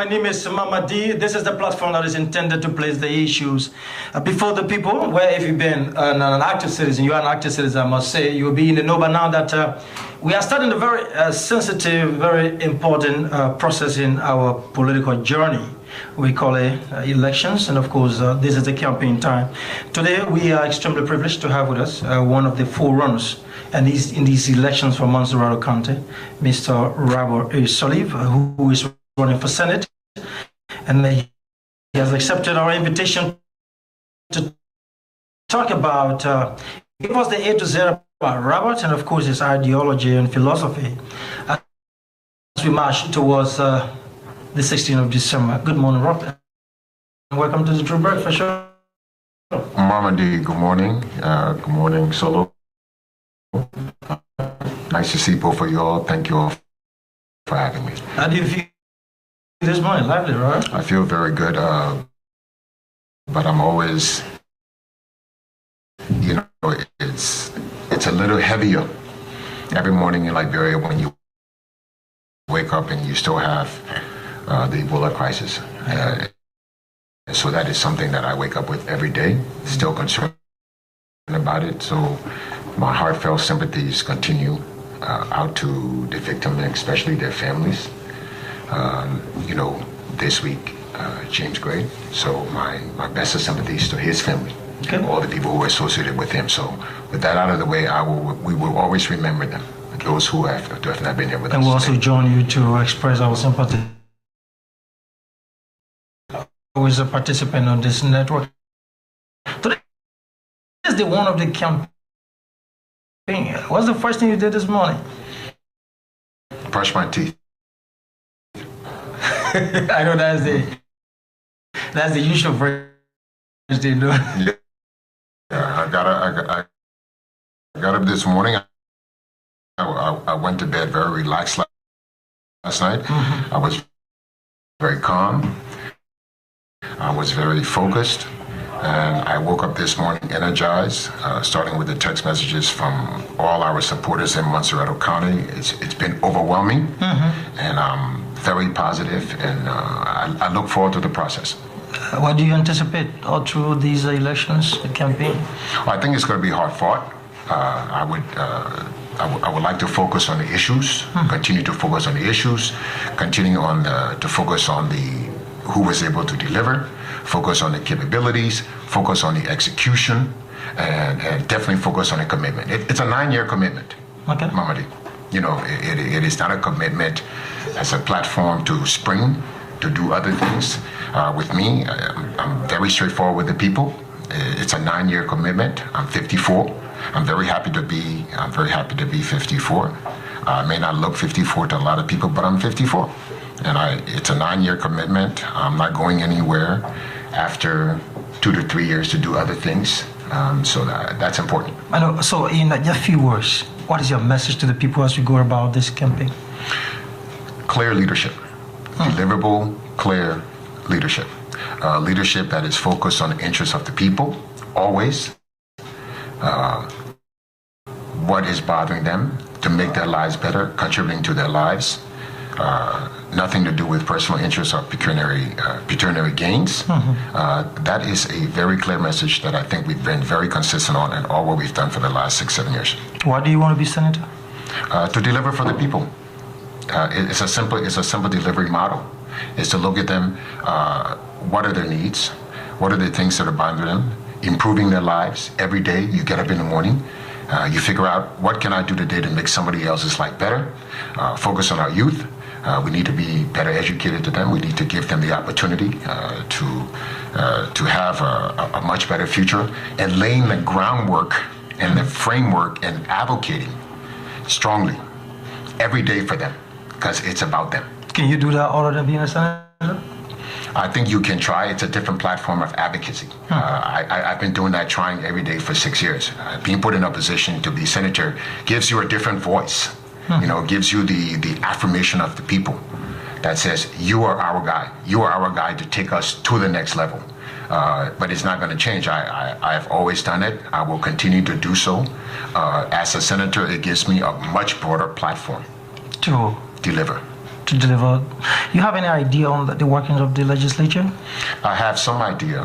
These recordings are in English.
My name is Mamadi. This is the platform that is intended to place the issues before the people. Where have you been an active citizen? You are an active citizen, I must say. You will be in the know by now that we are starting a very sensitive, very important process in our political journey. We call it elections, and of course, this is the campaign time. Today, we are extremely privileged to have with us one of the forerunners in these elections for Montserrat County, Mr. Robert A. Solive, who is running for Senate, and he has accepted our invitation to talk about, give us the A to Z about Robert and of course his ideology and philosophy as we march towards the 16th of December. Good morning, Robert, and welcome to the True Breakfast Show. Mamadi, good morning. Good morning, Solo. Nice to see both of you all. Thank you all for having me. How do you feel this morning? Lively, right? I feel very good, but I'm always, it's a little heavier every morning in Liberia when you wake up and you still have the Ebola crisis. So that is something that I wake up with every day, still concerned about it. So my heartfelt sympathies continue out to the victim and especially their families. This week, James Gray. So my best of sympathies to his family, okay, all the people who are associated with him. So with that out of the way, we will always remember them, those who have not been here with us. And we'll also join you to express our sympathy. Always a participant on this network. Today is the one of the campaign. What's the first thing you did this morning? Brush my teeth. I know that's the usual first thing to do. Yeah, I got up this morning. I went to bed very relaxed last night. Mm-hmm. I was very calm. I was very focused. And I woke up this morning energized, starting with the text messages from all our supporters in Montserrat County. It's been overwhelming, mm-hmm, and very positive, and I look forward to the process. What do you anticipate all through these elections, the campaign? Well, I think it's going to be hard fought. I would like to focus on the issues, continue to focus on the issues, continue on to focus on who was able to deliver, focus on the capabilities, focus on the execution, and definitely focus on the commitment. It's a 9-year commitment, okay, Mamadi. It is not a commitment as a platform to spring, to do other things. With me, I'm very straightforward with the people. It's a 9-year commitment. I'm 54. I'm very happy to be 54. I may not look 54 to a lot of people, but I'm 54. And it's a 9-year commitment. I'm not going anywhere after 2 to 3 years to do other things. So that's important. I know. So in just a few words, what is your message to the people as we go about this campaign? Clear leadership. Deliverable, clear leadership. Leadership that is focused on the interests of the people, always. What is bothering them, to make their lives better, contributing to their lives. Nothing to do with personal interests or pecuniary gains. Mm-hmm. That is a very clear message that I think we've been very consistent on in all what we've done for the last 6-7 years. Why do you want to be senator? To deliver for the people. It's a simple delivery model. It's to look at them, what are their needs, what are the things that are bothering them, improving their lives. Every day you get up in the morning, you figure out what can I do today to make somebody else's life better. Focus on our youth. We need to be better educated to them. We need to give them the opportunity to have a much better future, and laying the groundwork and the framework and advocating strongly every day for them, because it's about them. Can you do that other than being a senator? I think you can try. It's a different platform of advocacy. I've been doing that, trying every day for 6 years. Being put in a position to be senator gives you a different voice. Gives you the affirmation of the people that says, you are our guy. You are our guy to take us to the next level. But it's not going to change. I've always done it. I will continue to do so. As a senator, it gives me a much broader platform to deliver. to deliver. You have any idea on the workings of the legislature? I have some idea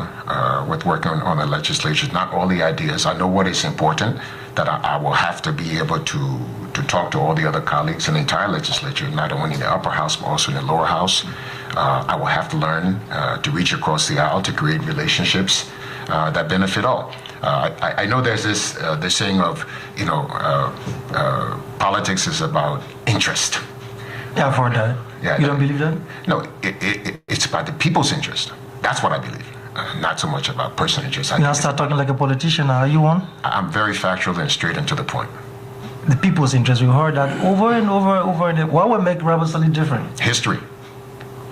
with working on the legislature, not all the ideas. I know what is important, that I will have to be able to talk to all the other colleagues in the entire legislature, not only in the upper house, but also in the lower house. I will have to learn to reach across the aisle to create relationships that benefit all. I know there's this saying of, politics is about interest. Yeah, I've heard that. Yeah, you don't believe that? No, it's about the people's interest. That's what I believe. Not so much about personal interest. You now start talking like a politician. Are you one? I'm very factual and straight and to the point. The people's interest. We heard that over and over and over. What would make Rebel Sali different? History.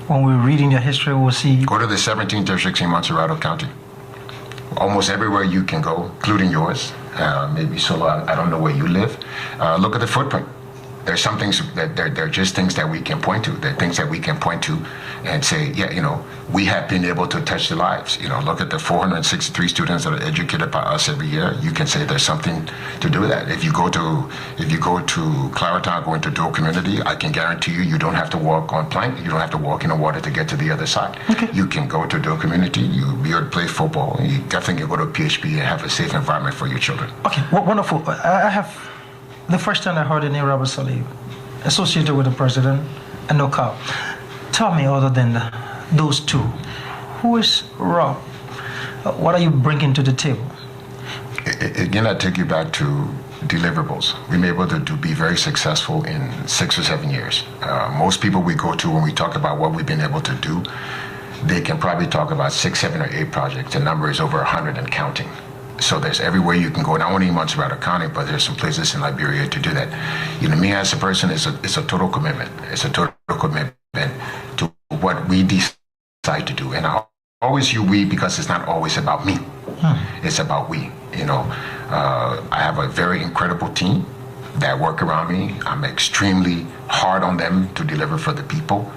When we're reading your history, we'll see. Go to the 17 districts in Montserrado County. Almost everywhere you can go, including yours. Maybe Solo, I don't know where you live. Look at the footprint. There's some things that they're just things that we can point to. They're things that we can point to and say, yeah, we have been able to touch the lives. Look at the 463 students that are educated by us every year. You can say there's something to do with that. If you go to Claratown, go into Doe community, I can guarantee you don't have to walk on plank. You don't have to walk in the water to get to the other side. Okay. You can go to Doe community. You'll be able to play football. You definitely can go to PHP and have a safe environment for your children. Okay, wonderful. I have. The first time I heard the name Rebel Sali associated with the president and no cow. Tell me, other than those two, who is Rob? What are you bringing to the table? Again, I take you back to deliverables. We've been able to be very successful in 6 or 7 years. Most people we go to when we talk about what we've been able to do, they can probably talk about 6, 7, or 8 projects. The number is over 100 and counting. So there's everywhere you can go, not only in Montserrado County, but there's some places in Liberia to do that. Me as a person, it's a total commitment. It's a total commitment to what we decide to do. And I always use we because it's not always about me. It's about we. I have a very incredible team that work around me. I'm extremely hard on them to deliver for the people.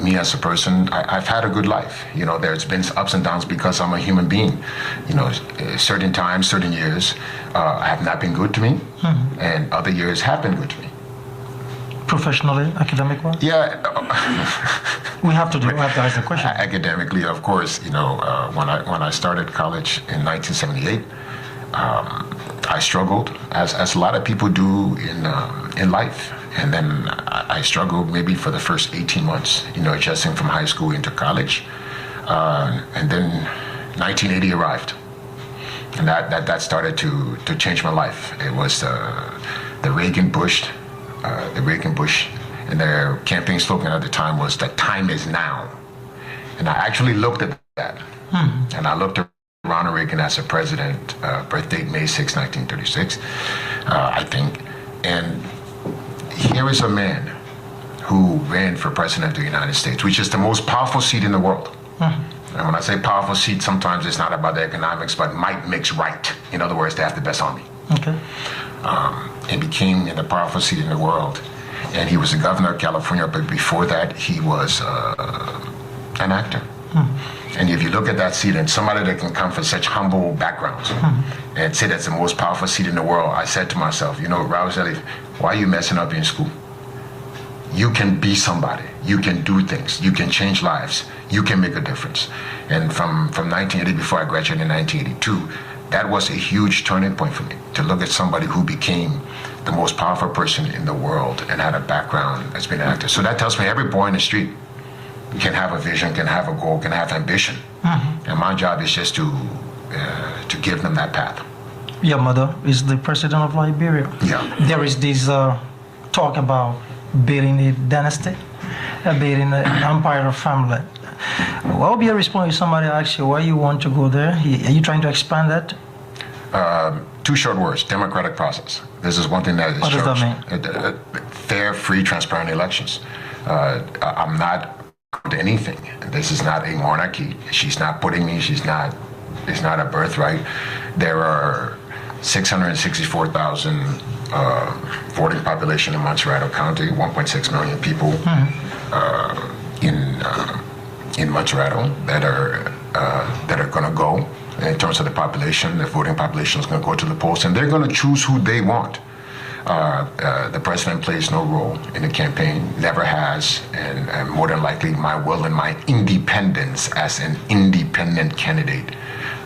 Me as a person, I've had a good life. There's been ups and downs because I'm a human being. Certain times, certain years have not been good to me, and other years have been good to me. Professionally, academic-wise? Yeah. We have to ask the question. Academically, of course, when I started college in 1978, I struggled, as a lot of people do in life. And then I struggled maybe for the first 18 months, adjusting from high school into college. And then 1980 arrived. And that started to change my life. It was the Reagan Bush, and their campaign slogan at the time was "The time is now." And I actually looked at that. And I looked at Ronald Reagan as a president, birth date May 6, 1936, I think. And here is a man who ran for president of the United States, which is the most powerful seat in the world. And when I say powerful seat, sometimes it's not about the economics, but might makes right. In other words, they have the best army. Okay. And became in the powerful seat in the world. And he was the governor of California, but before that, he was an actor. And if you look at that seat and somebody that can come from such humble backgrounds and say that's the most powerful seat in the world, I said to myself, Rebel Sali, why are you messing up in school? You can be somebody. You can do things. You can change lives. You can make a difference. And from 1980, before I graduated in 1982, that was a huge turning point for me, to look at somebody who became the most powerful person in the world and had a background as being an actor. So that tells me every boy in the street can have a vision, can have a goal, can have ambition. And my job is just to give them that path. Your mother is the president of Liberia. Yeah. There is this talk about building a dynasty, building an empire of family. What would be your response if somebody asks you why you want to go there? Are you trying to expand that? 2 short words: democratic process. This is one thing that is what does that mean? Fair, free, transparent elections. I'm not to anything. This is not a monarchy. She's not putting me. It's not a birthright. There are 664,000 voting population in Montserrado County, 1.6 million people in Montserrado that are going to go. In terms of the population, the voting population is going to go to the polls, and they're going to choose who they want The president plays no role in the campaign, never has, and more than likely my will and my independence as an independent candidate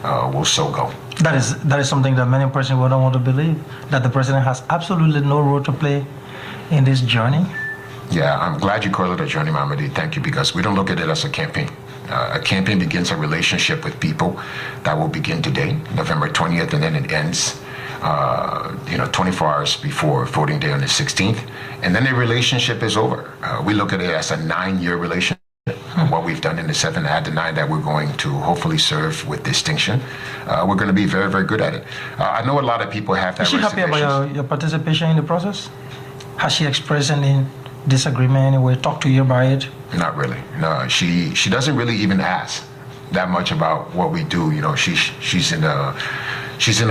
will so go. That is something that many persons would not want to believe, that the president has absolutely no role to play in this journey. Yeah, I'm glad you call it a journey, Mamadi. Thank you, because we don't look at it as a campaign. A campaign begins a relationship with people that will begin today, November 20th, and then it ends 24 hours before voting day on the 16th, and then the relationship is over. We look at it as a 9-year relationship. What we've done in the 7, add the 9 that we're going to hopefully serve with distinction. We're going to be very, very good at it. I know a lot of people have that. Is she happy about your participation in the process? Has she expressed any disagreement anyway? Talk to you about it? Not really. No, she doesn't really even ask that much about what we do. You know, she's in a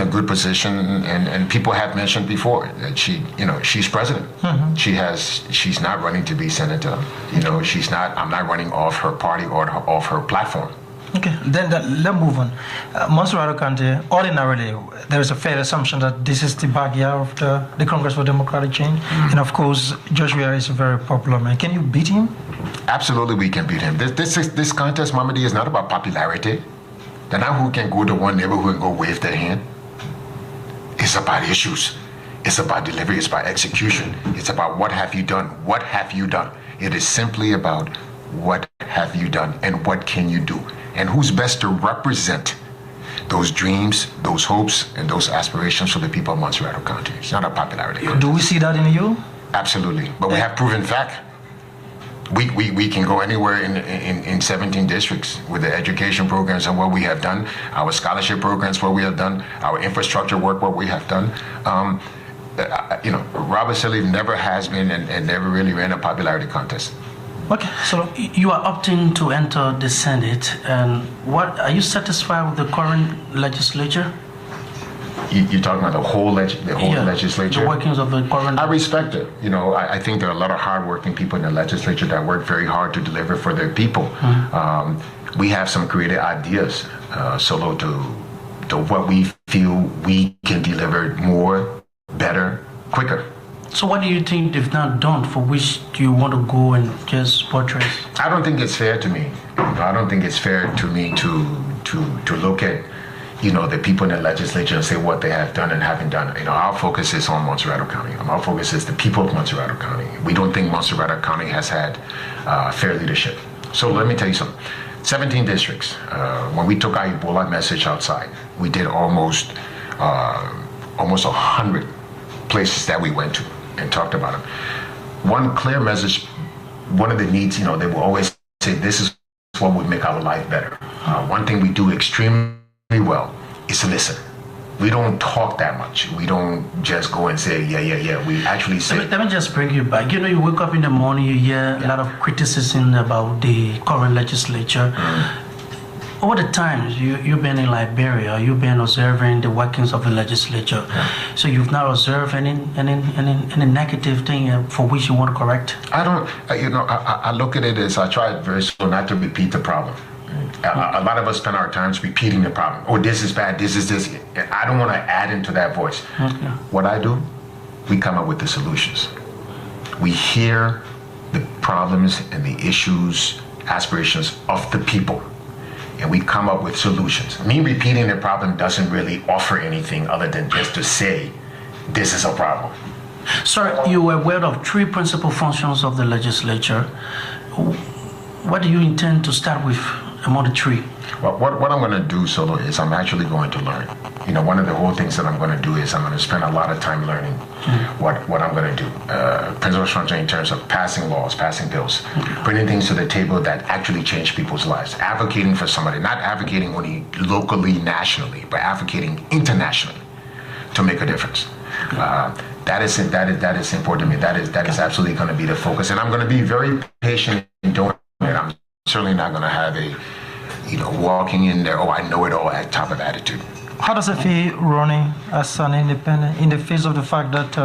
good position, and people have mentioned before that she's president. Mm-hmm. She's not running to be senator. You know, I'm not running off her party or off her platform. Okay, then let's move on. Monserrato Kante, ordinarily, there is a fair assumption that this is the backyard of the Congress for Democratic Change. Mm-hmm. And of course, Josh Weah is a very popular man. Can you beat him? Absolutely, we can beat him. This contest, Mamadi, is not about popularity. They're not who can go to one neighborhood and go wave their hand. It's about issues. It's about delivery. It's about execution. It's about what have you done? What have you done? It is simply about what have you done and what can you do? And who's best to represent those dreams, those hopes, and those aspirations for the people of Monserrato County. It's not a popularity contest. Do we see that in you? Absolutely. But we have proven fact. We can go anywhere in 17 districts with the education programs and what we have done, our scholarship programs, what we have done, our infrastructure work, what we have done. Robert Sirleaf never has been and never really ran a popularity contest. Okay, so you are opting to enter the Senate, and are you satisfied with the current legislature? You're talking about the whole legislature? The workings of the current... I respect it. You know, I think there are a lot of hardworking people in the legislature that work very hard to deliver for their people. Mm-hmm. We have some creative ideas, Solo, to what we feel we can deliver more, better, quicker. So what do you think they've not done for which do you want to go and just buttress? I don't think it's fair to me. I don't think it's fair to me to look at the people in the legislature and say what they have done and haven't done. Our focus is on Monserrato County. Our focus is the people of Monserrato County. We don't think Monserrato County has had fair leadership. So let me tell you something. 17 districts. When we took our Ebola message outside, we did almost 100 places that we went to and talked about them. One clear message, one of the needs, they will always say, this is what would make our life better. One thing we do extremely well is listen. We don't talk that much. We don't just go and say, yeah. We actually say... Let me just bring you back. You wake up in the morning, you hear a lot of criticism about the current legislature. Over the times you've been in Liberia, you've been observing the workings of the legislature. So you've not observed any negative thing for which you want to correct? I don't, I look at it as I try very slow not to repeat the problem. A lot of us spend our times repeating the problem. Oh, this is bad, this is this. I don't want to add into that voice. Okay. What I do, we come up with the solutions. We hear the problems and the issues, aspirations of the people, and we come up with solutions. Me repeating the problem doesn't really offer anything other than just to say, this is a problem. Sir, you were aware of 3 principal functions of the legislature. What do you intend to start with among the 3? Well, what I'm going to do, Solo, is I'm actually going to learn. One of the whole things that I'm going to do is I'm going to spend a lot of time learning what I'm going to do. Principal function in terms of passing laws, passing bills, bringing things to the table that actually change people's lives, advocating for somebody, not advocating only locally, nationally, but advocating internationally to make a difference. That is important to me. That is absolutely going to be the focus, and I'm going to be very patient in doing it. I'm certainly not going to have a, walking in there, I know it all type of attitude. How does it feel running as an independent in the face of the fact that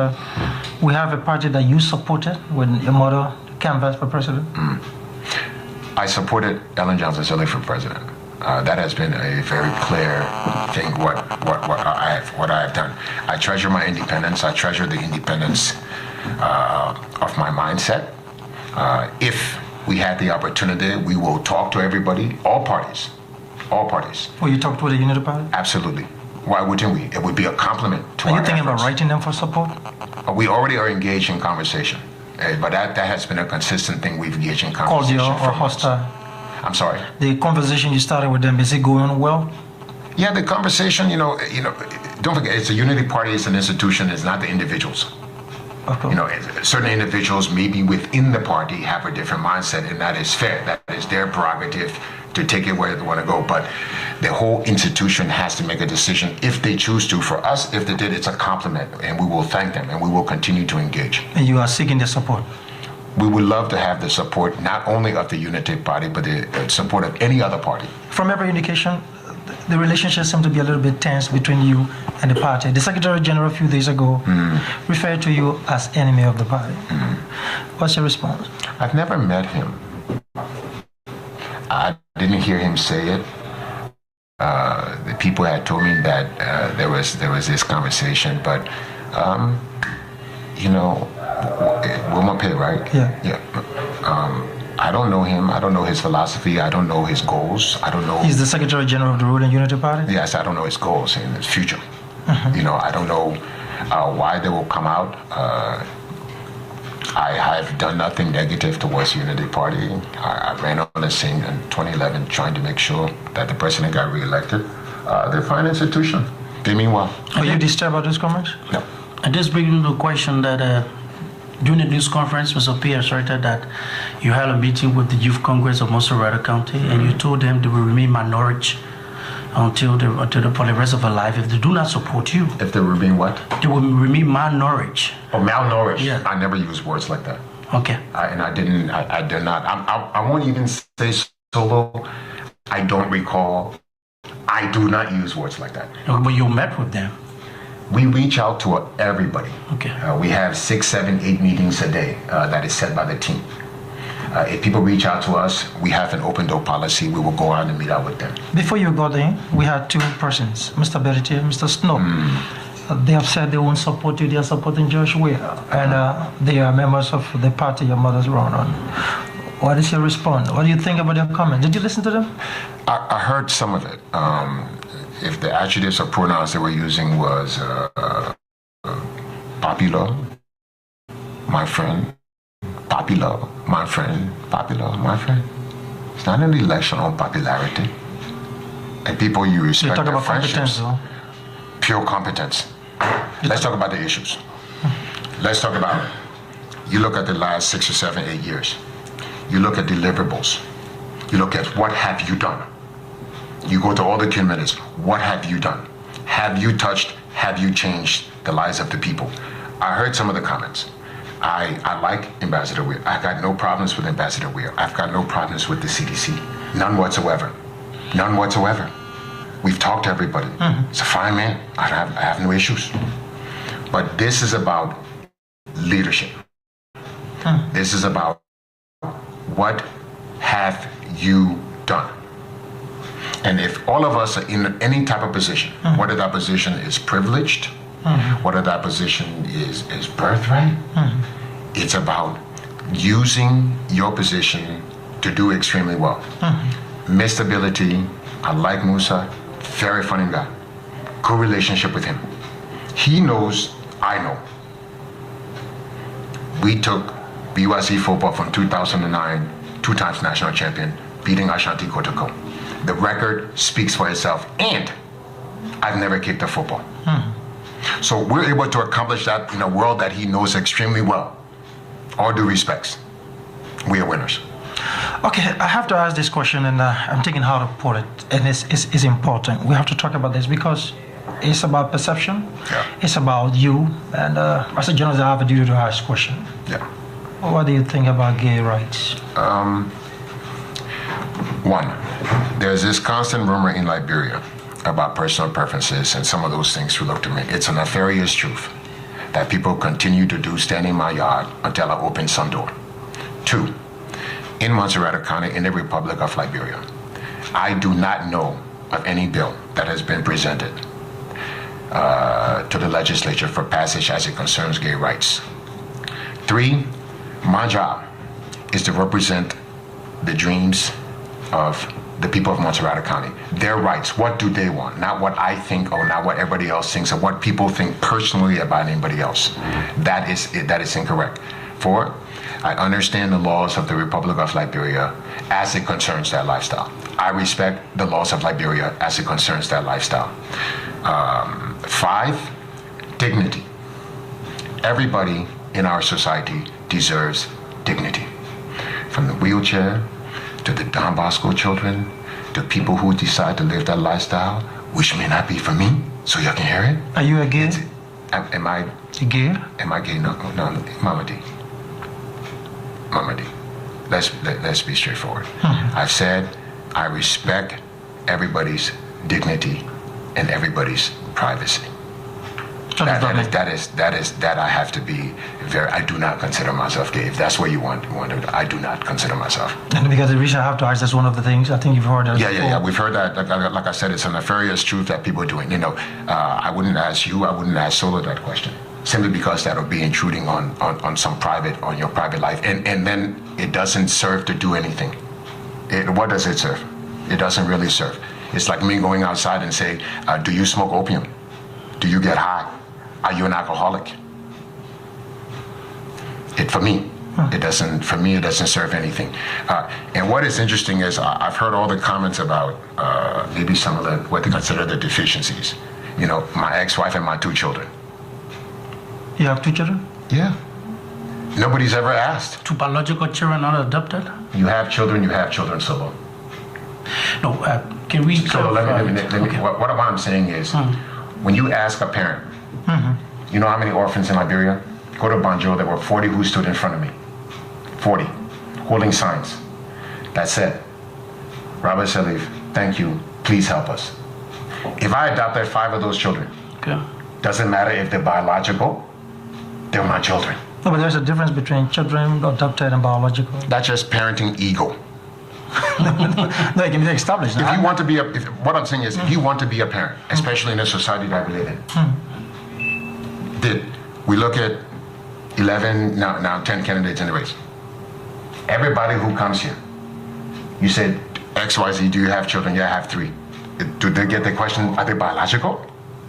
we have a party that you supported when your mother canvassed for president? I supported Ellen Johnson Sirleaf for president. That has been a very clear thing. What I have done. I treasure my independence. I treasure the independence of my mindset. If we had the opportunity, we will talk to everybody, all parties. Will you talk to the Unity Party? Absolutely. Why wouldn't we? It would be a compliment to Are our you thinking efforts. about writing them for support? We already are engaged in conversation, but that has been a consistent thing we've engaged in conversation. Cordial or for months. hostile? I'm sorry. The conversation you started with them, is it going well? Yeah, the conversation. Don't forget, it's a Unity Party. It's an institution. It's not the individuals. Of course. Certain individuals maybe within the party have a different mindset, and that is fair. That is their prerogative to take it where they want to go. But the whole institution has to make a decision if they choose to. For us, if they did, it's a compliment, and we will thank them, and we will continue to engage. And you are seeking their support? We would love to have the support not only of the Unity Party, but the support of any other party. From every indication, the relationship seems to be a little bit tense between you and the party. The Secretary General a few days ago referred to you as enemy of the party. What's your response? I've never met him. I didn't hear him say it. The people had told me that there was this conversation, but Wilma Pay, right? Yeah. I don't know him. I don't know his philosophy. I don't know his goals. I don't know. He's the Secretary General of the ruling Unity Party? Yes, I don't know his goals in his future. I don't know why they will come out. I have done nothing negative towards Unity Party. I ran on the scene in 2011 trying to make sure that the president got reelected. They're a fine institution. They mean well. Are you disturbed by those comments? No. And this brings me to a question that during the news conference, Mr. Pierre asserted that you had a meeting with the Youth Congress of Montserrat County, and you told them they will remain minority for the rest of their life if they do not support you. If they were being what? They will remain malnourished. Oh, malnourished. Yeah. I never use words like that. Okay. I did not. I won't even say solo. I don't recall. I do not use words like that. But you met with them. We reach out to everybody. Okay. We have 6, 7, 8 meetings a day that is set by the team. If people reach out to us, we have an open door policy. We will go out and meet out with them. Before you got in, we had two persons, Mr. Beritier and Mr. Snow. They have said they won't support you. They are supporting Josh Weir. And they are members of the party your mother's run on. What is your response? What do you think about their comment? Did you listen to them? I heard some of it. If the adjectives or pronouns they were using was popular, my friend, popular, my friend, popular, my friend. It's not an election on popularity. And people you You respect talk their about competence, friendships. though. Pure competence. Let's talk about the issues. Let's talk about it. You look at the last 6 or 7, 8 years. You look at deliverables. You look at what have you done. You go to all the committees. What have you done? Have you touched? Have you changed the lives of the people? I heard some of the comments. I like Ambassador Weir. I got no problems with Ambassador Weir. I've got no problems with the CDC. None whatsoever. None whatsoever. We've talked to everybody. It's a fine man. I have no issues. But this is about leadership. This is about what have you done? And if all of us are in any type of position, whether that position is privileged, whether that position is birthright, it's about using your position to do extremely well. Mr. Ability, I like Musa, very funny guy. Good relationship with him. He knows, I know. We took BYC football from 2009, 2 times national champion, beating Ashanti Kotoko. The record speaks for itself, and I've never kicked a football. So we're able to accomplish that in a world that he knows extremely well. All due respects, we are winners. Okay, I have to ask this question, and I'm thinking how to put it, and it's important. We have to talk about this because it's about perception. Yeah. It's about you, and as a journalist, I have a duty to ask question. Yeah. What do you think about gay rights? One, there's this constant rumor in Liberia about personal preferences and some of those things you look to me. It's a nefarious truth that people continue to do stand in my yard until I open some door. 2, in Montserrat County, in the Republic of Liberia, I do not know of any bill that has been presented to the legislature for passage as it concerns gay rights. 3, my job is to represent the dreams of the people of Montserrat County, their rights. What do they want? Not what I think or not what everybody else thinks or what people think personally about anybody else. That is incorrect. 4, I understand the laws of the Republic of Liberia as it concerns that lifestyle. I respect the laws of Liberia as it concerns that lifestyle. 5, dignity. Everybody in our society deserves dignity. From the wheelchair to the Don Bosco children, to people who decide to live that lifestyle, which may not be for me, so y'all can hear it. Are you a gay? Am I gay? Am I gay? No, Mama D. Mama D. Let's be straightforward. I've said I respect everybody's dignity and everybody's privacy. That I have to be very. I do not consider myself gay. If that's what you want to, I do not consider myself. And because the reason I have to ask, that's one of the things I think you've heard. Yeah. We've heard that. Like I said, it's a nefarious truth that people are doing. I wouldn't ask you. I wouldn't ask Solo that question, simply because that would be intruding on your private life, and then it doesn't serve to do anything. What does it serve? It doesn't really serve. It's like me going outside and say, do you smoke opium? Do you get high? Are you an alcoholic? For me, it doesn't serve anything. And what is interesting is I've heard all the comments about maybe some of what they consider the deficiencies. My ex-wife and my 2 children. You have 2 children? Yeah. Nobody's ever asked. 2 biological children, not adopted? You have children, Solo. No, can we... So let me okay. What I'm saying is, when you ask a parent, you know how many orphans in Liberia? Go to Banjo, there were 40 who stood in front of me. 40, holding signs that said, Robert Salif, thank you, please help us. If I adopted 5 of those children, okay, doesn't matter if they're biological, they're my children. No, but there's a difference between children adopted and biological. That's just parenting ego. No, it can be established. If you want to be what I'm saying is, if you want to be a parent, especially in the society that we live in, we look at 11, now 10 candidates in the race. Everybody who comes here, you said, XYZ, do you have children? Yeah, I have 3. Do they get the question, are they biological?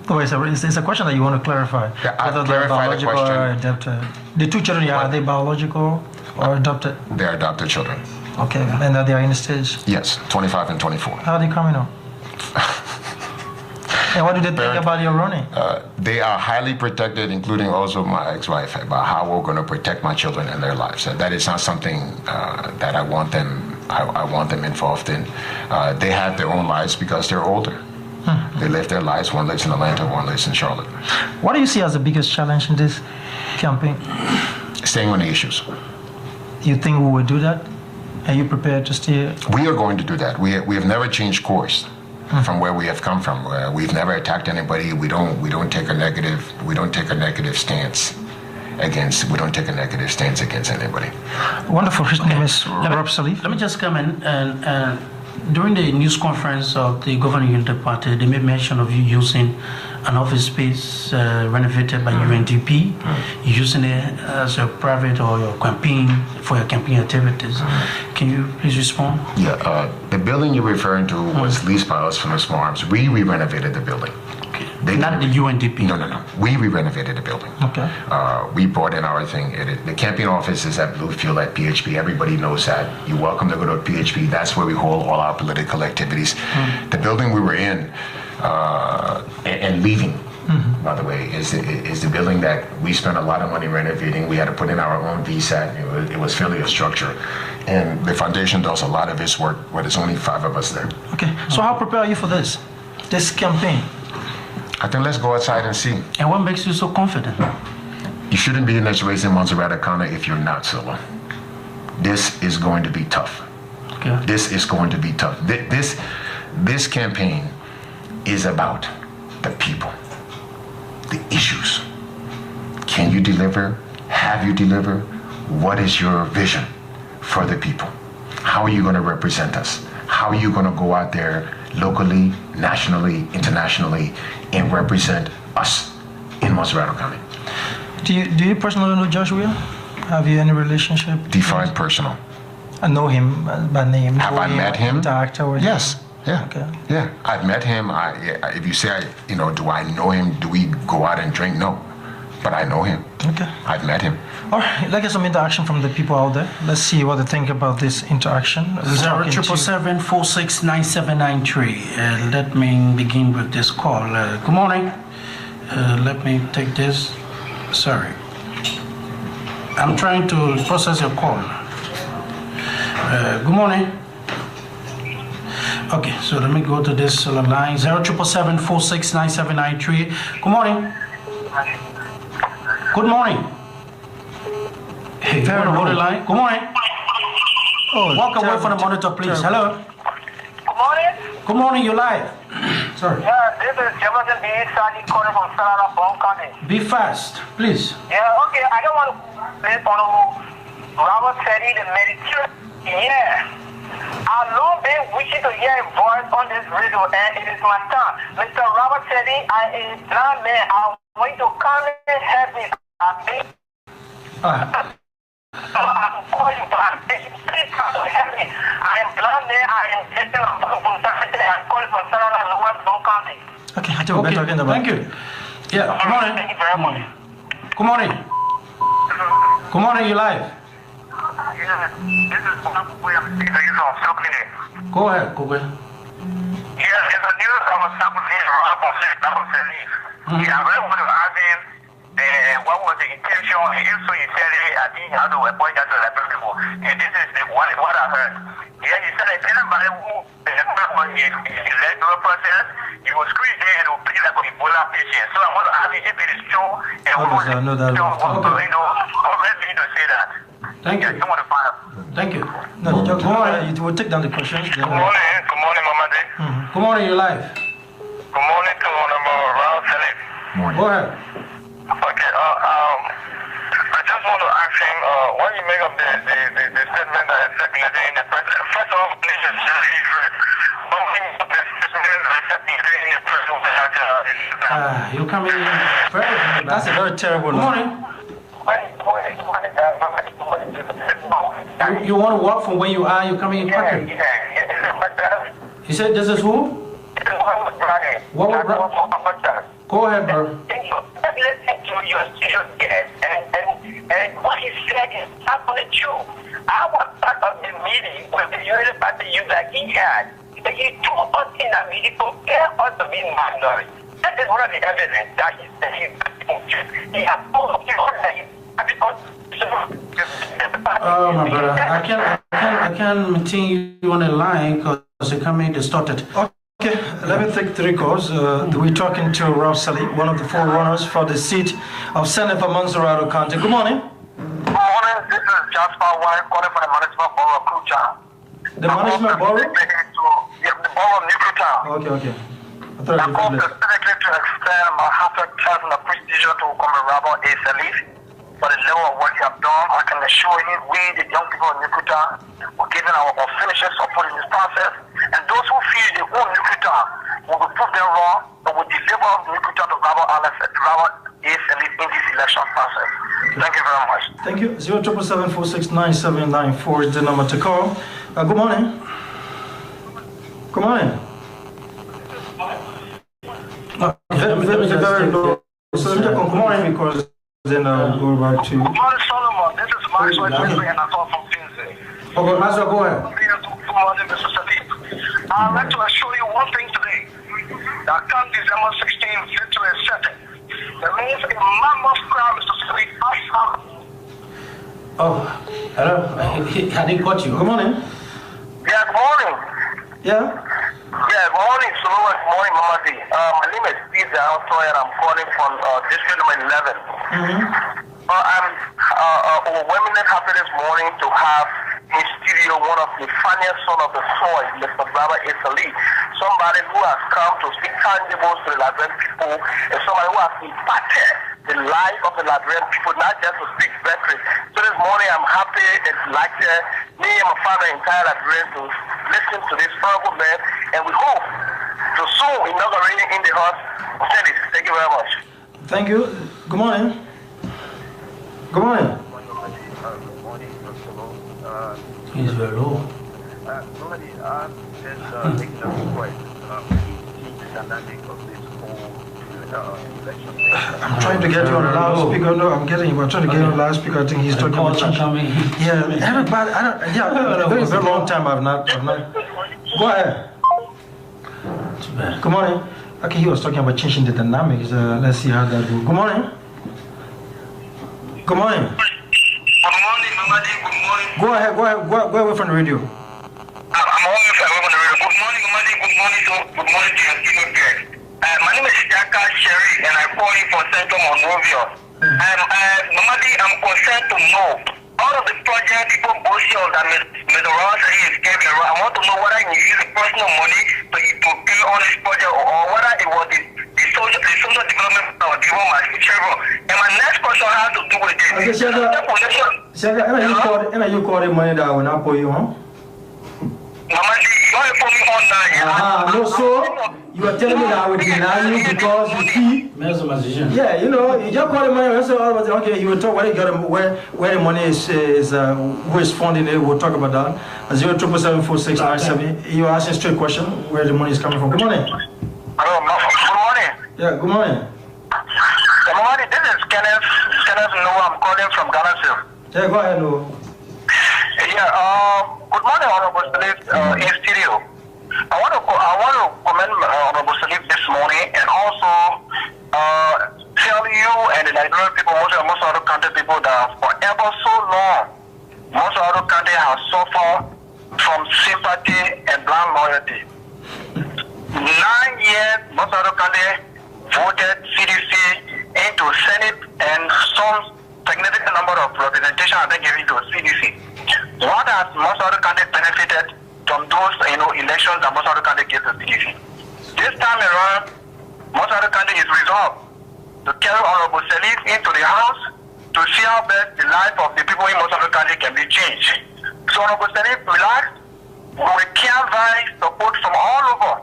Oh, it's a question that you want to clarify. Yeah, whether they're biological or adopted. The 2 children you have, are they biological or adopted? They're adopted children. Okay, and they are in the stage? Yes, 25 and 24. How are they coming on? And what do they think about your running? They are highly protected, including also my ex-wife, about how we're going to protect my children and their lives. That is not something that I want them involved in. They have their own lives because they're older. They live their lives. One lives in Atlanta, one lives in Charlotte. What do you see as the biggest challenge in this campaign? Staying on the issues. You think we will do that? Are you prepared to stay? We are going to do that. We have never changed course from where we have come from. We've never attacked anybody. We don't take a negative stance against anybody. Wonderful. His name is Rob Salif. Let me just come in and during the news conference of the governing unity party, they made mention of you using an office space renovated by UNDP, using it as a private or your campaign for your campaign activities. Can you please respond? Yeah, the building you're referring to was leased by us from the Small Arms. We re-renovated the building. Okay. Not the UNDP. No. We re-renovated the building. Okay. We brought in our thing. The campaign office is at Bluefield at PHP. Everybody knows that. You're welcome to go to PHP. That's where we hold all our political activities. The building we were in and leaving, by the way, is the building that we spent a lot of money renovating. We had to put in our own VSAT. It was fairly a structure. And the foundation does a lot of its work, but there's only 5 of us there. Okay. So how prepared are you for this campaign? I think let's go outside and see. And what makes you so confident? You shouldn't be in this race in Montserrat County if you're not, Solo. This is going to be tough. Okay. This is going to be tough. This campaign is about the people, the issues. Can you deliver? Have you delivered? What is your vision for the people? how are you going to represent us? How are you going to go out there locally, nationally, internationally, and represent us in Montserrat County? Do you personally know Joshua? Have you any relationship? Define personal. I know him by name. Have I met him? The actor? Or Yes. Yeah. Okay. Yeah. I've met him. If you say, do I know him? Do we go out and drink? No. But I know him. Okay. I've met him. All right. Let's get some interaction from the people out there. Let's see what they think about this interaction. We're talking to- 777-469793. Let me begin with this call. Good morning. Let me take this. Sorry. I'm trying to process your call. Good morning. Okay, so let me go to this line. 0777-469793. Good morning. Good morning. Hey, Very hold the good. line. Good morning. Oh, Walk away terrible, from the monitor, please. terrible. Hello. Good morning. Good morning. You're live. Sorry. Yeah, this is Jefferson B. Sadi calling from Sarara, Bong County. Be fast, please. Yeah, okay, I don't want to say on Robert Teddy, the Mediterranean. Yeah. I've long been wishing to hear a voice on this radio, and it is my time. Mr. Robert Teddy, I am a blind man. I want you to come and help me. I'm calling you. Please come to help me. I am blind man. I am getting I'm calling from Sarara, Lower Bong County. Okay, I think we're talking about. Thank you. Yeah, good morning. Thank you very much. Good morning. Good morning, you live. Yeah, this is William speaking from Sokine. Go ahead, Google. Yeah, it's a news I was happening around on Leaf. Yeah, I really want to ask him what was the intention. If so, he said, I think you have to appoint that to the people. And this is what I heard. Yeah, he said, if anybody who is in the electoral process, you will squeeze there and it will be like an Ebola patient. So I want to ask him if it is true. And Obviously, I know that. already to say that. Thank you. I want to find out. Thank you. No, Good morning. you will take down the questions. Then, Good morning, Mama D. Good morning, you live. Good morning to Raul Philip. Morning. Go ahead. Okay, I just want to ask him, when you make up the statement that is circulating in the press, first of all, please just read. But when you put the statement that is circulating in the press, You come in very That's a very terrible. Good morning. You want to walk from where you are, you're coming in quickly. You said this is who? What was Go ahead, bro. Listen to your guest, and what he said is absolutely true. I was part of the meeting with the University that he had. He told us in a meeting to care us to be minority. That is one of the evidence that he said he has told us Oh my brother, I can't maintain you on the line because you're coming distorted. Okay, let me take three calls. We're talking to Ralph Sally, one of the forerunners for the seat of Senate for Montserrat County. Good morning. Good morning. This is Jasper White calling for the management borough of Kucha. The management borough? Yeah, the borough of Nikuta. Okay. I thought I it called was the secretary to extend my heartfelt thanks and appreciation to Comrade Rabon A. Salif for the level of what you have done. I can assure you, we, the young people of Nikuta, are giving our unfinished support in this process. And those who feel they own Nikuta will prove them wrong, but will deliver Nikuta to Rabon A. Salif in this election process. Thank you very much. Thank you. 077469794 is the number to call. Good morning. Good morning. Very low. So let me good morning because then I'll go back to. Good morning, Solomon. This is Maxwell Jeffrey and I call from Finsey. Okay, Master, go ahead. Good morning, Mr. Sadiq. I'd like to assure you one thing today. That come December 16th, victory is certain. There means a mammoth crowd, Mr. Sadiq. Oh, hello. I didn't got you. Good morning. Yeah, good morning. Yeah. Yeah, good morning, Solomon. Good morning, Mama D. My name is Steve Altoy and I'm calling from District number 11. I'm overwhelmingly happy this morning to have in studio one of the funniest son of the soil, Mr. Baba Isali, somebody who has come to speak tangibles to the Liberian people, and somebody who has impacted the life of the Liberian people, not just to speak rhetoric. So this morning I'm happy and delighted me and my father entire Liberian to listen to this horrible man, and we hope to soon inaugurate in the house of Senate. Thank you very much. Thank you. Good morning. Good morning. Good morning, Dr. Lowe. He's very low. Normally, I'm just making a request. The dynamic of this whole election. I'm trying to get you on the loudspeaker. No, I'm getting you. I'm trying to get you on the loudspeaker. I think he's talking about change. Yeah, everybody. Very, very long time I've not. Go ahead. Good morning. Okay, he was talking about changing the dynamics. Let's see how that goes. Good morning. Good morning. Good morning, Mamadi. Good morning. Go ahead. Go away from the radio. I'm always away from the radio. Good morning, Mamadi. Good morning to your studio guest. My name is Shaka Sherry, and I call you from Central Monrovia. Mamadi, I'm concerned to know all of the project people bullshit that Mr. Ross is carrying around. I want to know whether he used personal money to pay all this project, or whether it was the social development of the woman. And my next question has to do with this. Okay, Shaka, you call the money that I will not pay you, huh? Mamadi, you want to put me on now? No, so you are telling me that I will deny you because you see. Yeah, you know, you just call the money and say, okay, you will talk where the money is who is funding it. We'll talk about that. 0774697. You are asking straight question where the money is coming from. Good morning. Hello, good morning. Yeah, good morning. Good morning. This is Kenneth Noah. I'm calling from Ghana. Yeah, go ahead, no. Yeah. Good morning, Honorable Salif, in studio. I want to commend Honorable Salif this morning, and also tell you and the Nigerian people, most other country people, that forever so long, most other country have suffered from sympathy and blind loyalty. 9 years, most other country voted CDC into Senate and some significant number of representation have been given to CDC. What has most other countries benefited from those elections that most other countries give to CDC? This time around, most other countries is resolved to carry Honorable Salif into the House to see how best the life of the people in most other countries can be changed. So Honorable Salif, relax. We canvass support from all over,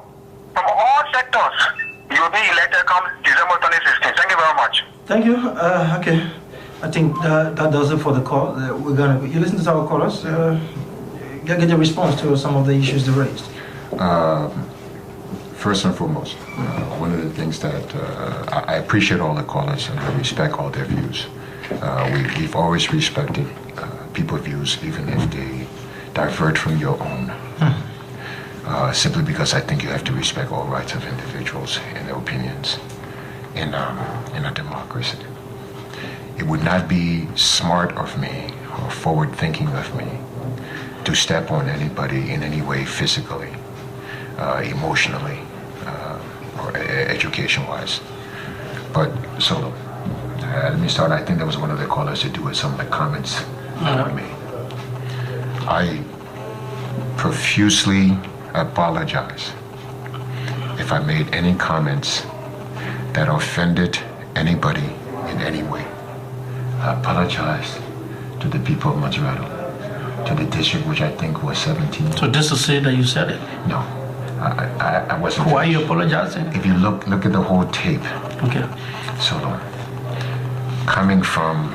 from all sectors. You will be elected come December 2016. Thank you very much. Thank you. Okay. I think that does it for the call. You listen to our callers. Get your response to some of the issues they raised. First and foremost, one of the things that I appreciate all the callers and I respect all their views. We've always respected people's views, even if they divert from your own. Simply because I think you have to respect all rights of individuals and their opinions in a democracy. It would not be smart of me or forward-thinking of me to step on anybody in any way physically, emotionally, or education-wise. But so let me start. I think there was one of the callers to do with some of the comments that were made. I profusely apologize if I made any comments that offended anybody in any way. I apologize to the people of Montserrat, to the district, which I think was 17. So just to say that you said it? No, I wasn't. Why are you apologizing? If you look at the whole tape. Okay. So, coming from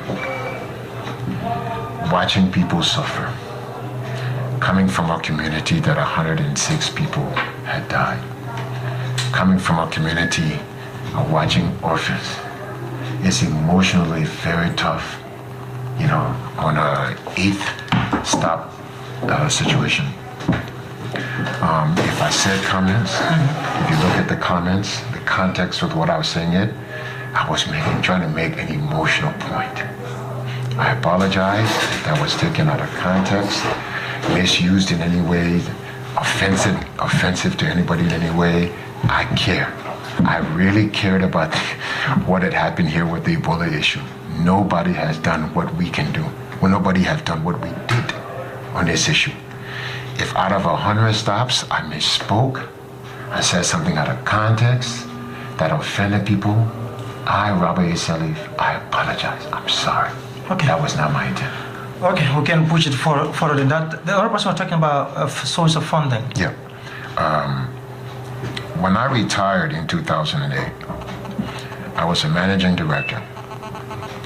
watching people suffer, coming from a community that 106 people had died, coming from a community of watching orphans, it's emotionally very tough, on a 8th stop situation. If I said comments, if you look at the comments, the context of what I was saying I was trying to make an emotional point. I apologize if that was taken out of context, misused in any way, offensive to anybody in any way. I care. I really cared about what had happened here with the Ebola issue. Nobody has done what we can do. Well, nobody has done what we did on this issue. If out of 100 stops I misspoke, I said something out of context that offended people, I, Robert A. Salif, I apologize. I'm sorry. Okay. That was not my intent. Okay, we can push it forward in that. The other person was talking about a source of funding. Yeah. When I retired in 2008, I was a managing director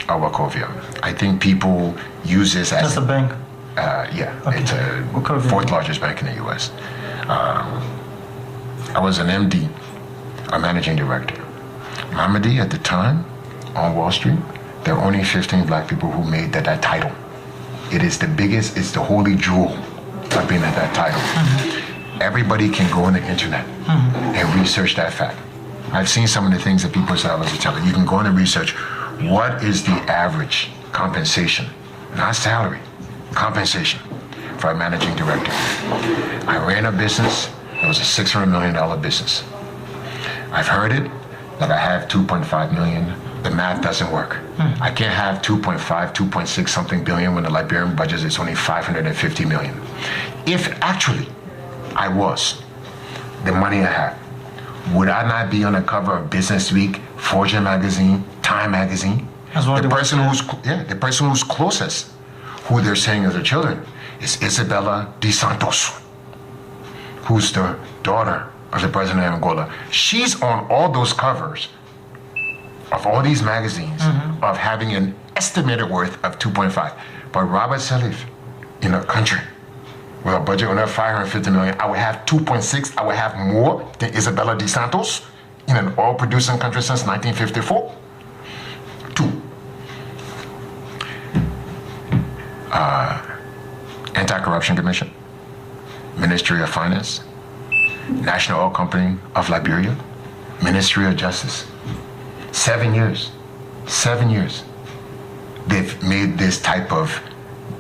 of Wachovia. I think people use this as That's a bank. Yeah, Okay. it's a Wachovia. fourth largest bank in the U.S. I was an MD, a managing director. Mamadi at the time on Wall Street, there are only 15 black people who made that title. It is the biggest, it's the holy jewel of being at that title. Everybody can go on the internet and research that fact. I've seen some of the things that people say, I was telling you can go in and research what is the average compensation, not salary, compensation for a managing director. I ran a business, it was a $600 million business. I've heard it, that I have 2.5 million. The math doesn't work. I can't have 2.5, 2.6 something billion when the Liberian budget is only 550 million. If actually I was the money I have, would I not be on the cover of Business Week, Fortune magazine, Time magazine? As one of The the person ones, who's the person who's closest, who they're saying are their children, is Isabella dos Santos, who's the daughter of the president of Angola. She's on all those covers of all these magazines of having an estimated worth of 2.5. But Robert Salif, in a country with a budget under 550 million, I would have 2.6. I would have more than Isabella dos Santos in an oil-producing country since 1954. 2. Anti-Corruption Commission, Ministry of Finance, National Oil Company of Liberia, Ministry of Justice. 7 years. 7 years. They've made this type of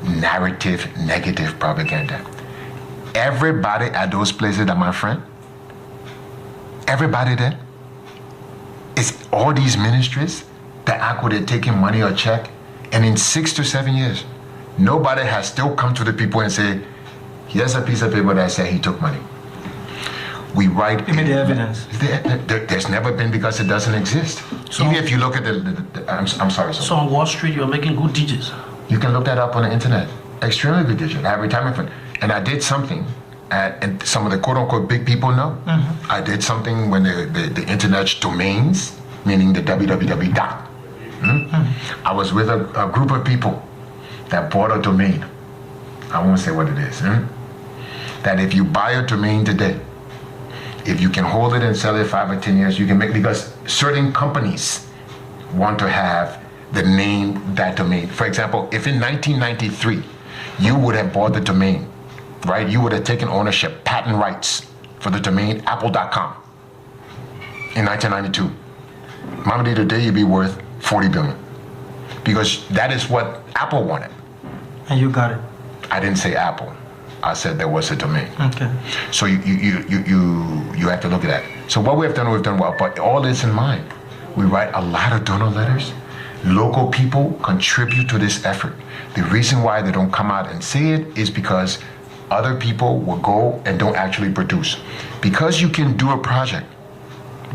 narrative, negative propaganda. Everybody at those places that my friend, everybody there, it's all these ministries that act with it taking money or check, and in 6 to 7 years, nobody has still come to the people and say, here's a piece of paper that said he took money. We write. Give me the evidence. There's never been, because it doesn't exist. So- Even if you look at I'm sorry. So on Wall Street, you're making good digits. You can look that up on the internet. Extremely good digit. I have retirement fund. And I did something, and some of the quote unquote big people know. I did something when the internet domains, meaning the www dot. I was with a group of people that bought a domain. I won't say what it is. That if you buy a domain today, if you can hold it and sell it 5 or 10 years, you can make, because certain companies want to have the name, that domain. For example, if in 1993 you would have bought the domain, right? You would have taken ownership, patent rights for the domain apple.com in 1992. Mamadi, today you'd be worth 40 billion, because that is what Apple wanted. And you got it. I didn't say Apple. I said there was a domain. Okay. So you have to look at that. So what we've done well, but all this in mind. We write a lot of donor letters. Local people contribute to this effort. The reason why they don't come out and say it is because other people will go and don't actually produce. Because you can do a project,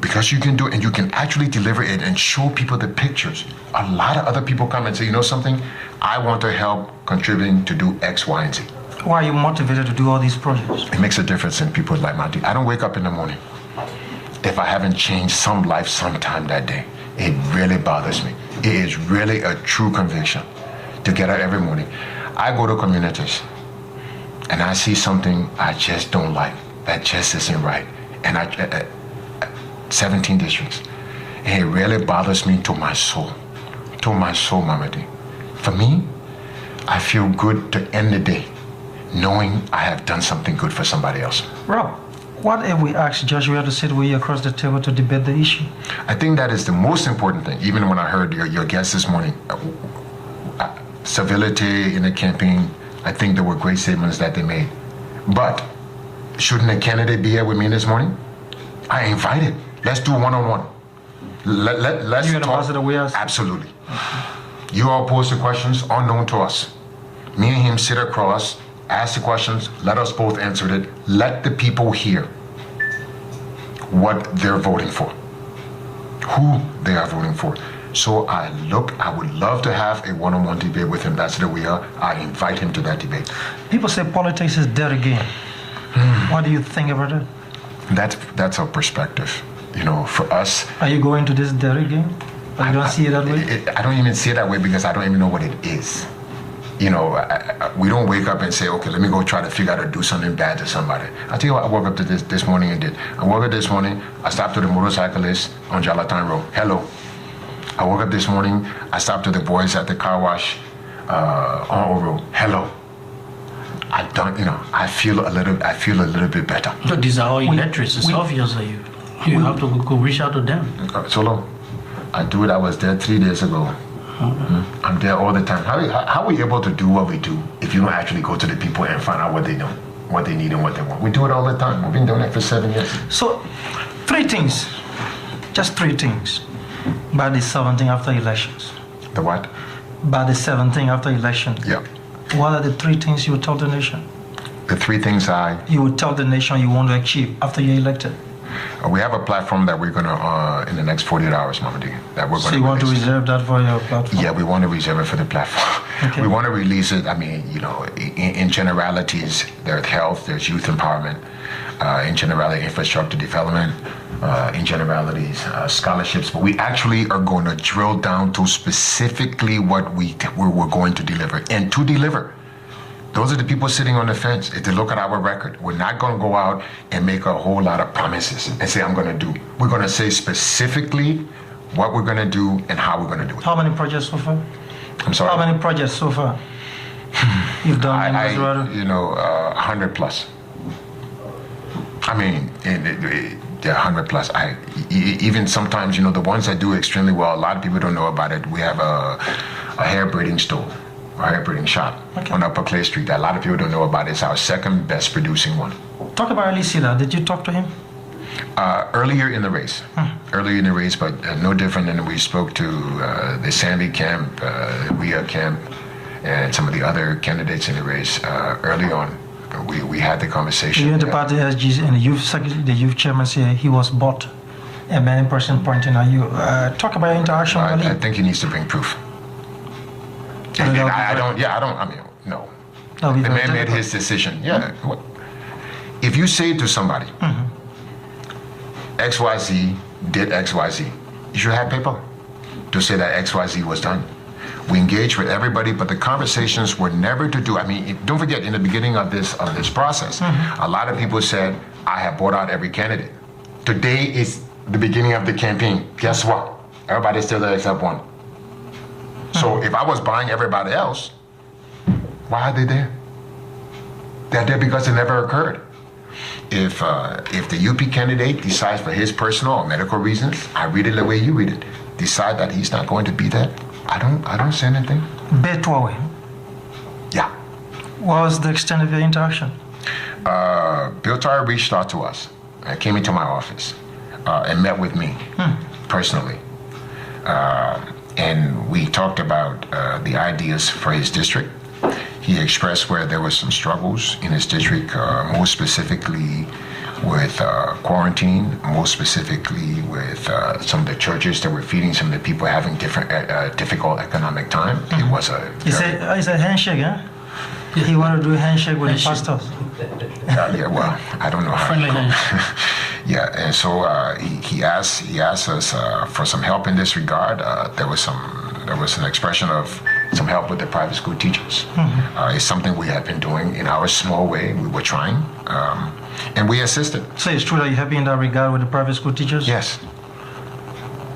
because you can do it and you can actually deliver it and show people the pictures, a lot of other people come and say, you know something, I want to help contributing to do X, Y, and Z. Why are you motivated to do all these projects? It makes a difference in people's life, Monty. I don't wake up in the morning if I haven't changed some life sometime that day. It really bothers me. It is really a true conviction to get out every morning. I go to communities and I see something I just don't like, that just isn't right. And 17 districts. And it really bothers me to my soul, Mamadi. For me, I feel good to end the day knowing I have done something good for somebody else. Rob, what if we asked Joshua to sit with you across the table to debate the issue? I think that is the most important thing. Even when I heard your guest this morning, civility in the campaign, I think there were great statements that they made. But shouldn't a candidate be here with me this morning? I invited. Let's do one-on-one. Let's You and talk. Ambassador Wias? Absolutely. You all pose the questions unknown to us. Me and him sit across, ask the questions, let us both answer it. Let the people hear what they're voting for, who they are voting for. So I would love to have a one-on-one debate with Ambassador Weah. I invite him to that debate. People say politics is dead again. What do you think about it? That's our perspective. You know, for us, Are you going to this dead again? Or you don't see it that way? I don't even see it that way because I don't even know what it is. You know, we don't wake up and say, okay, let me go try to figure out how to do something bad to somebody. I tell you what, I woke up to this morning and did. I woke up this morning, I stopped to the motorcyclist on Jalatan Road. Hello. I woke up this morning, I stopped to the boys at the car wash on Old Road. Hello. I feel a little bit better. So these are all electors. It's obvious that you have to go reach out to them. Solo, I do it. I was there 3 days ago. I'm there all the time. How are we able to do what we do if you don't actually go to the people and find out what they know, what they need, and what they want? We do it all the time. We've been doing it for 7 years. So, 3 things. Just 3 things. By the 17th after elections. The what? By the 17th after elections. Yeah. What are the 3 things you would tell the nation? The 3 things You would tell the nation you want to achieve after you're elected. We have a platform that we're going to, in the next 48 hours, Mamadi, that we're going to So you want to reserve that for your platform? Yeah, we want to reserve it for the platform. Okay. We want to release it, I mean, you know, in generalities, there's health, there's youth empowerment, in generality, infrastructure development, in generalities, scholarships, but we actually are going to drill down to specifically what we're going to deliver. And to deliver, those are the people sitting on the fence. If they look at our record, we're not going to go out and make a whole lot of promises and say, I'm going to do. We're going to say specifically what we're going to do and how we're going to do it. How many projects so far? I'm sorry? How many projects so far you've done in Maserati? 100 plus. I mean, 100 plus. Even sometimes, you know, the ones that do extremely well, a lot of people don't know about it. We have a hair braiding store. Hair braiding shop on Upper Clay Street that a lot of people don't know about. It's our second best producing one. Talk about Ali Sila. Did you talk to him? Earlier in the race. But no different than we spoke to the Sandy camp, Weah camp, and some of the other candidates in the race early on. We had the conversation. You went to party SGs and the youth chairman said he was bought. A many person pointing at you. Talk about your interaction with Ali. I think he needs to bring proof. No. The man made his decision. Yeah. If you say to somebody, XYZ did XYZ, you should have paper to say that XYZ was done. We engaged with everybody, but the conversations were never to do. I mean, don't forget, in the beginning of this process, a lot of people said, I have bought out every candidate. Today is the beginning of the campaign. Guess what? Everybody's still there except one. So if I was buying everybody else, why are they there? They're there because it never occurred. If the UP candidate decides for his personal or medical reasons, I read it the way you read it, decide that he's not going to be there, I don't say anything. Betwawe. Yeah. What was the extent of your interaction? Bill Tara reached out to us, came into my office, and met with me personally. And we talked about the ideas for his district. He expressed where there were some struggles in his district, more specifically with quarantine, more specifically with some of the churches that were feeding some of the people having difficult economic time. It was He said handshake, huh? He wanted to do a handshake with the pastors. Yeah, well, I don't know how. Friendly handshake. Yeah, and so he asked us for some help in this regard. There was an expression of some help with the private school teachers. It's something we have been doing in our small way. We were trying, and we assisted. So it's true that you're happy in that regard with the private school teachers? Yes.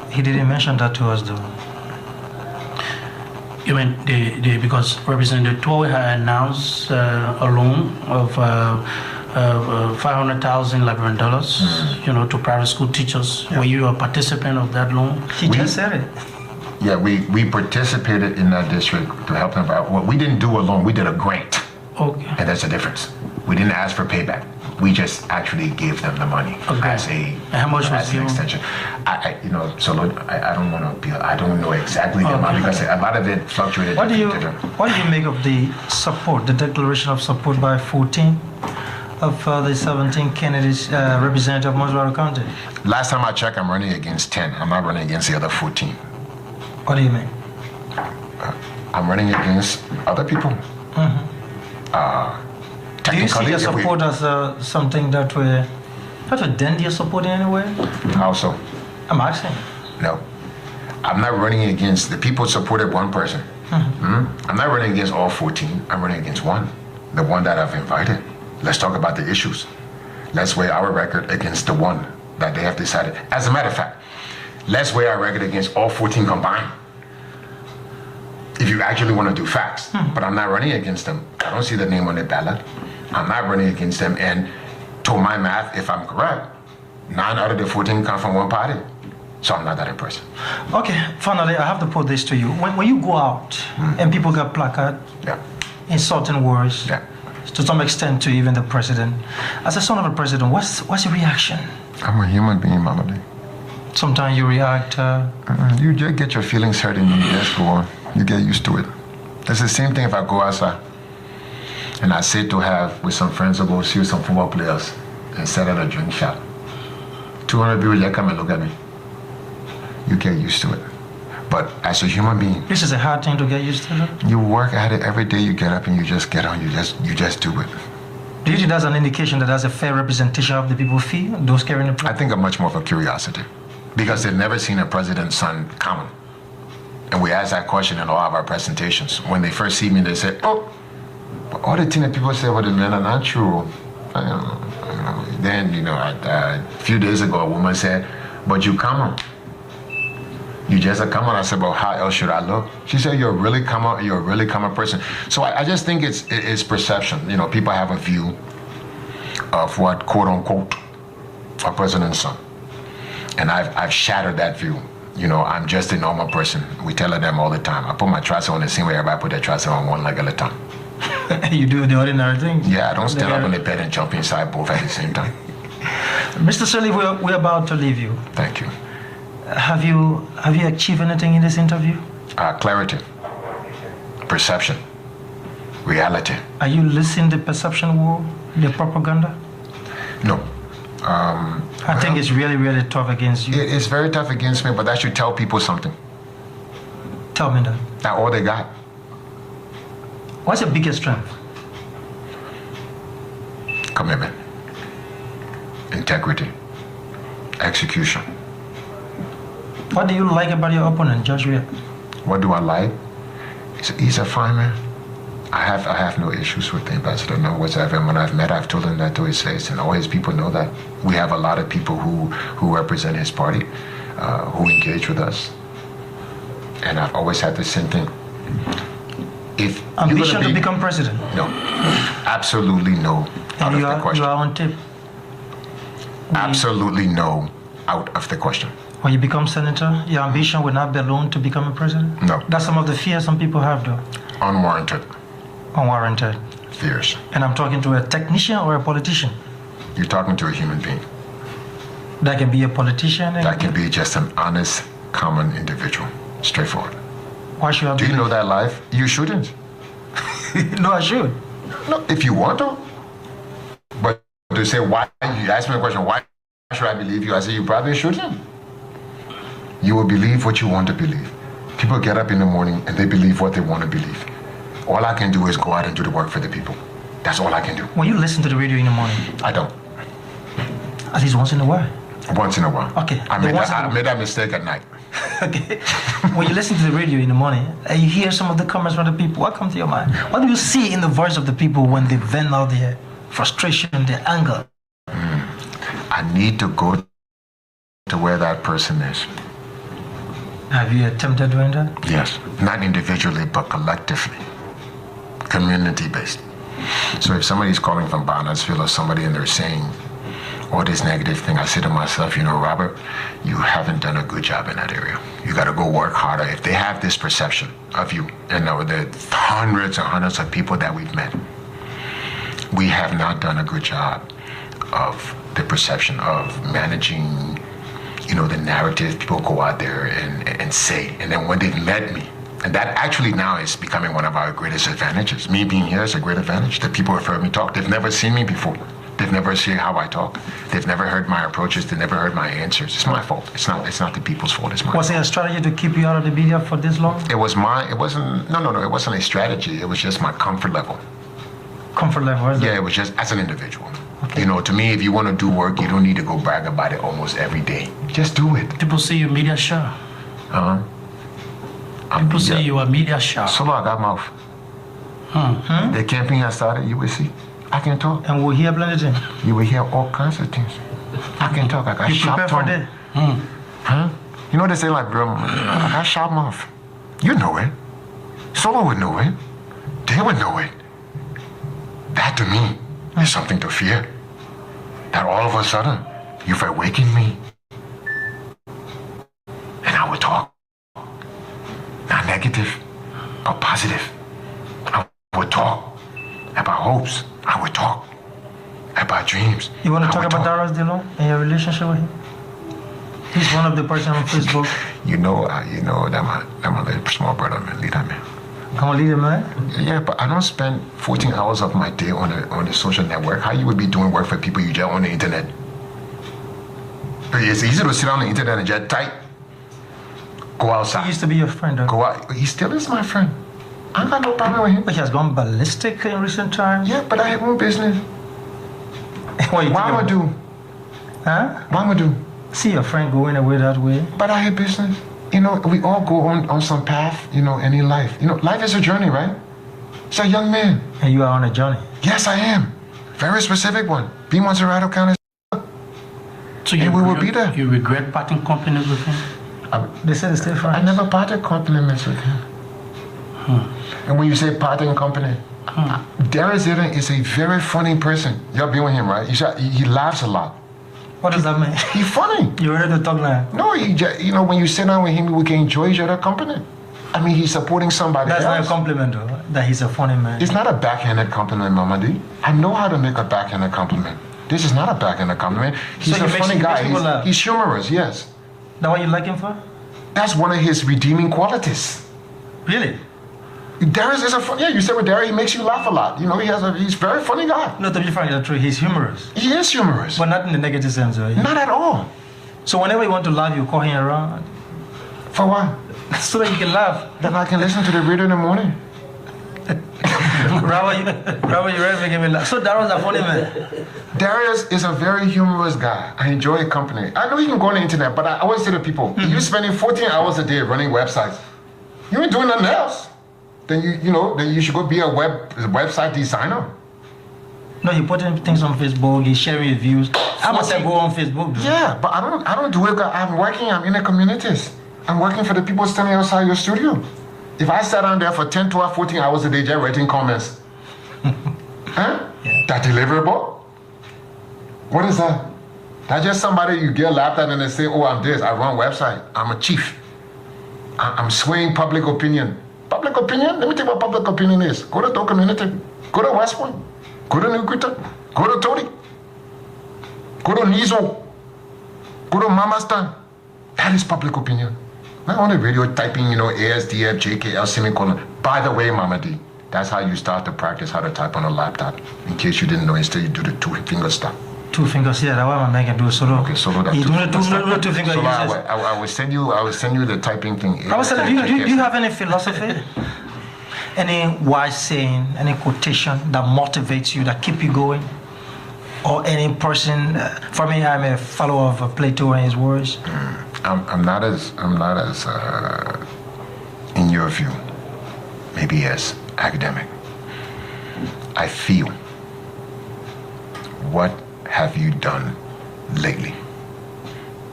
He didn't mention that to us, though. You mean because Representative Toy had announced a loan of $500,000 Liberian dollars, to private school teachers. Yeah. Were you a participant of that loan? He just said it. Yeah, we participated in that district to help them out. Well, we didn't do a loan, we did a grant. Okay. And that's the difference. We didn't ask for payback. We just actually gave them the money as how much was an extension. I don't want to be. I don't know exactly the amount because a lot of it fluctuated. What do you make of the support, the declaration of support by 14 of the 17 candidates representative of Moswara County? Last time I checked, I'm running against 10. I'm not running against the other 14. What do you mean? I'm running against other people. Do you see your if we- support as something that we're dent your support in any way? How so? I'm asking. No. I'm not running against the people supported one person. I'm not running against all 14. I'm running against one, the one that I've invited. Let's talk about the issues. Let's weigh our record against the one that they have decided. As a matter of fact, let's weigh our record against all 14 combined. If you actually want to do facts, but I'm not running against them. I don't see the name on the ballot. I'm not running against them. And to my math, if I'm correct, 9 out of the 14 come from one party. So I'm not that impressed. Okay, finally, I have to put this to you. When you go out and people get placard, Yeah. insulting words, Yeah. to some extent to even the president, as a son of a president, what's your reaction? I'm a human being, Mama D. Sometimes you react. You just get your feelings hurt and you just go on. You get used to it. It's the same thing if I go outside and I sit to have with some friends or go see some football players and set at a drink shop. 200 people just come and look at me. You get used to it. But as a human being, This is a hard thing to get used to. you work at it every day. You get up and you just get on. You just do it. Do you think that's an indication that that's a fair representation of the people feel, those carrying the I flag? think I'm much more of a curiosity because they've never seen a president's son come. And we ask that question in all of our presentations. When they first see me, they say, "Oh, all the things that people say, well, the men are not true." Then, a few days ago, a woman said, "But you come on. You just a come on." I said, "Well, how else should I look?" She said, "You're a really come on. You're a really come on person." So I just think it's perception. People have a view of what quote unquote a president's son, and I've shattered that view. I'm just a normal person. We tell them all the time. I put my trousers on the same way everybody put their trousers on one leg at a time. You do the ordinary things. Yeah, I don't stand up on the bed and jump inside both at the same time. Mr. Sully, we're about to leave you. Thank you. Have you achieved anything in this interview? Clarity, perception, reality. Are you listening to the perception war, the propaganda? No. I think it's really, really tough against you. It's very tough against me, but that should tell people something. Tell me that. Not all they got. What's your biggest strength? Commitment, integrity, execution. What do you like about your opponent, Judge Ria? What do I like? He's a fine man. I have no issues with the ambassador, no whatsoever. And when I've met, I've told him that to his face, and all his people know that. We have a lot of people who represent his party, who engage with us, and I've always had the same thing. If Ambition to become president? No, absolutely no. Out And of you the are question. on tip. Absolutely no. Out of the question. When you become senator, your ambition will not be alone to become a president? No. That's some of the fear some people have, though. Unwarranted Unwarranted. fears. And I'm talking to a technician or a politician. You're talking to a human being. That can be a politician. That can be just an honest, common individual. Straightforward. Why should I Do you believe? know that life? You shouldn't. No, I should. No, if you want to. But to say why, you ask me a question, why should I believe you? I say you probably shouldn't. You will believe what you want to believe. People get up in the morning and they believe what they want to believe. All I can do is go out and do the work for the people. That's all I can do. When you listen to the radio in the morning, I don't. at least once in a while. Once in a while. Okay. I The made, once that, in a- I made that mistake at night. Okay. When you listen to the radio in the morning and you hear some of the comments from the people, what comes to your mind? What do you see in the voice of the people when they vent out their frustration, their anger? I need to go to where that person is. Have you attempted doing that? Yes. Not individually, but collectively. Community-based. So if somebody's calling from Barnesville or somebody and they're saying all this negative thing, I say to myself, Robert, you haven't done a good job in that area. You got to go work harder. If they have this perception of you, and the hundreds and hundreds of people that we've met, we have not done a good job of the perception of managing, the narrative people go out there and say. And then when they've met me, and that actually now is becoming one of our greatest advantages. Me being here is a great advantage that people have heard me talk. They've never seen me before. They've never seen how I talk. They've never heard my approaches. They never heard my answers. It's my fault. It's not the people's fault. It's mine. Was it a strategy to keep you out of the media for this long? It wasn't, no, it wasn't a strategy. It was just my comfort level. Comfort level, is it? Yeah, it was just as an individual. Okay. You know, to me, if you want to do work, you don't need to go brag about it almost every day. Just do it. People say you're media shy. People say you are media shy. So I got mouth. The campaign has started, you will see. I can talk. And we'll hear plenty. You will hear all kinds of things. I can talk. I got You sharp prepare for tongue. that? Huh? You know they say like, bro, I got sharp mouth. You know it. Solo would know it. They would know it. That to me is something to fear. That all of a sudden you've awakened me. And I would talk. Not negative, but positive. I would talk about hopes. I would talk about dreams. You want to I talk would about Darius Dillon and your relationship with him? He's one of the person on Facebook. You know that my little small brother, man, leader, man. I'm a leader, man. Yeah, but I don't spend 14 hours of my day on the social network. How you would be doing work for people you just on the internet? It's easy to sit on the internet and just type. Go He outside. used to be your friend, though. Go out. He still is my friend. I got no problem with him. But he has gone ballistic in recent times. Yeah, but I have no business. What you Why think would of- do? Huh? Why would do? See your friend going away that way. But I have business. You know, we all go on some path, you know, and in life. You know, life is a journey, right? It's a young man. And you are on a journey. Yes, I am. Very specific one. Be Montserrat County. So And we will be there. You regret parting company with him? They said it's still I friends. never parted compliments with him. And when you say parting company, Darius Dillon is a very funny person. Y'all been with him, right? He laughs a lot. What does that mean? He's funny. You ready to talk now? No, you know, when you sit down with him, we can enjoy each other company. I mean, he's supporting somebody That's not a else. compliment, though, that he's a funny man. It's not a backhanded compliment, Mama D. I know how to make a backhanded compliment. This is not a backhanded compliment. He's So a he makes- funny he makes guy. people laugh. He's humorous, yes. That what you like him for? That's one of his redeeming qualities. Really? Darius is you said with Darius, he makes you laugh a lot. You know, he's a very funny guy. No, to be frank, that's true. He's humorous. He is humorous. But not in the negative sense, though. Not at all. So whenever you want to laugh, you call him around. For what? So that you can laugh. Then I can listen to the radio in the morning. Robert, you ready to give me laugh? So that was a funny man. Darius is a very humorous guy. I enjoy his company. I know you can go on the internet, but I always say to people, you're spending 14 hours a day running websites. You ain't doing nothing else. Then then you should go be a website designer. No, he putting things on Facebook. He's sharing his views. I must see- go on Facebook. Though. Yeah, but I don't do it. I'm in the communities. I'm working for the people standing outside your studio. If I sat down there for 10, 12, 14 hours a day just writing comments, huh? Yeah. That deliverable? What is that? That's just somebody you get laughed at and they say, oh, I'm this, I run a website, I'm a chief. I'm swaying public opinion. Public opinion? Let me tell you what public opinion is. Go to Doe Community, go to West Point, go to New Guta, go to Tony, go to Nizo, go to Mamastan. That is public opinion. Not on the radio typing, ASDF, JKL, semicolon. By the way, Mama D, that's how you start to practice how to type on a laptop. In case you didn't know, instead you do the two-finger stuff. 2 fingers, yeah, that one man can do solo. Okay, solo that He do two-finger two stuff. finger So uses. I will send you the typing thing. I was saying, do you have any philosophy? Any wise saying, any quotation that motivates you, that keep you going? Or any person, for me, I'm a follower of Plato and his words. I'm not as in your view, maybe as academic. I feel, what have you done lately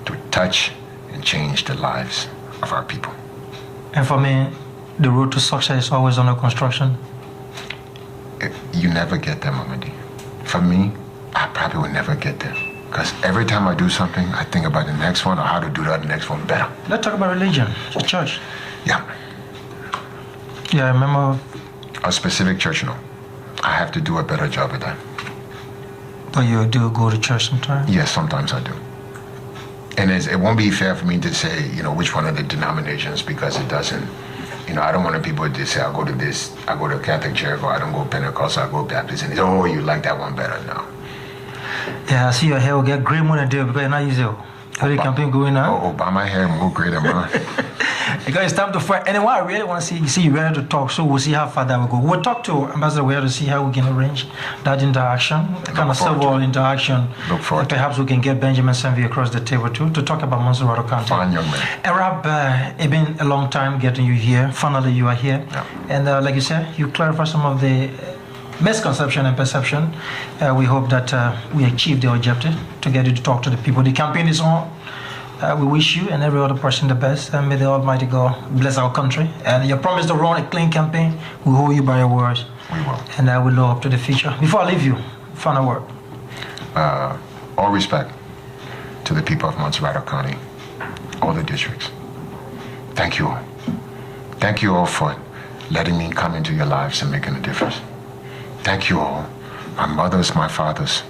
to touch and change the lives of our people? And for me, the road to success is always under construction. You never get there, Mamadi. For me, I probably will never get there. Because every time I do something, I think about the next one or how to do that next one better. Let's talk about religion, the church. Yeah. Yeah, I remember, A specific church, no. I have to do a better job at that. but you do go to church sometimes. Yes, sometimes I do. And it won't be fair for me to say, which one of the denominations, because it doesn't, I don't want people to say, I go to this, I go to Catholic church, or I don't go Pentecostal, I go Baptist, and oh, you like that one better now. Yeah, I see your hair will get gray more than day because you're not easy. How the campaign going on? Oh, Obama hair more great than mine. Because it's time to fight. And what I really want to see you ready to talk, so we'll see how far that will go. We'll talk to Ambassador Weah to see how we can arrange that interaction, kind of civil interaction. Look forward to it. Perhaps we can get Benjamin Sanvi across the table too to talk about Montserrat County. Fine young man. Arab, it's been a long time getting you here. Finally, you are here. Yeah. And like you said, you clarify some of the misconception and perception. We hope that we achieve the objective to get you to talk to the people. The campaign is on. We wish you and every other person the best, and may the Almighty God bless our country. And your promise to run a clean campaign, we hold you by your words. We will. And I will look up to the future. Before I leave you, final word. All respect to the people of Montserrat County, all the districts. Thank you all. Thank you all for letting me come into your lives and making a difference. Thank you all. My mothers, my fathers,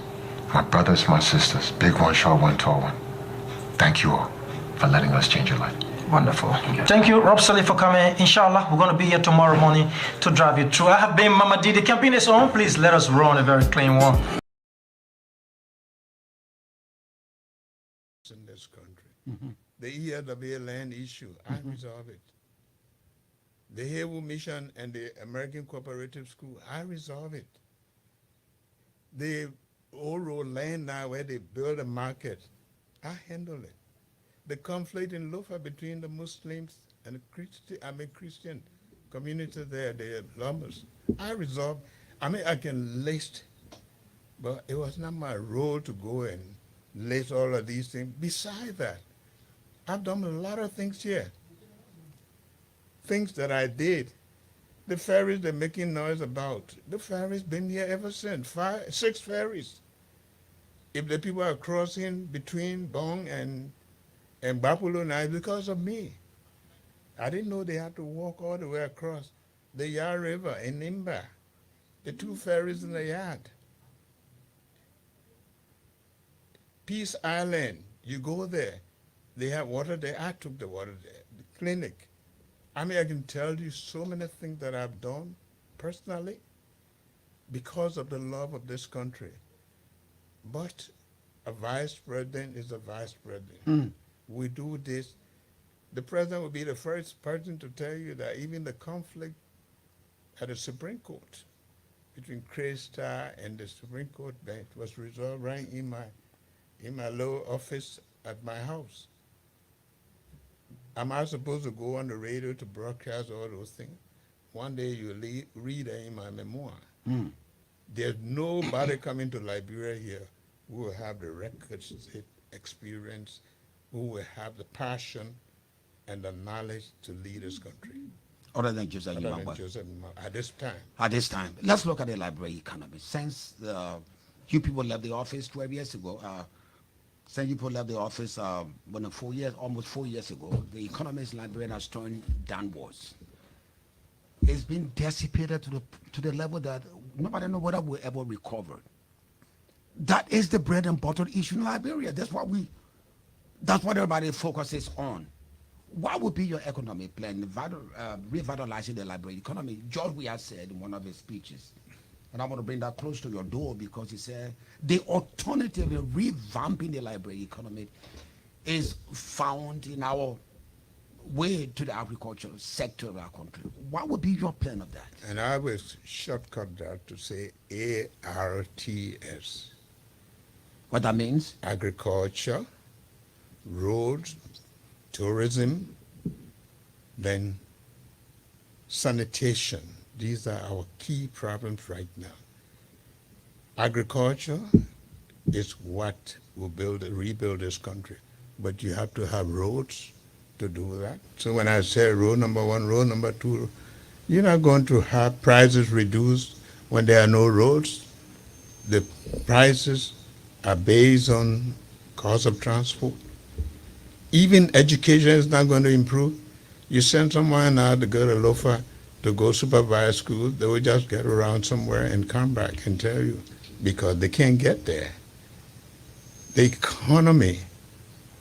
my brothers, my sisters, big one, short one, tall one. Thank you all for letting us change your life. Wonderful. Thank you, Rob Sully, for coming. Inshallah, we're going to be here tomorrow morning to drive you through. I have been Mama D. The campaign is on. Please let us run a very clean one. In this country. The ELWA land issue, I resolve it. The Hayward Mission and the American Cooperative School, I resolve it. The old road land now where they build a market, I handle it. The conflict in Lofa between the Muslims and the Christian community there, the Lamas, I resolve. I can list, but it was not my role to go and list all of these things. Besides that, I've done a lot of things here. Things that I did. The ferries they're making noise about, the ferries been here ever since, 6 ferries. If the people are crossing between Bong and Bapulo now, it's because of me. I didn't know they had to walk all the way across the Yar River in Nimba, the 2 ferries in the yard. Peace Island, you go there, they have water there. I took the water there. The clinic. I can tell you so many things that I've done personally because of the love of this country. But a vice president is a vice president. We do this. The president will be the first person to tell you that even the conflict at the Supreme Court between Krista and the Supreme Court bench was resolved right in my little office at my house. Am I supposed to go on the radio to broadcast all those things? One day you'll read it in my memoir. There's nobody coming to Liberia here who will have the records experience, who will have the passion and the knowledge to lead this country. Other than Joseph Other than Nwangwa. Joseph Nwangwa, at this time. At this time, let's look at the Liberia economy. Since you people left the office 12 years ago, since you people left the office almost 4 years ago, the economy in Liberia has turned downwards. It's been dissipated to the level that nobody knows whether we'll ever recover. That is the bread and butter issue in Liberia. That's what everybody focuses on. What would be your economic plan, revitalizing the Liberian economy? George Weah said in one of his speeches, and I want to bring that close to your door because he said the alternative in revamping the Liberian economy is found in our way to the agricultural sector of our country. What would be your plan of that? And I will shortcut that to say ARTS. What that means? Agriculture, roads, tourism, then sanitation. These are our key problems right now. Agriculture is what will rebuild this country, but you have to have roads to do that. So when I say road number 1, road number 2, you're not going to have prices reduced when there are no roads. The prices are based on cost of transport. Even education is not going to improve. You send someone out to go to Lofa to go supervise school, they will just get around somewhere and come back and tell you because they can't get there. The economy,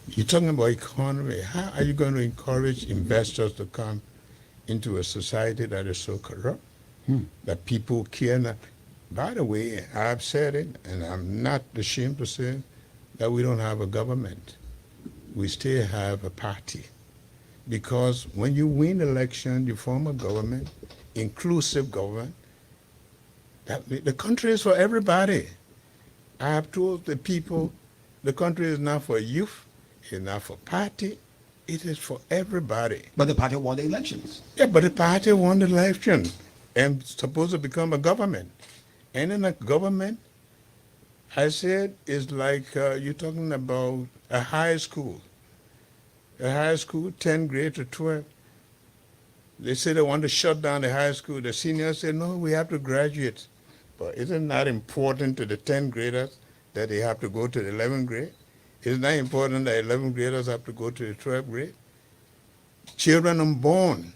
you're talking about economy. How are you going to encourage investors to come into a society that is so corrupt, that people care not? By the way, I've said it, and I'm not ashamed to say it, that we don't have a government. We still have a party. Because when you win election, you form a government, inclusive government. The country is for everybody. I have told the people, the country is not for youth, it's not for party, it is for everybody. But the party won the elections. Yeah, but the party won the election and supposed to become a government. And in a government, I said, it's like you're talking about a high school. A high school, 10th grade to 12. They say they want to shut down the high school. The seniors say, no, we have to graduate. But isn't that important to the 10th graders that they have to go to the 11th grade? Isn't that important that 11th graders have to go to the 12th grade? Children unborn,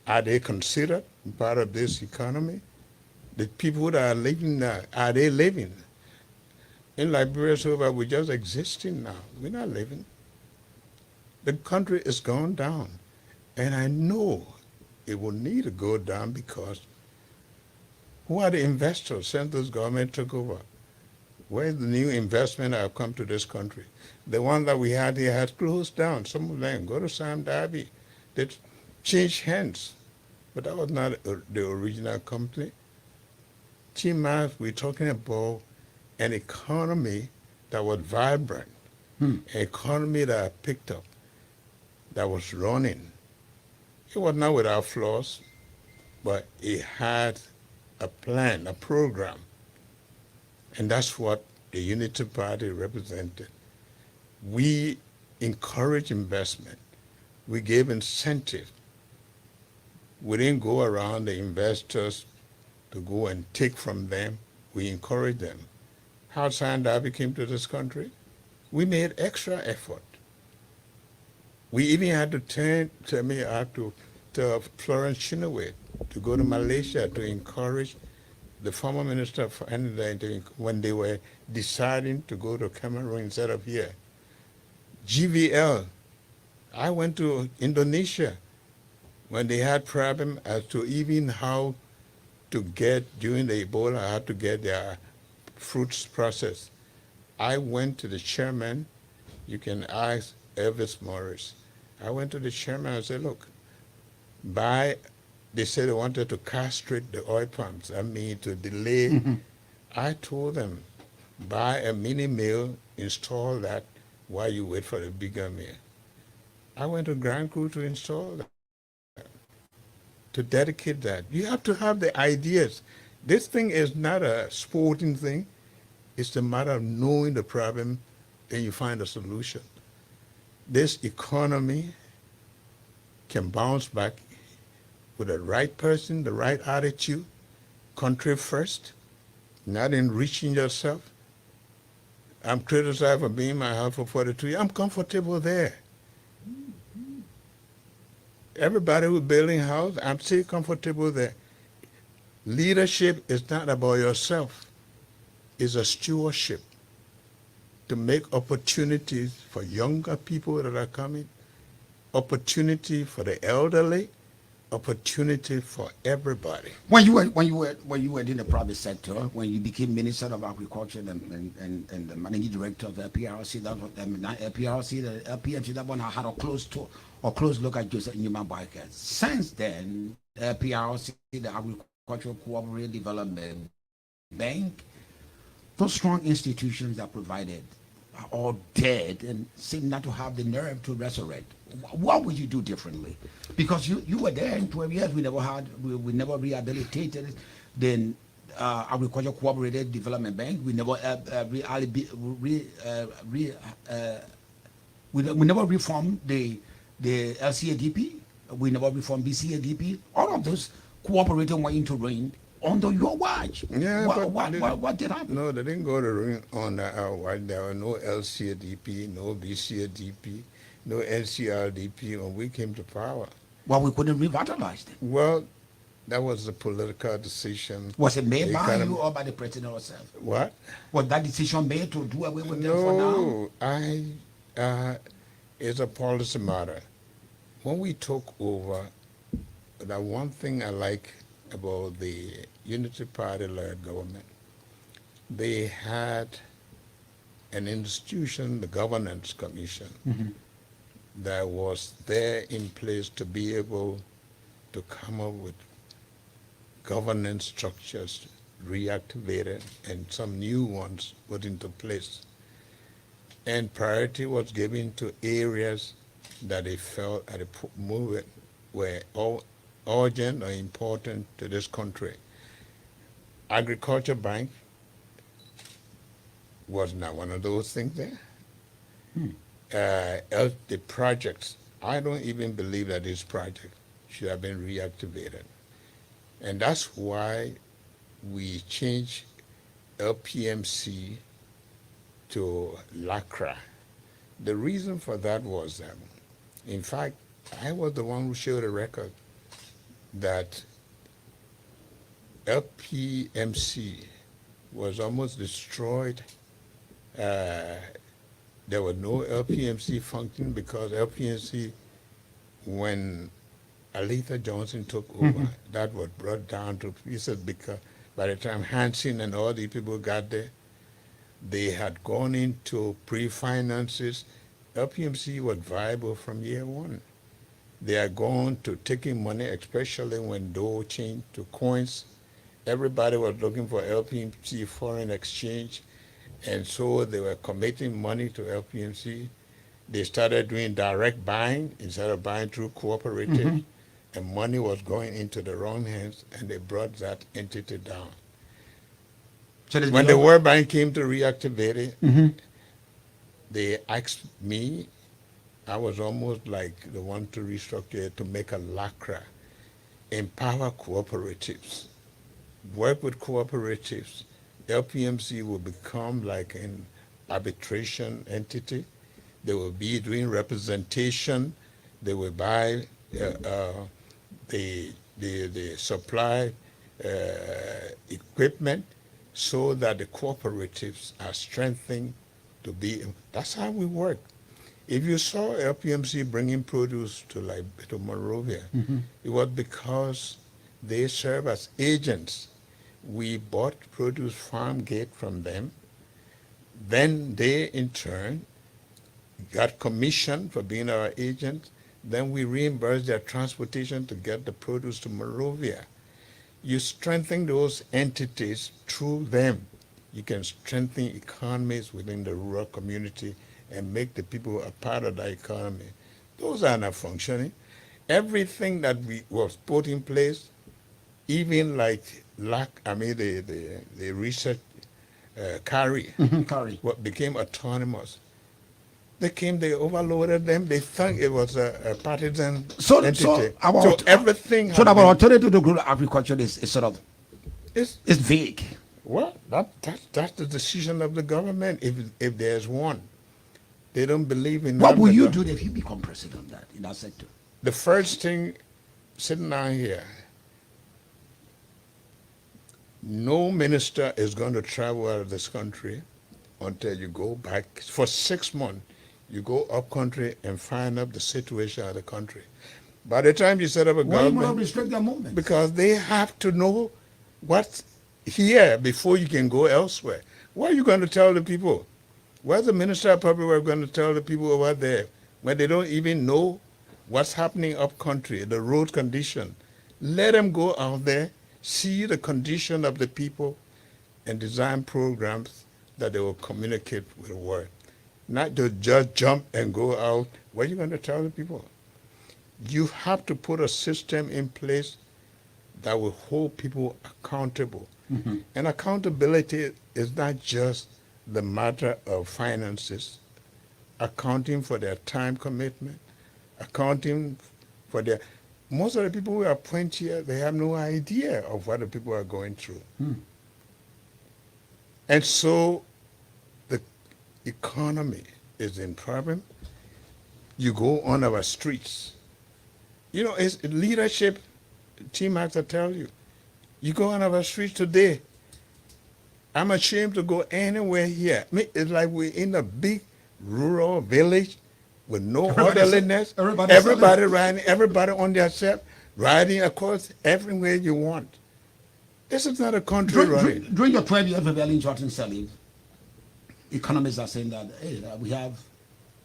are they considered part of this economy? The people that are living now, are they living? In Liberia, so far, we're just existing now. We're not living. The country is going down. And I know it will need to go down because who are the investors since this government took over? Where's the new investment that have come to this country? The one that we had here has closed down. Some of them go to Sam Darby. They changed hands. But that was not the original company. TMAS, we're talking about an economy that was vibrant, an economy that picked up, that was running. It was not without flaws, but it had a plan, a program. And that's what the Unity Party represented. We encourage investment. We gave incentive. We didn't go around the investors to go and take from them. We encouraged them. How Sam Darby came to this country? We made extra effort. We even had to turn to Florence Chinaway to go to Malaysia to encourage the former Minister of Energy when they were deciding to go to Cameroon instead of here. GVL, I went to Indonesia when they had problem as to even how to get, during the Ebola, how to get their fruits processed. I went to the chairman, you can ask Elvis Morris. I went to the chairman and said, look, they said they wanted to castrate the oil pumps, I mean to delay. I told them, buy a mini mill, install that while you wait for the bigger mill. I went to Grand Crew to install that, to dedicate that. You have to have the ideas. This thing is not a sporting thing. It's a matter of knowing the problem, then you find a solution. This economy can bounce back with the right person, the right attitude, country first, not enriching yourself. I'm criticized for being in my house for 42 years. I'm comfortable there. Everybody who's building a house, I'm still comfortable there. Leadership is not about yourself. It's a stewardship to make opportunities for younger people that are coming, opportunity for the elderly, opportunity for everybody. When you were in the private sector, when you became Minister of Agriculture and the Managing Director of the LPRC, that was not LPRC, the LPMC, that one had a close look at Joseph Newman Barker. Since then, the LPRC, the Agricultural Cooperative Development Bank, those strong institutions that provided are all dead and seem not to have the nerve to resurrect. What would you do differently? Because you were there in 12 years. We never rehabilitated the Agricultural Cooperative Development Bank. We never we never reformed the LCADP. We never reformed BCADP. All of those cooperative went into ruin under your watch. Yeah, what did happen? No, they didn't go to ruin on our watch. There were no LCADP, no BCADP, no NCRDP when we came to power. Well, we couldn't revitalize them. Well, that was a political decision. Was it made by you or by the president herself? What? Was that decision made to do away with them for now? It's a policy matter. When we took over, that one thing I like about the Unity Party-led government. They had an institution, the Governance Commission, that was there in place to be able to come up with governance structures reactivated and some new ones put into place. And priority was given to areas that they felt at the moment were urgent or important to this country. Agriculture Bank was not one of those things there. The projects, I don't even believe that this project should have been reactivated. And that's why we changed LPMC to LACRA. The reason for that was that, in fact, I was the one who showed a record that LPMC was almost destroyed. There was no LPMC function because LPMC, when Aletha Johnson took over, that was brought down to pieces because by the time Hansen and all the people got there, they had gone into pre-finances. LPMC was viable from year one. They are gone to taking money, especially when Doe changed to coins. Everybody was looking for LPMC foreign exchange, and so they were committing money to LPMC. They started doing direct buying instead of buying through cooperatives, and money was going into the wrong hands, and they brought that entity down. So When the World Bank came to reactivate it, they asked me, I was almost like the one to restructure it, to make a LACRA, empower cooperatives, work with cooperatives. LPMC will become like an arbitration entity. They will be doing representation. They will buy the supply equipment so that the cooperatives are strengthened to be. That's how we work. If you saw LPMC bringing produce to Monrovia, it was because they serve as agents. We bought produce farm gate from them. Then they, in turn, got commission for being our agent. Then we reimbursed their transportation to get the produce to Monrovia. You strengthen those entities through them. You can strengthen economies within the rural community and make the people a part of the economy. Those are not functioning. Everything that was put in place, even like the research carry, what became autonomous. They overloaded them. They thought it was a partisan entity. Everything. So our alternative to rural agriculture is sort of it's vague. Well, that's the decision of the government. If there's one, they don't believe in. What will you do if you become president in that sector? The first thing, sitting down here, no minister is going to travel out of this country until you go back for 6 months. You go up country and find out the situation of the country. By the time you set up a government, why you want to restrict their movement? Because they have to know what's here before you can go elsewhere. What are you going to tell the people? What's the Minister of Public Works going to tell the people over there when they don't even know what's happening up country, the road condition? Let them go out there, see the condition of the people, and design programs that they will communicate with the world. Not to just jump and go out. What are you going to tell the people? You have to put a system in place that will hold people accountable. And accountability is not just the matter of finances, accounting for their time commitment, accounting for their. Most of the people who are appointed here, they have no idea of what the people are going through. And so the economy is in problem. You go on our streets. You know, it's leadership, T-Max, I tell you. You go on our streets today. I'm ashamed to go anywhere here. I mean, it's like we're in a big rural village with no orderliness. Everybody riding, everybody on their set. riding across everywhere you want. This is not a country running. During your 12 years with Ellen Johnson Sirleaf, economists are saying that, hey, that we have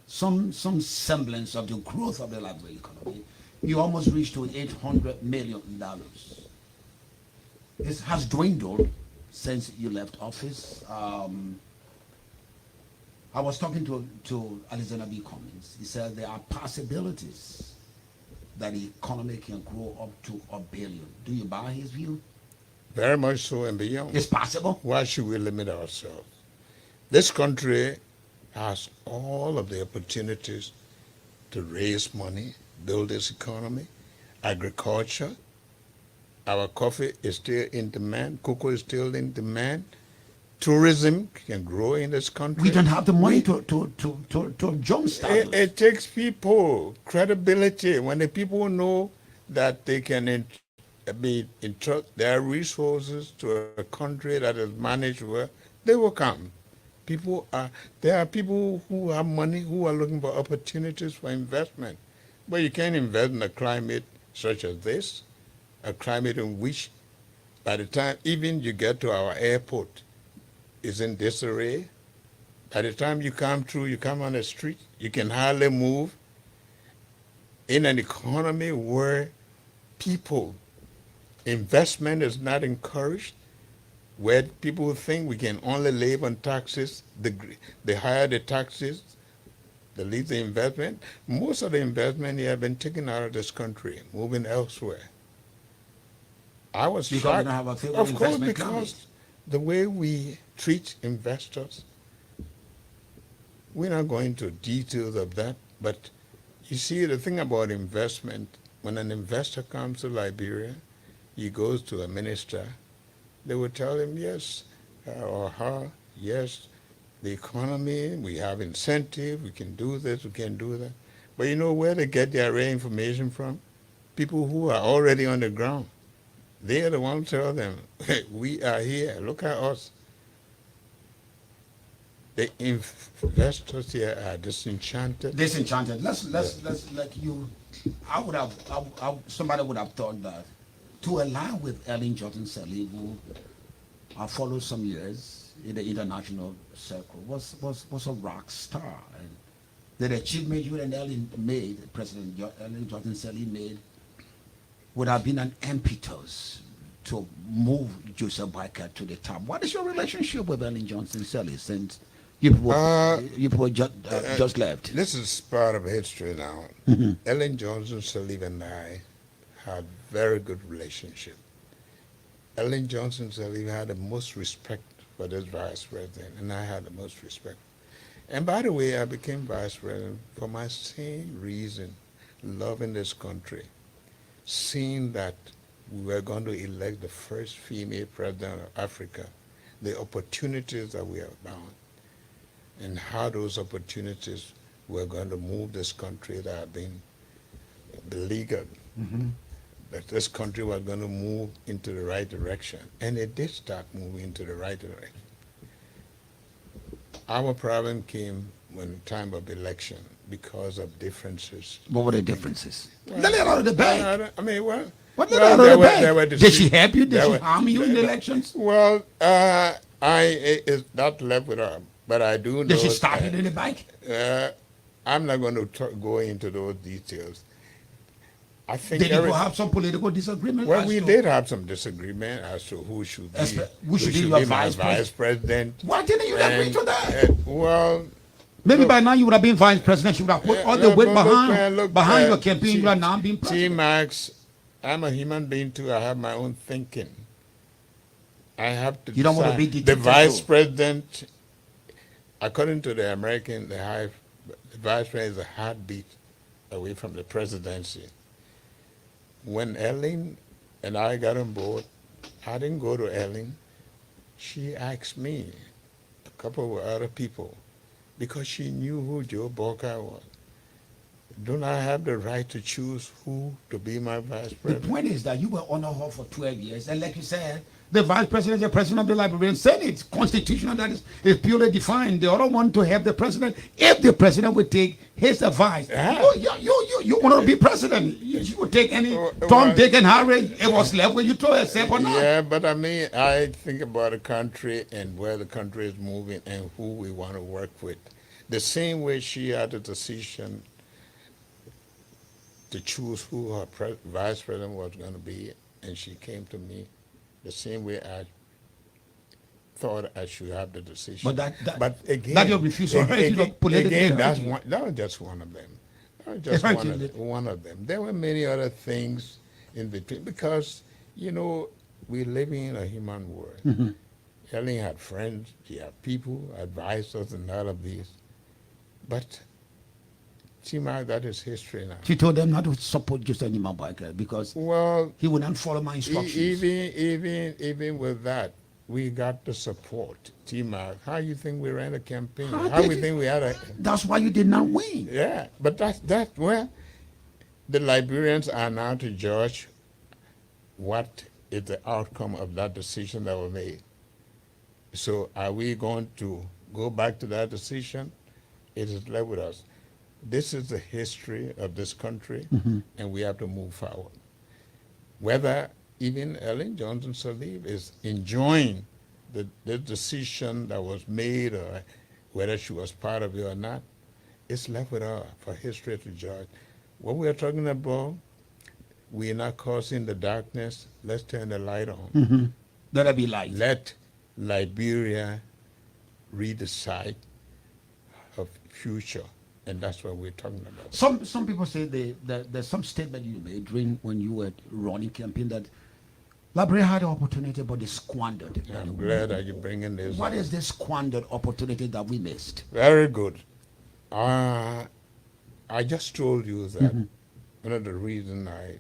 some semblance of the growth of the library economy. You almost reached to $800 million. This has dwindled since you left office. I was talking to Alexander B. Cummings. He said there are possibilities that the economy can grow up to $1 billion. Do you buy his view? Very much so and beyond. It's possible. Why should we limit ourselves? This country has all of the opportunities to raise money, build its economy, agriculture. Our coffee is still in demand, cocoa is still in demand. Tourism can grow in this country. We don't have the money to jumpstart. It takes people, credibility. When the people know that they can entrust their resources to a country that is managed well, they will come. There are people who have money who are looking for opportunities for investment. But you can't invest in a climate such as this, a climate in which by the time even you get to our airport is in disarray. By the time you come through, you come on the street, you can hardly move. In an economy where investment is not encouraged, where people think we can only live on taxes, the higher the taxes, the least the investment. Most of the investment here have been taken out of this country, moving elsewhere. I was Because shocked. we don't have a favorable Of course, investment climate. because the way we treat investors, we're not going into details of that, but you see, the thing about investment, when an investor comes to Liberia, he goes to a minister, they will tell him, yes, or her, yes, the economy, we have incentive, we can do this, we can do that. But you know where they get their real information from? People who are already on the ground. They are the ones who tell them, hey, we are here, look at us. The investors here are disenchanted. Let's like you. Somebody would have thought that to align with Ellen Johnson Sirleaf, who I followed some years in the international circle, was a rock star. And the achievement you and Ellen made, President Ellen Johnson Sirleaf made, would have been an impetus to move Joseph Boakai to the top. What is your relationship with Ellen Johnson Sirleaf since you people just left? This is part of history now. Ellen Johnson Sirleaf and I had very good relationship. Ellen Johnson Sirleaf had the most respect for this vice president, and I had the most respect. And by the way, I became vice president for my same reason, loving this country, seeing that we were going to elect the first female president of Africa, the opportunities that we have found, and how those opportunities were going to move this country that had been beleaguered, that this country was going to move into the right direction. And it did start moving into the right direction. Our problem came when the time of election because of differences. What were the differences? Let it out of the bag. I mean, well, What let out of the bag? Did she help you? Did there she were- harm you in the elections? Well, it's not left with her, but I do know. Did she stop it in the bike? I'm not going to go into those details. I think Did you have some political disagreement? well, as we to- did have some disagreement as to who should be your my vice vice president. Why didn't you agree And, to that? well, Maybe by now you would have been vice president. You would have put all the weight behind your campaign. You are now being president. T-Max, I'm a human being too. I have my own thinking. I have to You don't want to decide. be The dictatorial. vice president, according to the American, the vice president is a heartbeat away from the presidency. When Ellen and I got on board, I didn't go to Ellen. She asked me, a couple of other people, because she knew who Joe Boakai was. Don't I have the right to choose who to be my vice The president? point is that you were on her for 12 years, and like you said, The vice president is the president of the Liberian Senate. It's constitutional, that is purely defined. The other one to have the president, if the president would take his advice. You want to be president. You would take any Tom, Dick, and Harry. It was left when you throw yourself or not. Yeah, but I mean, I think about the country and where the country is moving and who we want to work with. The same way she had a decision to choose who her vice president was going to be, and she came to me, the same way I thought I should have the decision. But again, that your refusal, again, that was just one of them. That was just one of them. There were many other things in between because, we're living in a human world. Mm-hmm. Ellen had friends, she had people, advisors, and all of these. But Chima, that is history now. She told them not to support Joseph Nimabweke because he would not follow my instructions. Even with that, we got the support. Chima, how you think we ran a campaign? How we think we had a... That's why you did not win. Yeah, but that's where the Liberians are now to judge what is the outcome of that decision that was made. So are we going to go back to that decision? It is left with us. This is the history of this country, and we have to move forward. Whether even Ellen Johnson Sirleaf is enjoying the decision that was made, or whether she was part of it or not, it's left with her for history to judge. What we are talking about, we are not causing the darkness. Let's turn the light on. Let there be light. Let Liberia read the sight of future. And that's what we're talking about. Some people say there's some statement you made when you were running campaign that Liberia had the opportunity, but they squandered it. I'm glad that you're bringing this What up. is this squandered opportunity that we missed? Very good. I just told you that one of the reasons I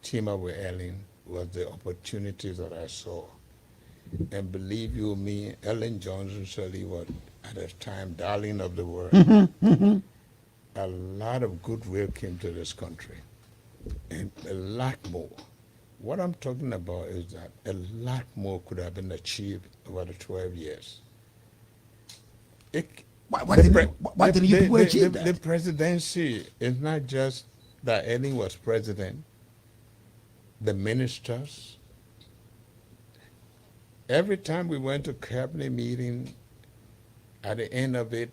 teamed up with Ellen was the opportunities that I saw. And believe you me, Ellen Johnson Sirleaf was at the time darling of the world. A lot of goodwill came to this country, and a lot more. What I'm talking about is that a lot more could have been achieved over the 12 years. Why didn't you people achieve that? The presidency is not just that Ellen was president. The ministers, every time we went to cabinet meeting, at the end of it,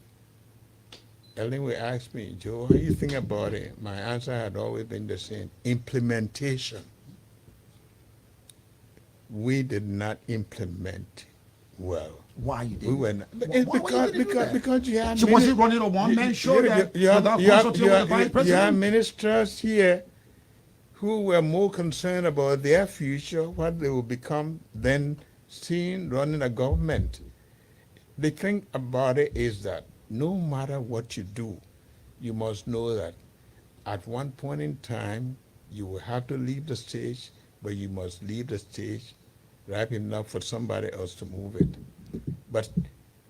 Ellen would ask me, Joe, what do you think about it? My answer had always been the same: implementation. We did not implement well. Why you didn't? We were not. Because you had. So was it running a one-man show You have ministers here who were more concerned about their future, what they will become, than seen running a government. The thing about it is that no matter what you do, you must know that at one point in time, you will have to leave the stage, but you must leave the stage ripe enough for somebody else to move it. But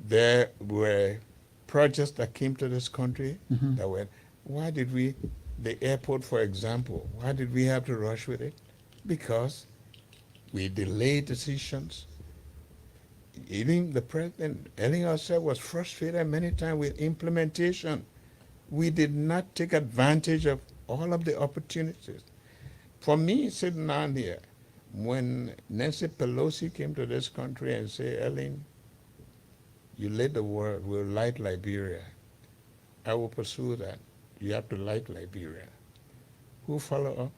there were projects that came to this country that went, why did we, the airport, for example, why did we have to rush with it? Because we delayed decisions. Even the president, Ellen herself, was frustrated many times with implementation. We did not take advantage of all of the opportunities. For me, sitting down here, when Nancy Pelosi came to this country and said, Ellen, you led the world, we'll light Liberia. I will pursue that. You have to light Liberia. Who followed up?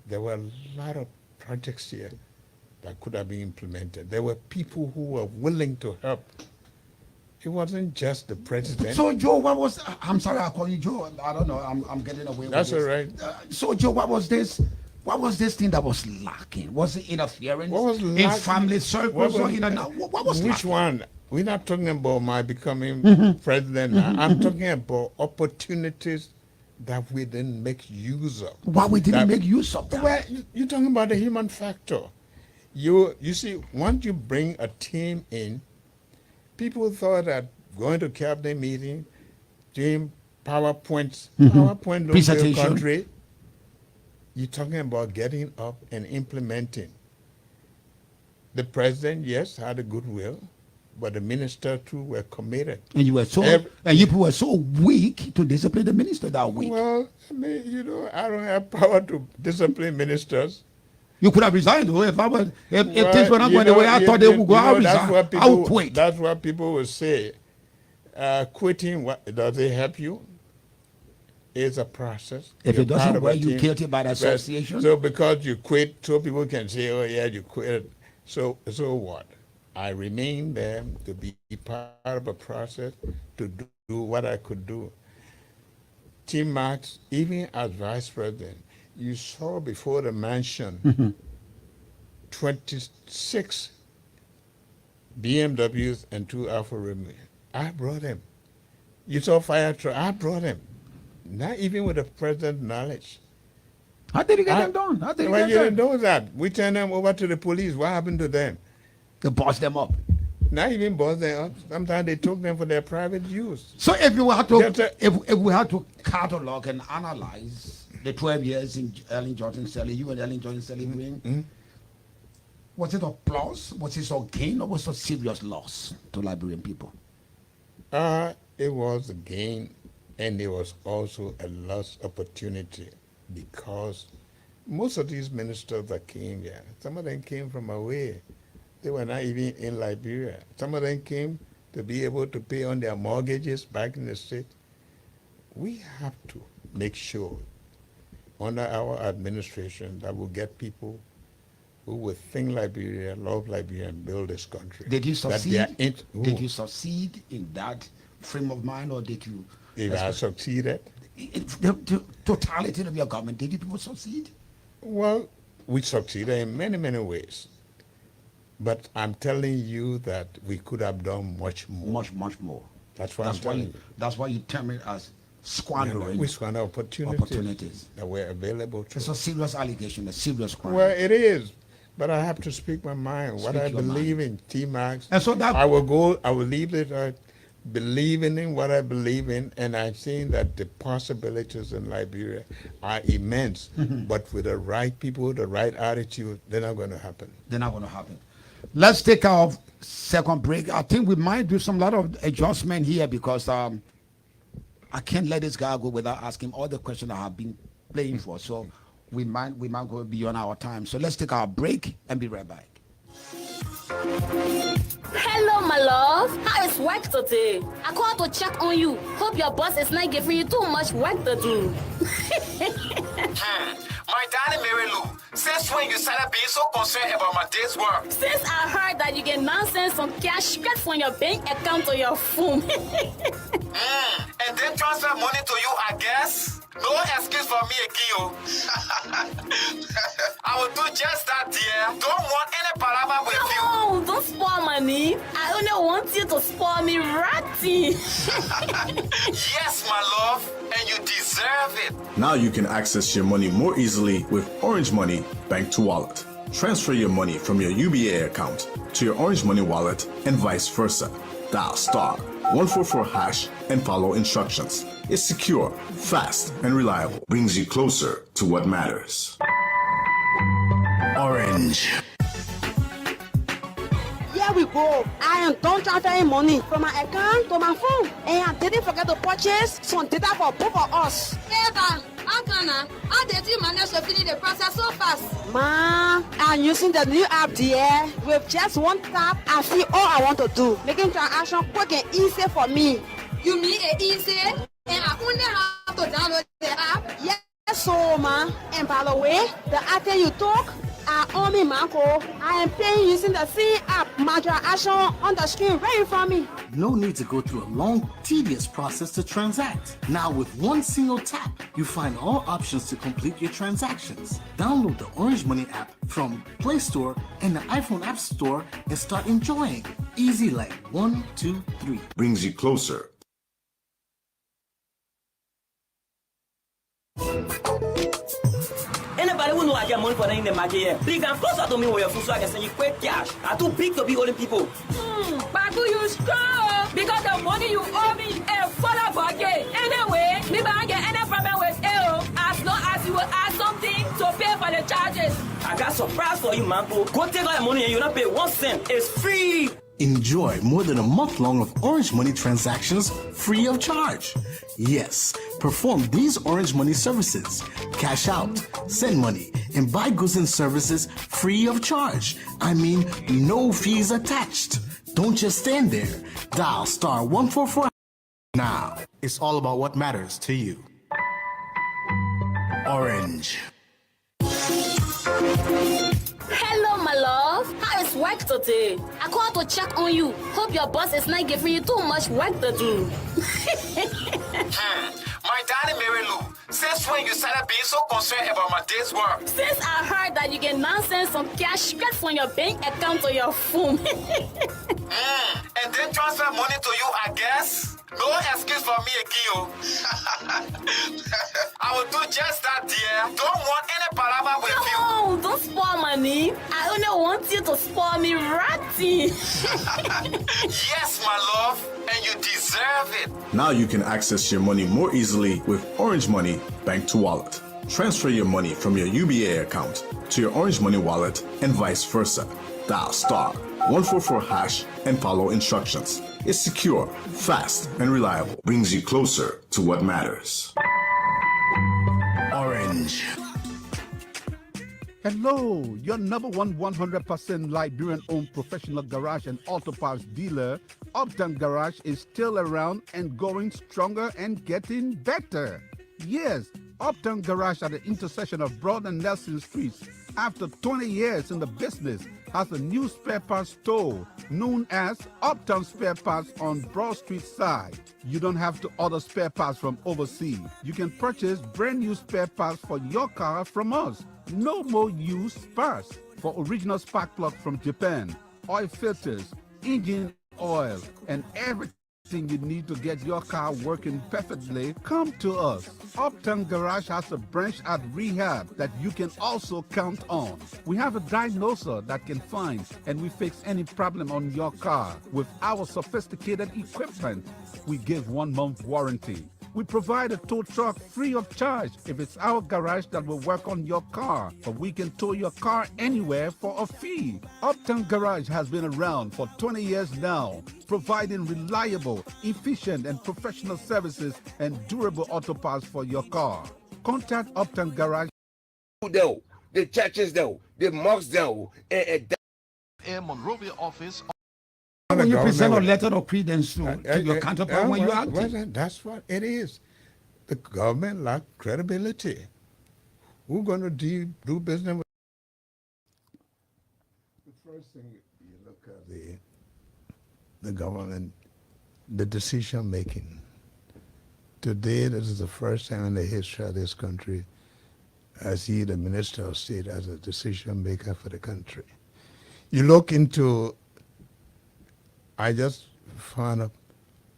There were a lot of projects here that could have been implemented. There were people who were willing to help. It wasn't just the president. So, Joe, what was... I'm sorry, I call you Joe. I don't know. I'm getting away with this. That's all right. So, Joe, what was this thing that was lacking? Was it interference What was in lacking? family circles? What was Which lacking? one? We're not talking about my becoming president now. I'm talking about opportunities that we didn't make use of. Why we didn't make use of that? Well, you're talking about the human factor. You see, once you bring a team in, people thought that going to cabinet meeting, doing PowerPoint don't build Presentation. country. You're talking about getting up and implementing. The president, yes, had a goodwill, but the minister too were committed. And you were so, and you people were so weak to discipline the minister that week. Well, I mean, you know, I don't have power to discipline ministers. You could have resigned, though. If things were not going the way I thought they would go, I would resign. I would quit. That's what people would say. Quitting, does it help you? It's a process. If it doesn't work, you're guilty by the association. So because you quit, so people can say, oh yeah, you quit. So what? I remain there to be part of a process to do what I could do. Tim Marks, even as vice president, you saw before the mansion 26 BMWs and 2 Alfa Romeo. I brought them. You saw fire truck. I brought them. Not even with the president's knowledge. How did you get them done? How did you get you them didn't know that. We turned them over to the police. What happened to them? They bossed them up. Not even boss them up. Sometimes they took them for their private use. So if you had to, if we had to catalog and analyze the 12 years in Ellen Johnson Sirleaf, you and Ellen Johnson Sirleaf doing, was it a plus? Was it a gain, or was it a serious loss to Liberian people? It was a gain, and it was also a lost opportunity, because most of these ministers that came here, some of them came from away. They were not even in Liberia. Some of them came to be able to pay on their mortgages back in the state. We have to make sure under our administration that we'll get people who will think Liberia, love Liberia, and build this country. Did you succeed? Did you succeed in that frame of mind, or did you? If I succeeded? The totality of your government, did you people succeed? Well, we succeeded in many, many ways. But I'm telling you that we could have done much more. Much more. That's what I'm telling you. That's why you term it as squandering. We squander opportunities that were available to us. It's a serious allegation, a serious crime. Well, it is. But I have to speak my mind. What I believe in, T-Max. And so that I will leave it believing in what I believe in, and I'm seeing that the possibilities in Liberia are immense. But with the right people, the right attitude, they're not going to happen. They're not going to happen. Let's take our second break. I think we might do some lot of adjustment here, because I can't let this guy go without asking all the questions I have been playing for. So we might go beyond our time. So let's take our break and be right back. Hello, my love. How is work today? I called to check on you. Hope your boss is not giving you too much work to do. My darling Mary Lou, since when you started being so concerned about my day's work? Since I heard that you get nonsense some cash straight from your bank account to your phone. And then transfer money to you, I guess? No excuse for me again, I will do just that, dear. Don't want any palaver with you. Oh, don't spoil money. I only want you to spoil me ratty. Yes, my love, and you deserve it. Now you can access your money more easily with Orange Money Bank to Wallet. Transfer your money from your UBA account to your Orange Money wallet and vice versa. Dial *144# and follow instructions. It's secure, fast, and reliable. Brings you closer to what matters. Orange. Here we go. I am done transferring money from my account to my phone, and I didn't forget to purchase some data for both of us. Eva, how did you manage to finish the process so fast? Ma, I'm using the new app there. With just one tap, I see all I want to do, making transaction quick and easy for me. You mean easy? And I only have to download the app? Yes, so ma. And by the way, the item you took are on me, Marco. I am paying using the same app. My transaction on the screen right in front of me. No need to go through a long, tedious process to transact. Now with one single tap, you find all options to complete your transactions. Download the Orange Money app from Play Store and the iPhone App Store and start enjoying. Easy like 1, 2, 3. Brings you closer. Anybody who know I get money for them in the market here, please come closer to me with your food so I can send you quick cash. I'm too big to be holding people. Bagu, you strong because the money you owe me is full of bucket. Anyway, me don't get any problem with you as long as you will add something to pay for the charges. I got surprise for you, man. Go take all your money and you not pay 1 cent. It's free. Enjoy more than a month long of Orange Money transactions free of charge. Yes, perform these Orange Money services. Cash out, send money, and buy goods and services free of charge. I mean, no fees attached. Don't just stand there. Dial *144 now. It's all about what matters to you. Orange. Hello, my love. How is work today? I called to check on you. Hope your boss is not giving you too much work to do. My darling Mary Lou, since when you started being so concerned about my day's work? Since I heard that you can now send some cash straight from your bank account to your phone. And then transfer money to you, I guess? No excuse for me again. I will do just that, dear. Don't want any palaver with you. No, don't spoil money. I only want you to spoil me ratty. Yes, my love, and you deserve it. Now you can access your money more easily with Orange Money Bank to Wallet. Transfer your money from your UBA account to your Orange Money wallet and vice versa. Dial *144# and follow instructions. It's secure, fast, and reliable. Brings you closer to what matters. Orange. Hello, your number one 100% Liberian-owned professional garage and auto parts dealer, Uptown Garage, is still around and going stronger and getting better. Yes, Uptown Garage at the intersection of Broad and Nelson Streets, after 20 years in the business, has a new spare parts store known as Uptown Spare Parts on Broad Street side. You don't have to order spare parts from overseas. You can purchase brand new spare parts for your car from us. No more used parts. For original spark plugs from Japan, oil filters, engine oil, and everything you need to get your car working perfectly, come to us. Uptown Garage has a branch at Rehab that you can also count on. We have a diagnoser that can find and we fix any problem on your car. With our sophisticated equipment, we give 1 month warranty. We provide a tow truck free of charge if it's our garage that will work on your car, but we can tow your car anywhere for a fee. Uptown Garage has been around for 20 years now, providing reliable, efficient, and professional services and durable auto parts for your car. Contact Uptown Garage. The churches, the mosques, Air Monrovia office. When you present a letter of credence to your counterpart when you act. That's what it is. The government lacks credibility. Who's going to do business with? The first thing you look at the government, the decision making. Today, this is the first time in the history of this country I see the Minister of State as a decision maker for the country. You look into, I just found out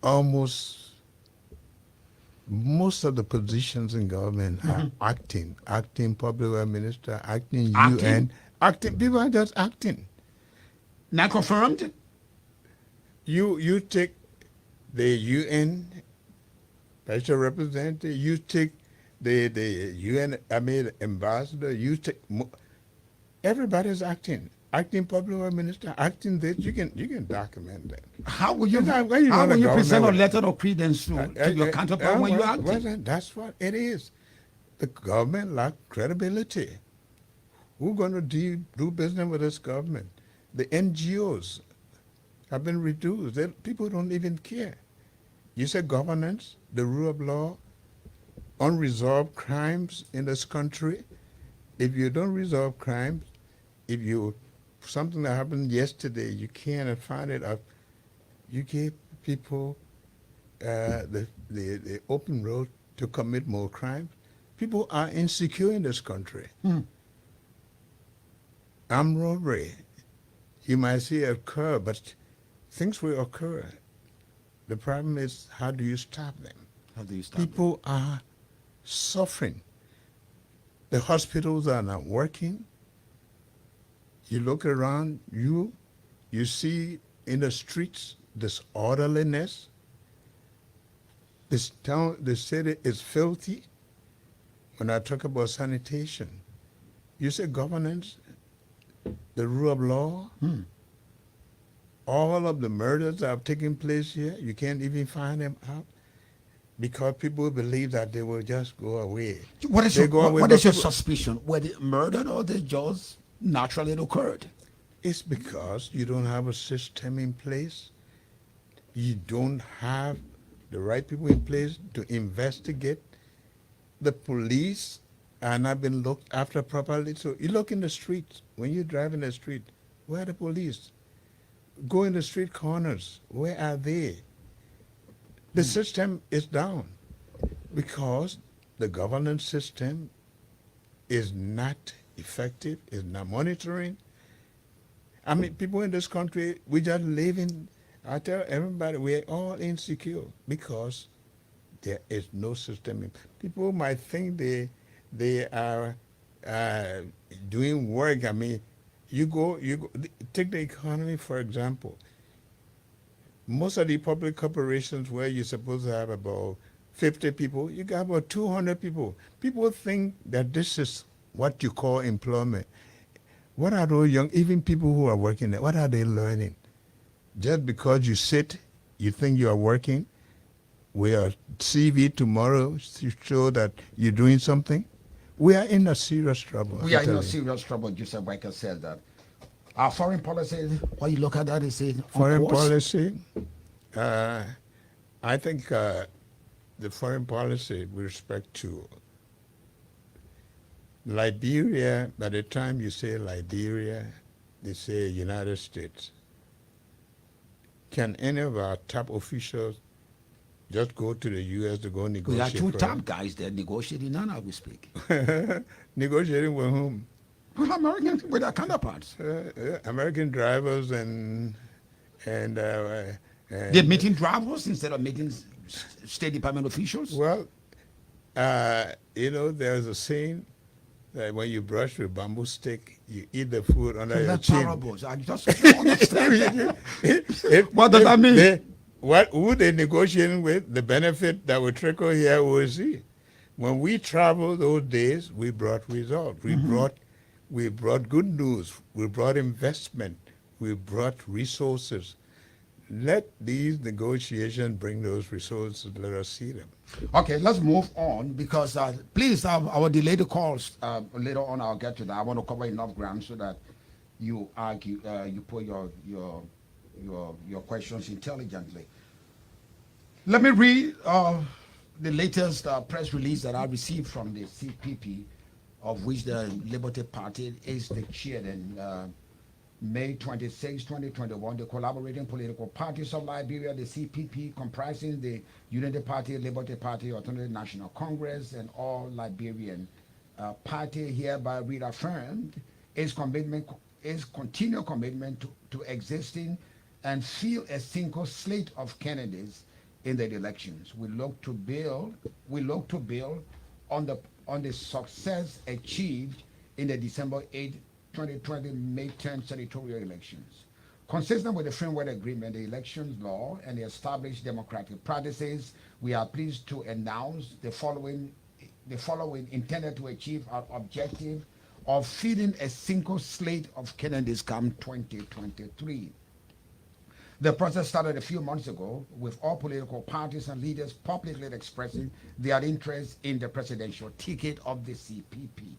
almost most of the positions in government are acting public works minister, acting UN, people are just acting. Not confirmed? You take the UN special representative, you take the UN, ambassador, you take, everybody's acting public works minister, acting this, you can document that. How will you present a letter of credence to your counterpart when you act? That's what it is. The government lacks credibility. Who's going to do business with this government? The NGOs have been reduced. People don't even care. You say governance, the rule of law, unresolved crimes in this country. If you don't resolve crimes, something that happened yesterday, you can't find it up. You give people the open road to commit more crimes. People are insecure in this country. Armed robbery, you might see it occur, but things will occur. The problem is, how do you stop them? How do you stop People are suffering. The hospitals are not working. You look around you see in the streets disorderliness. This town, the city is filthy. When I talk about sanitation, you say governance, the rule of law. All of the murders that have taken place here, you can't even find them out because people believe that they will just go away. What is They your, go away, what but is your people- suspicion? Were they murdered or they just naturally occurred? It's because you don't have a system in place. You don't have the right people in place to investigate. The police are not being looked after properly. So you look in the streets, when you drive in the street, where are the police? Go in the street corners, where are they? The system is down because the governance system is not effective, is not monitoring. I mean, people in this country, we just live in, I tell everybody, we're all insecure because there is no system. People might think they are doing work. I mean, you go, take the economy, for example. Most of the public corporations where you're supposed to have about 50 people, you got about 200 people. People think that this is what you call employment. What are those young, even people who are working there, what are they learning? Just because you sit, you think you are working, with a CV tomorrow to show that you're doing something? We are in a serious trouble. We are in a serious trouble. Joseph Weicker said that. Our foreign policy, when you look at that, is it on Foreign course? policy, I think the foreign policy with respect to Liberia, by the time you say Liberia, they say United States. Can any of our top officials just go to the U.S. to go negotiate? We have two for top guys there negotiating now as we speak. Negotiating with whom? With Americans, with our counterparts. American drivers and They're meeting drivers instead of meeting State Department officials? Well, there's a saying that when you brush with bamboo stick, you eat the food under your chin. Parables. I just don't understand. What does that mean? Who they negotiating with? The benefit that will trickle here, we'll see. When we traveled those days, we brought results. We brought good news. We brought investment. We brought resources. Let these negotiations bring those resources. Let us see them. Okay, let's move on because please, I will delay the calls later on. I'll get to that. I want to cover enough ground so that you argue, you put your questions intelligently. Let me read the latest press release that I received from the CPP, of which the Liberty Party is the chair. And May 26, 2021, the collaborating political parties of Liberia, the CPP, comprising the Unity Party, Liberty Party, Alternative National Congress, and all Liberian party hereby reaffirmed its continued commitment to existing and fill a single slate of candidates in the elections. We look to build on the success achieved in the December 8, 2020 midterm senatorial elections. Consistent with the framework agreement, the elections law, and the established democratic practices, we are pleased to announce the following intended to achieve our objective of filling a single slate of candidates come 2023. The process started a few months ago with all political parties and leaders publicly expressing their interest in the presidential ticket of the CPP.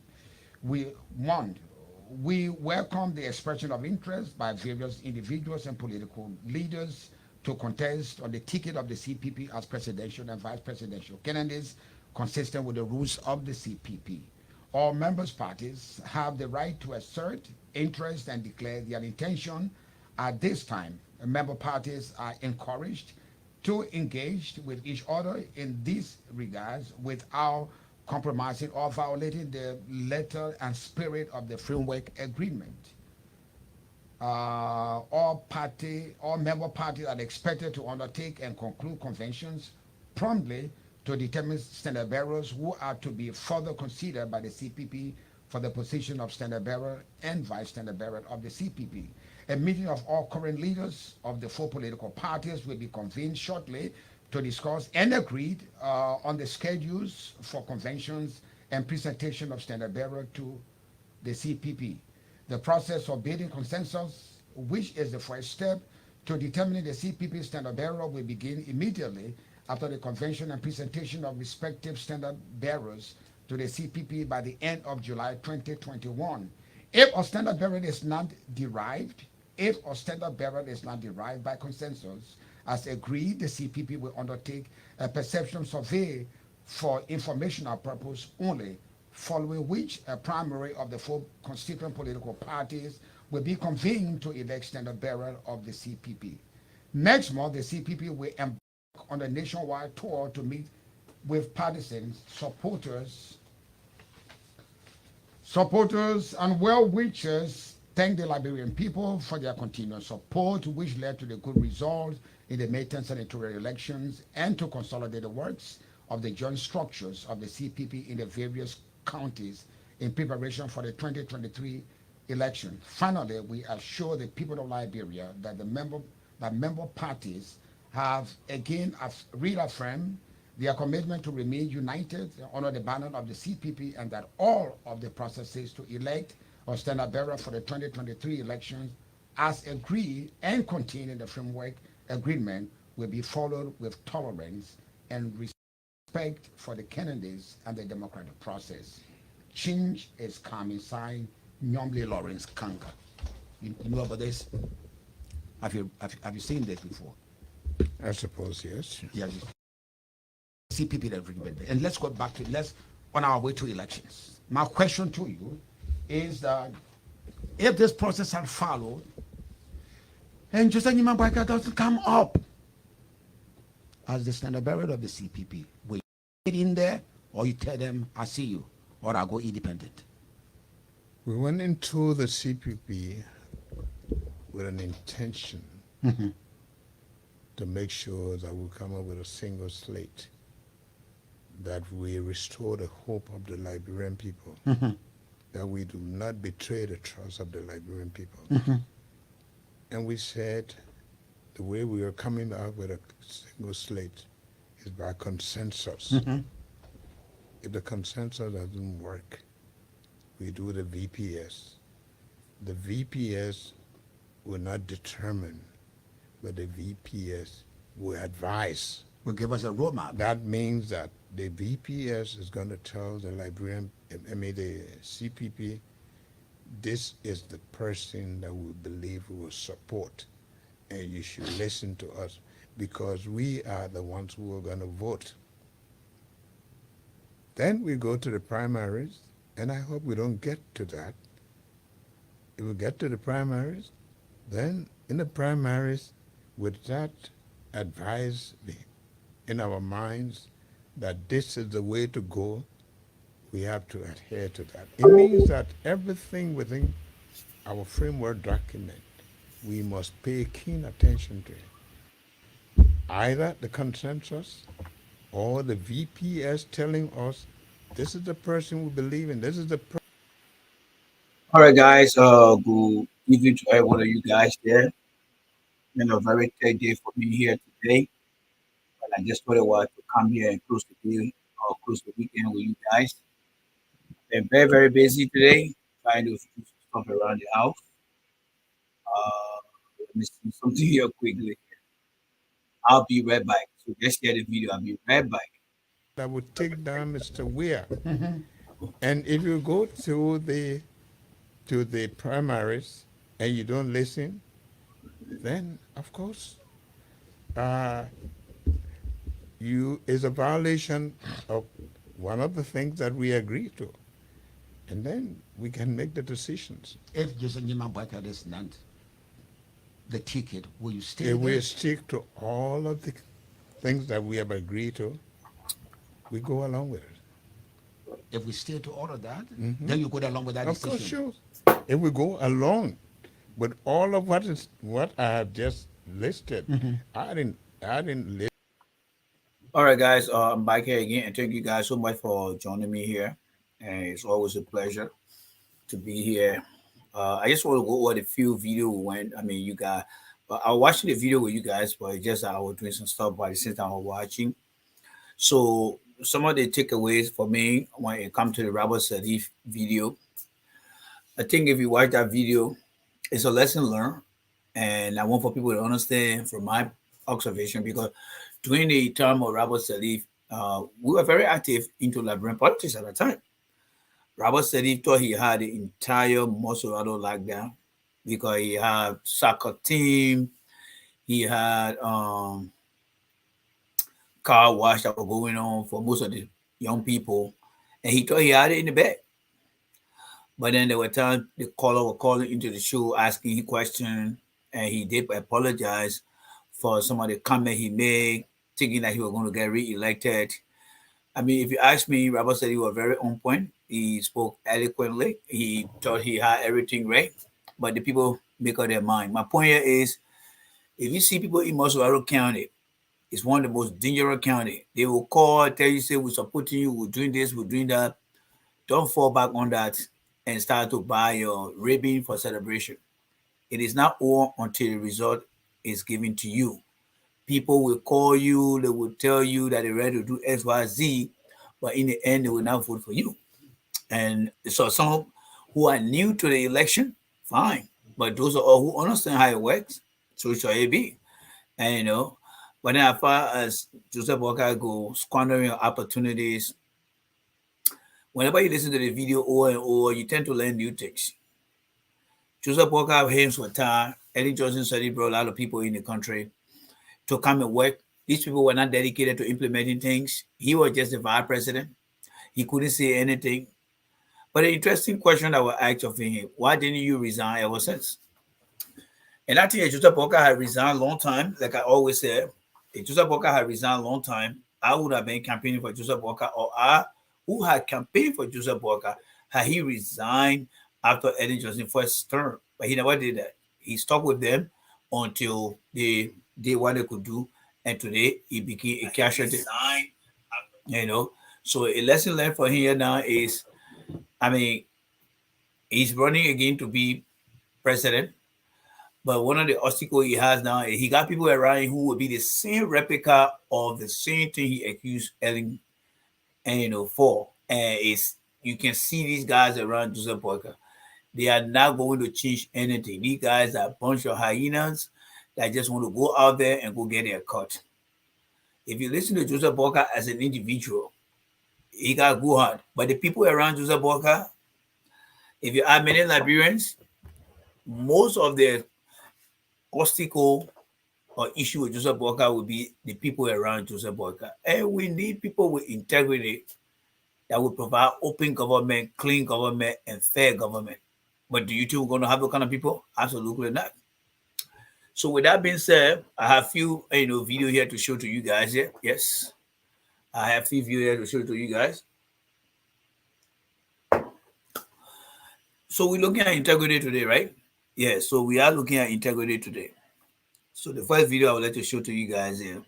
We welcome the expression of interest by various individuals and political leaders to contest on the ticket of the CPP as presidential and vice presidential candidates consistent with the rules of the CPP. All members parties have the right to assert interest and declare their intention. At this time, member parties are encouraged to engage with each other in these regards without compromising or violating the letter and spirit of the framework agreement. All member parties are expected to undertake and conclude conventions promptly to determine standard bearers who are to be further considered by the CPP for the position of standard bearer and vice standard bearer of the CPP. A meeting of all current leaders of the four political parties will be convened shortly to discuss and agree on the schedules for conventions and presentation of standard bearer to the CPP. the process of building consensus, which is the first step to determining the CPP standard bearer, will begin immediately after the convention and presentation of respective standard bearers to the CPP by the end of July 2021. If a standard bearer is not derived by consensus, as agreed, the CPP will undertake a perception survey for informational purpose only, following which a primary of the 4 constituent political parties will be convened to elect standard bearer of the CPP. Next month, the CPP will embark on a nationwide tour to meet with partisans, supporters and well-wishers. Thank the Liberian people for their continued support, which led to the good results in the May 10 senatorial elections, and to consolidate the works of the joint structures of the CPP in the various counties in preparation for the 2023 election. Finally, we assure the people of Liberia that member parties have again reaffirmed their commitment to remain united under the banner of the CPP, and that all of the processes to elect or standard bearer for the 2023 elections, as agreed and contained in the framework agreement, will be followed with tolerance and respect for the candidates and the democratic process. Change is coming. Signed, Nyomli Lawrence Kanka. You know about this? Have you seen this before? I suppose yes. Yes. CPP and let's go back to on our way to elections. My question to you is that if this process had followed and Joseph Nyimamboeka doesn't come up as the standard bearer of the CPP, will you get in there, or you tell them, I see you, or I'll go independent? We went into the CPP with an intention to make sure that we come up with a single slate, that we restore the hope of the Liberian people, that we do not betray the trust of the Liberian people. And we said the way we are coming out with a single slate is by consensus. If the consensus doesn't work, we do the VPS. The VPS will not determine, but the VPS will advise. Will give us a roadmap. That means that the VPS is going to tell the the CPP, this is the person that we believe we will support, and you should listen to us because we are the ones who are going to vote. Then we go to the primaries, and I hope we don't get to that. If we get to the primaries, then in the primaries, with that advice in our minds that this is the way to go, we have to adhere to that. It means that everything within our framework document, we must pay keen attention to it. Either the consensus or the VPS telling us this is the person we believe in, this is the person. All right, guys, good evening to every one of you guys there. Been a very great day for me here today. But I just thought it was to come here and close the day or close the weekend with you guys. Been very, very busy today, trying to do stuff around the house. Let me see something here quickly. I'll be right back. So just share the video. I'll be right back. That would take down Mr. Weir. And if you go to the primaries and you don't listen, then of course is a violation of one of the things that we agree to, and then we can make the decisions. If Joseph Nyimamboeka is not the ticket, will you stay? If we stick to all of the things that we have agreed to, we go along with it. If we stay to all of that, then you go along with that decision. Of course, sure. If we go along with all of what I have just listed, I didn't list. All right, guys, I'm back here again, and thank you guys so much for joining me here. And it's always a pleasure to be here. I just want to go over the few video you guys. But I was watching the video with you guys, but it's just that I was doing some stuff by the same time I was watching. So some of the takeaways for me when it comes to the Robert Sadiq video, I think if you watch that video, it's a lesson learned. And I want for people to understand from my observation, because during the time of Robert Salif, we were very active into Liberian politics at the time. Robert Salif thought he had the entire Mosurado lockdown because he had soccer team, he had car wash that were going on for most of the young people, and he thought he had it in the bag. But then there were times the caller were calling into the show asking him questions, and he did apologize for some of the comment he made, thinking that he was going to get re-elected. I mean, if you ask me, Robert said he was very on point. He spoke eloquently. He thought he had everything right, but the people make up their mind. My point here is, if you see people in Mosurado County, it's one of the most dangerous county. They will call, tell you, say, we're supporting you, we're doing this, we're doing that. Don't fall back on that and start to buy your ribbon for celebration. It is not all until the result is given to you. People will call you, they will tell you that they're ready to do X, Y, Z, but in the end, they will not vote for you. And so some who are new to the election, fine. But those are all who understand how it works, so shall it be. And you know, but then as far as Joseph Walker goes, squandering opportunities, whenever you listen to the video over and over, you tend to learn new things. Joseph Walker, James Wattar, Eddie Johnson said he brought a lot of people in the country to come and work. These people were not dedicated to implementing things. He was just the vice president. He couldn't say anything. But an interesting question that was asked of him, why didn't you resign ever since? And I think Joseph Walker had resigned a long time, like I always said. If Joseph Walker had resigned a long time, I would have been campaigning for Joseph Walker, or I, who had campaigned for Joseph Walker, had he resigned after Eddie Johnson's first term. But he never did that. He stuck with them until they did what they could do. And today, he became a cashier. You know, so a lesson learned for him here now is, I mean, he's running again to be president. But one of the obstacles he has now is he got people around him who will be the same replica of the same thing he accused Ellen, and you know, for. And it's, you can see these guys around Joseph Walker. They are not going to change anything. These guys are a bunch of hyenas that just want to go out there and go get their cut. If you listen to Joseph Walker as an individual, he got good heart. But the people around Joseph Walker, if you have many Liberians, most of the obstacle or issue with Joseph Walker will be the people around Joseph Walker. And we need people with integrity that will provide open government, clean government, and fair government. But do you think we're going to have those kind of people? Absolutely not. So with that being said, I have a few video here to show to you guys here. Yes. I have a few video here to show to you guys. So we're looking at integrity today, right? Yeah, so we are looking at integrity today. So the first video I would like to show to you guys here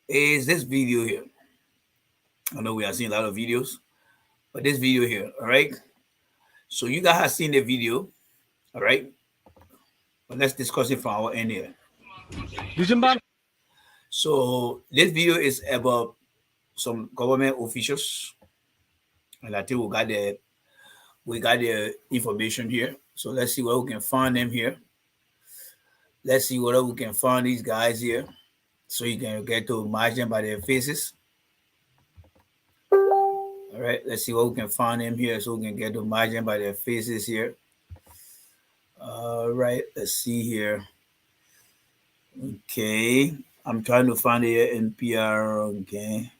is this video here. I know we are seeing a lot of videos, but this video here, all right? So you guys have seen the video, all right? But let's discuss it from our end here. So this video is about some government officials, and I think we got the information here. So let's see where we can find them here. Let's see whether we can find these guys here, so you can get to match them by their faces. All right, let's see what we can find them here, so we can get to match them by their faces here. All right, let's see here. Okay, I'm trying to find the NPR. Okay,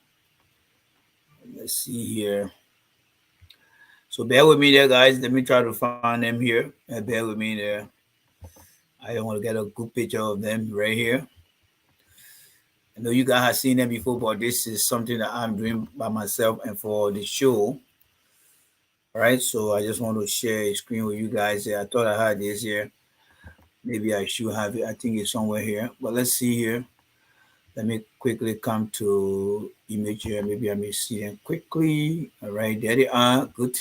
let's see here. So bear with me there, guys. Let me try to find them here. Bear with me there. I don't want to get a good picture of them right here. I know you guys have seen them before, but this is something that I'm doing by myself and for the show. All right, so I just want to share a screen with you guys here. I thought I had this here. Maybe I should have it. I think it's somewhere here. But let's see here. Let me quickly come to image here. Maybe I may see them quickly. All right, there they are. Good.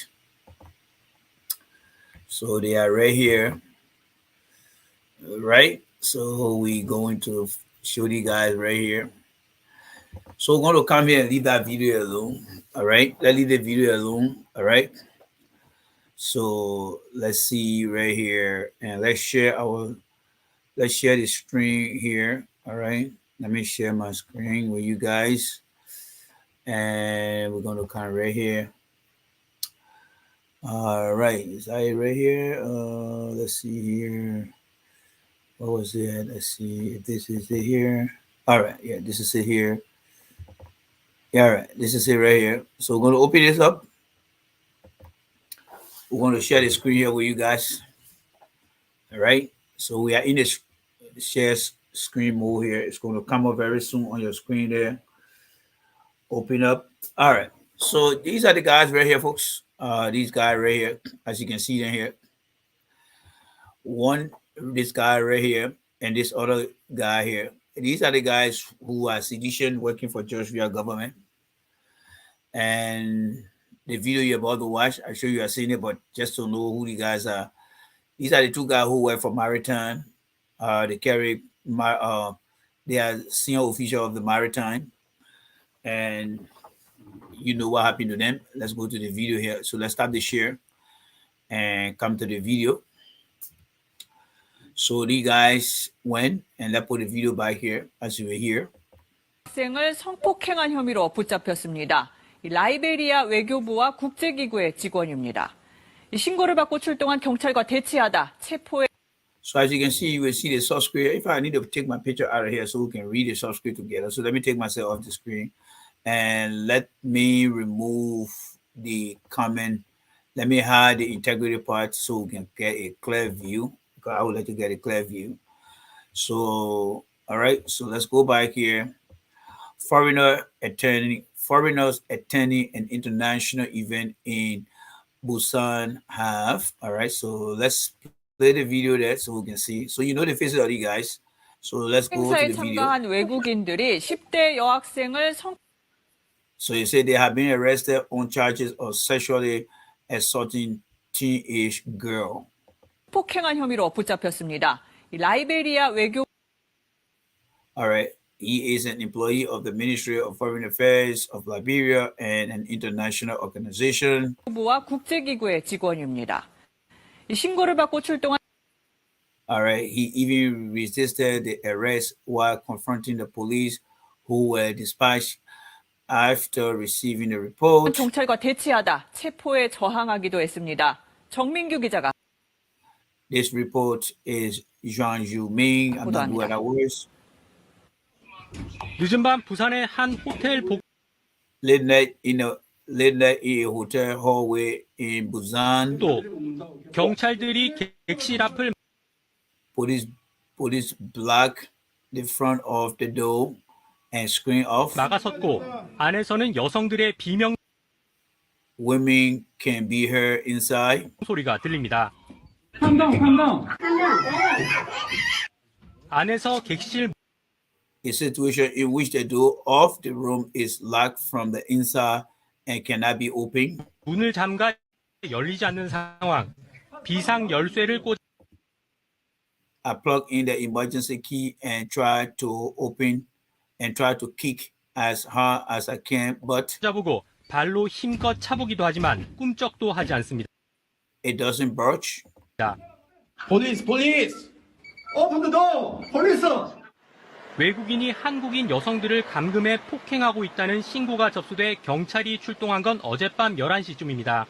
So they are right here. All right. So we're going to show you guys right here. So we're going to come here and leave that video alone. All right. Let's leave the video alone. All right. So let's see right here, and let's share the screen here. All right, let me share my screen with you guys, and we're gonna come right here. All right, is I right here? Let's see here. What was it? Let's see if this is it here. All right, yeah, this is it here. Yeah, all right, this is it right here. So we're gonna open this up. We're gonna share the screen here with you guys. All right, so we are in this share screen mode here. It's gonna come up very soon on your screen there. Open up. All right, so these are the guys right here, folks. These guys right here, as you can see them here. This guy right here, and this other guy here. These are the guys who are sedition working for Georgia government. And the video you're about to watch, I'm sure you have seen it, but just to know who the guys are. These are the two guys who work for Maritime. They are senior official of the Maritime. And you know what happened to them. Let's go to the video here. So let's start the share and come to the video. So these guys went and let's put the video back here as you were here. 학생을 성폭행한 혐의로 붙잡혔습니다. 라이베리아 외교부와 국제기구의 직원입니다. 신고를 받고 출동한 경찰과 대치하다 체포해. So as you can see, you will see the subscribe. If I need to take my picture out of here so we can read the subscribe together. So let me take myself off the screen and let me remove the comment. Let me hide the integrity part so we can get a clear view. Because I would like to get a clear view. So, all right. So let's go back here. Foreigners attending an international event in Busan have. All right. So let's play the video there so we can see. So you know the faces of these guys. So let's go to the video. 참가한 외국인들이 10대 여학생을 So you say they have been arrested on charges of sexually assaulting teenage girl. 폭행한 혐의로 붙잡혔습니다. 라이베리아 외교. All right. He is an employee of the Ministry of Foreign Affairs of Liberia and an international organization. 부와 국제기구의 직원입니다. 신고를 받고 출동한. All right. He even resisted the arrest while confronting the police who were dispatched after receiving the report. 경찰과 대치하다 체포에 저항하기도 했습니다. 정민규 기자가. This report is Zhang Yuming. I'm not doing that words. 늦은 밤 부산의 한 호텔 Late night in a hotel hallway in Busan. 또 경찰들이 객실 앞을 police block the front of the door and screen off. 나가섰고 안에서는 여성들의 비명 Women can be heard inside. 소리가 들립니다. 한방. 안에서 객실 A situation in which the door of the room is locked from the inside and cannot be opened. 문을 잠가 열리지 않는 상황. 비상 열쇠를 꽂. I plug in the emergency key and try to open and try to kick as hard as I can, but 잡고 발로 힘껏 차보기도 하지만 꿈쩍도 하지 않습니다. It doesn't budge. Police! Open the door! Police! 외국인이 한국인 여성들을 감금해 폭행하고 있다는 신고가 접수돼 경찰이 출동한 건 어젯밤 11시쯤입니다.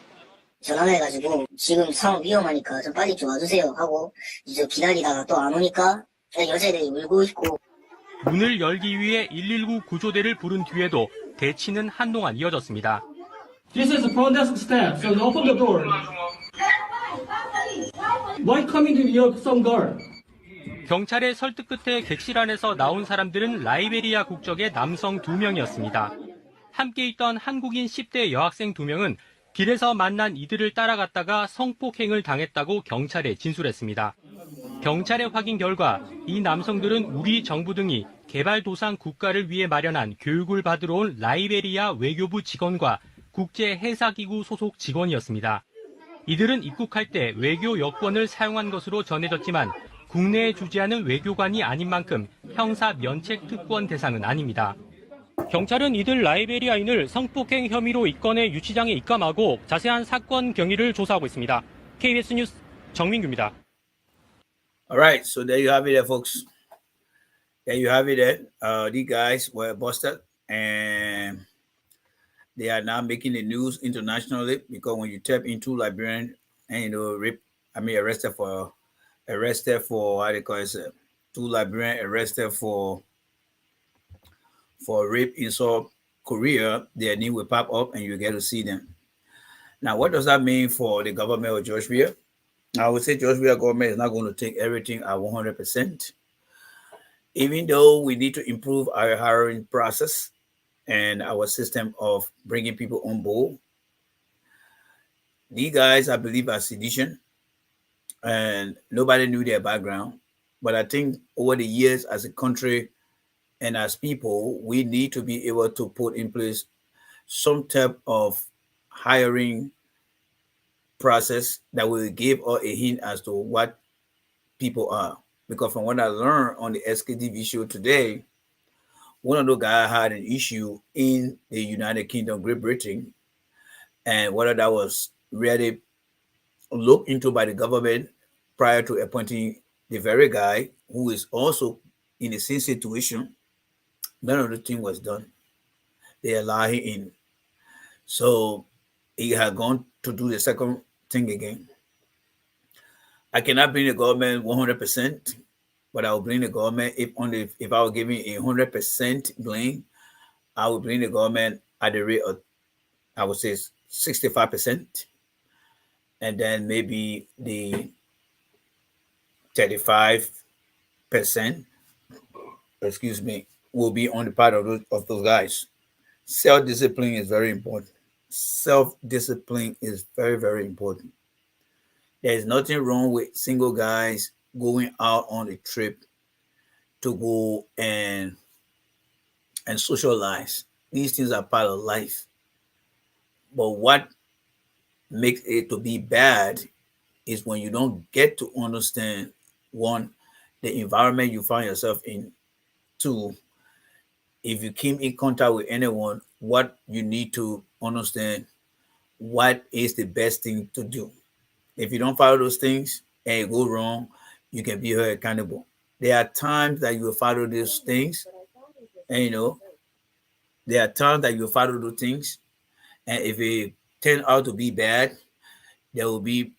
전화를 해가지고 지금 상황 위험하니까 좀 빨리 좀 와주세요 하고 이제 기다리다가 또 안 오니까 여자애들이 울고 있고. 문을 열기 위해 119 구조대를 부른 뒤에도 대치는 한동안 이어졌습니다. This is the front desk staff, so open the door. Why coming to your some girl? 경찰의 설득 끝에 객실 안에서 나온 사람들은 라이베리아 국적의 남성 2명이었습니다. 함께 있던 한국인 10대 여학생 2명은 길에서 만난 이들을 따라갔다가 성폭행을 당했다고 경찰에 진술했습니다. 경찰의 확인 결과 이 남성들은 우리 정부 등이 개발도상 국가를 위해 마련한 교육을 받으러 온 라이베리아 외교부 직원과 국제해사기구 소속 직원이었습니다. 이들은 입국할 때 외교 여권을 사용한 것으로 전해졌지만 국내에 주재하는 외교관이 아닌 만큼 형사 면책 특권 대상은 아닙니다. 경찰은 이들 라이베리아인을 성폭행 혐의로 이건의 유치장에 입감하고 자세한 사건 경위를 조사하고 있습니다. KBS 뉴스 정민규입니다. All right, so there you have it, there, folks. There you have it. These guys were busted, and they are now making the news internationally because when you tap into Liberian and arrested for what they call it, 2 Liberian arrested for rape in South Korea, their name will pop up and you get to see them. Now, what does that mean for the government of George Weah? I would say George Weah government is not going to take everything at 100%. Even though we need to improve our hiring process and our system of bringing people on board, these guys, I believe, are sedition, and nobody knew their background. But I think over the years, as a country and as people, we need to be able to put in place some type of hiring process that will give us a hint as to what people are. Because from what I learned on the SKTV show today, one of those guys had an issue in the United Kingdom, Great Britain, and whether that was really looked into by the government prior to appointing the very guy who is also in the same situation, none of the thing was done. They allowed him in. So he had gone to do the second thing again. I cannot blame the government 100%, but I will blame the government if I was giving 100% blame, I would blame the government at the rate of, I would say, 65%, and then maybe the 35%, will be on the part of those guys. Self-discipline is very important. Self-discipline is very, very important. There's nothing wrong with single guys going out on a trip to go and socialize. These things are part of life. But what makes it to be bad is when you don't get to understand, one, the environment you find yourself in. 2, if you came in contact with anyone, what you need to understand, what is the best thing to do. If you don't follow those things and you go wrong, you can be held accountable. There are times that you will follow those things, and there are times that you will follow those things, and if it turns out to be bad, there will be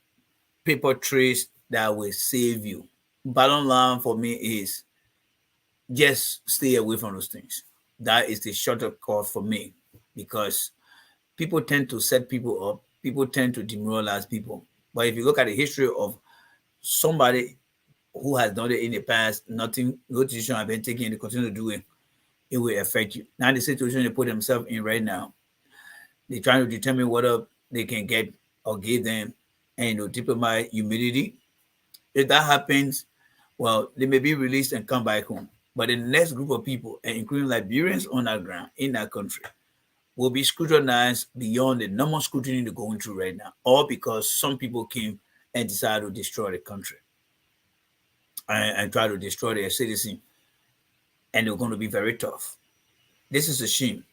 paper trails that will save you. Bottom line for me is just stay away from those things. That is the shortcut for me, because people tend to set people up. People tend to demoralize people. But if you look at the history of somebody who has done it in the past, no decision has been taken, and they continue to do it, it will affect you. Now the situation they put themselves in right now, they're trying to determine whether they can get or give them diplomatic immunity. If that happens, well, they may be released and come back home. But the next group of people, including Liberians on that ground in that country, will be scrutinized beyond the normal scrutiny they're going through right now, all because some people came and decided to destroy the country and try to destroy their citizens, and they're going to be very tough. This is a shame.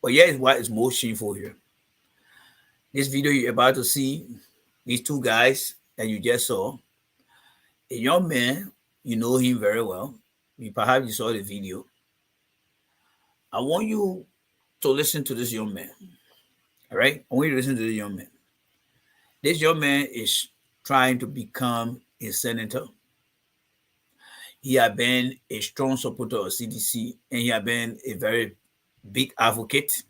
But here's what is most shameful here. This video you're about to see, these 2 guys that you just saw, a young man, you know him very well. Perhaps you saw the video. I want you to listen to this young man. All right? I want you to listen to this young man. This young man is trying to become a senator. He has been a strong supporter of CDC, and he has been a very big advocate.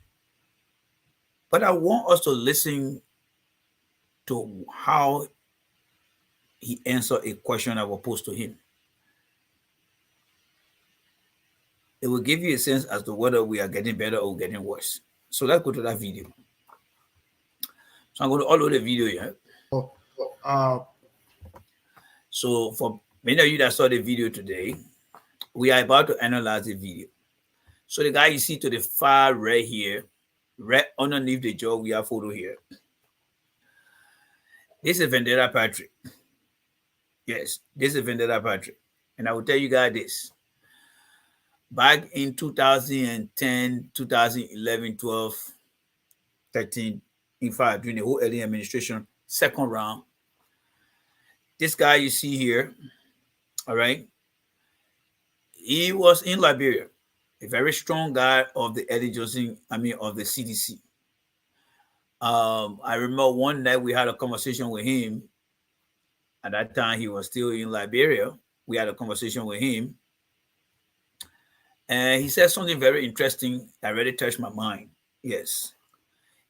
But I want us to listen to how he answered a question that was posed to him. It will give you a sense as to whether we are getting better or getting worse. So let's go to that video. So I'm going to upload the video here. So for many of you that saw the video today, we are about to analyze the video. So the guy you see to the far right here, right underneath the jaw, we have photo here. This is Vendetta Patrick. Yes, this is Vendetta Patrick. And I will tell you guys this. back in 2010, 2011, 12, 13, in fact, during the whole early administration, second round, this guy you see here, all right, he was in Liberia, a very strong guy of the Eddie Johnson, of the CDC. I remember one night we had a conversation with him. At that time, he was still in Liberia. We had a conversation with him. And he said something very interesting that really touched my mind. Yes.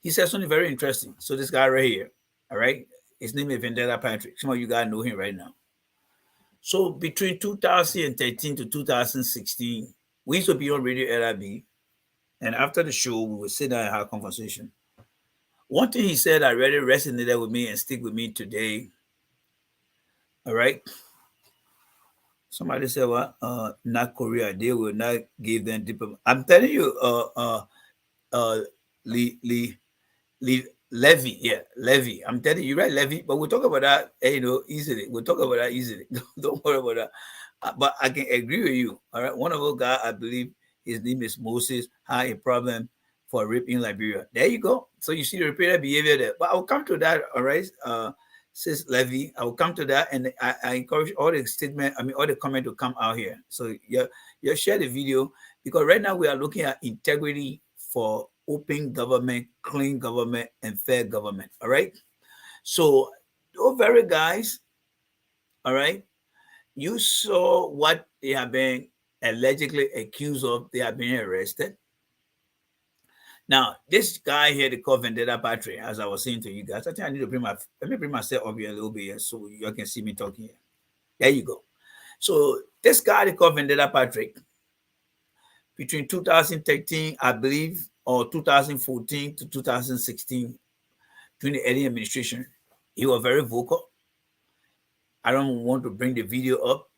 He said something very interesting. So this guy right here, all right, his name is Vendetta Patrick. Some of you guys know him right now. So between 2013 to 2016, we used to be on Radio LRB. And after the show, we would sit down and have a conversation. One thing he said that really resonated with me and stick with me today. All right. Somebody said, well, not Korea. They will not give them diplomat. I'm telling you, Levy. Yeah, Levy. I'm telling you, right, Levy. But we'll talk about that, easily. We'll talk about that easily. Don't worry about that. But I can agree with you. All right. One of those guys, I believe his name is Moses, had a problem for rape in Liberia. There you go. So you see the repeated behavior there. But I'll come to that, all right? Sis Levy, I will come to that, and I encourage all the statement, all the comment to come out here. So you share the video, because right now we are looking at integrity for open government, clean government, and fair government. All right. So those very guys, all right, you saw what they have been allegedly accused of. They have been arrested. Now, this guy here, they call Vendetta Patrick, as I was saying to you guys. I think I need to let me bring myself up here a little bit here so you can see me talking here. There you go. So this guy, they call Vendetta Patrick, between 2013, I believe, or 2014 to 2016, during the early administration, he was very vocal. I don't want to bring the video up,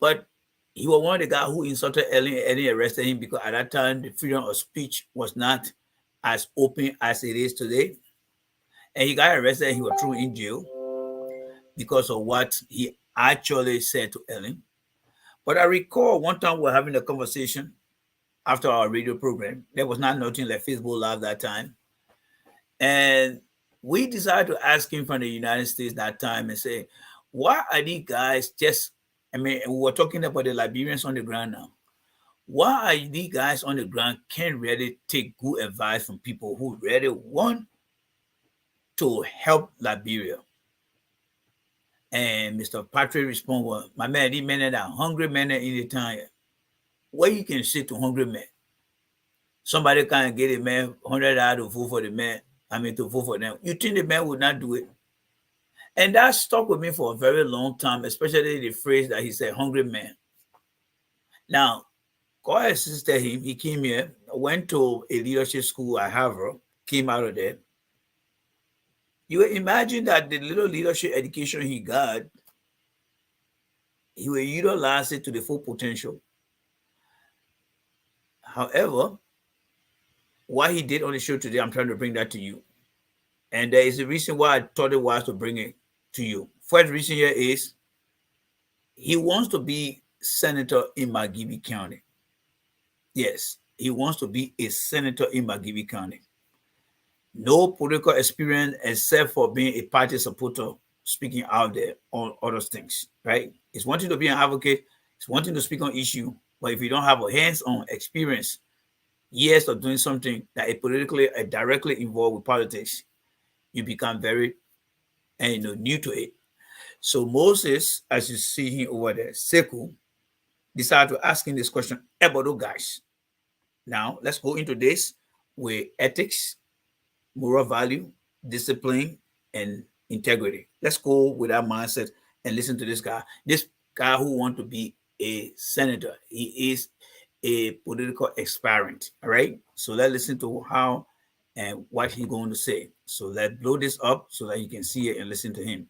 but he was one of the guys who insulted Ellen, arrested him, because at that time, the freedom of speech was not as open as it is today. And he got arrested and he was thrown in jail because of what he actually said to Ellen. But I recall one time we were having a conversation after our radio program. There was nothing like Facebook Live that time. And we decided to ask him from the United States that time and say, why are these guys just, we were talking about the Liberians on the ground now. Why are these guys on the ground can't really take good advice from people who really want to help Liberia? And Mr. Patrick responded, well, my man, these men are hungry men in the town. What you can say to hungry men? Somebody can't get a man $100 to vote for the man, to vote for them. You think the man would not do it? And that stuck with me for a very long time, especially the phrase that he said, hungry man. Now, God assisted him. He came here, went to a leadership school at Harvard, came out of there. You imagine that the little leadership education he got, he will utilize it to the full potential. However, what he did on the show today, I'm trying to bring that to you. And there is a reason why I thought it was to bring it to you. First reason here is he wants to be senator in Magibi County. Yes, he wants to be a senator in Magibi County. No political experience except for being a party supporter, speaking out there on other things, right? He's wanting to be an advocate. He's wanting to speak on issue. But if you don't have a hands-on experience, years of doing something that is politically directly involved with politics, you become very new to it. So Moses, as you see him over there, Sekou, decided to ask him this question about those guys. Now, let's go into this with ethics, moral value, discipline, and integrity. Let's go with that mindset and listen to this guy. This guy who wants to be a senator. He is a political aspirant, all right? So let's listen to how and what he's going to say. So let's blow this up so that you can see it and listen to him.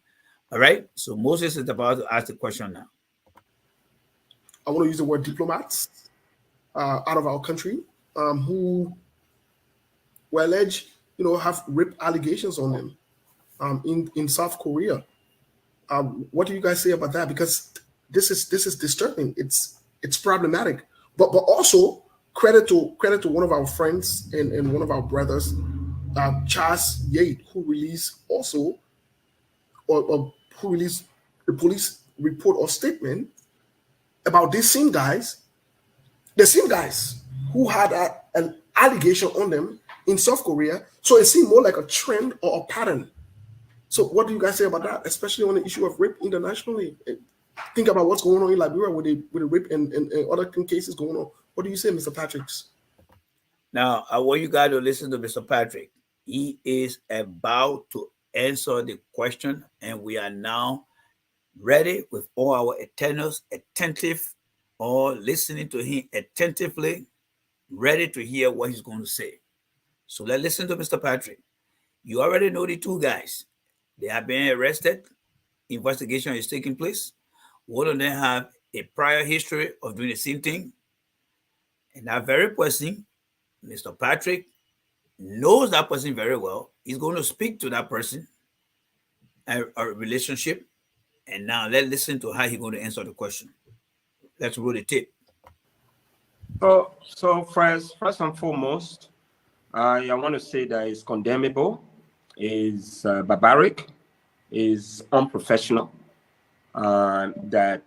All right? So Moses is about to ask the question now. I want to use the word diplomats out of our country who were alleged, have rape allegations on them in South Korea. What do you guys say about that? Because this is disturbing. It's It's problematic. But also credit to one of our friends and one of our brothers, Charles Yate, who released also or who released the police report or statement about these same guys, the same guys who had an allegation on them in South Korea. So it seemed more like a trend or a pattern. So what do you guys say about that, especially on the issue of rape internationally? Think about what's going on in Liberia with the rape and other cases going on. What do you say, Mr. Patrick? Now, I want you guys to listen to Mr. Patrick. He is about to answer the question, and we are now ready with all our attenders attentive or listening to him attentively, ready to hear what he's going to say. So let's listen to Mr. Patrick. You already know the two guys. They have been arrested. Investigation is taking place. One of them have a prior history of doing the same thing. And that very person, Mr. Patrick, knows that person very well. He's going to speak to that person, a relationship. And now let's listen to how he's going to answer the question. Let's roll the tape. So first and foremost, I want to say that it's condemnable, is barbaric, is unprofessional, that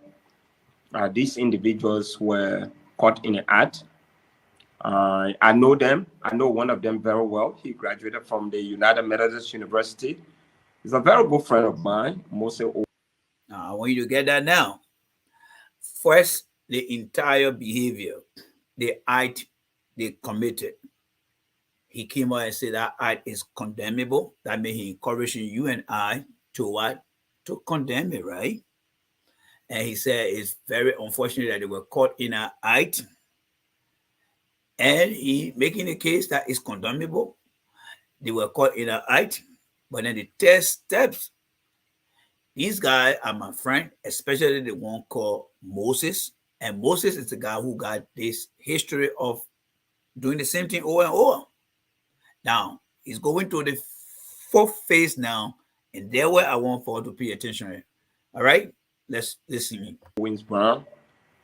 these individuals were caught in an act. I know them. I know one of them very well. He graduated from the United Methodist University. He's a very good friend of mine, Mose. Now, I want you to get that now. First, the entire behavior, the act they committed. He came out and said that act is condemnable. That means he encouraging you and I to what? To condemn it, right? And he said it's very unfortunate that they were caught in an act. And he making a case that is condemnable. They were caught in an act. But then the test steps, these guys are my friend, especially the one called Moses. And Moses is the guy who got this history of doing the same thing over and over. Now, he's going to the fourth phase now, and there where I want for to pay attention. All right? Let's listen. Wins Brown.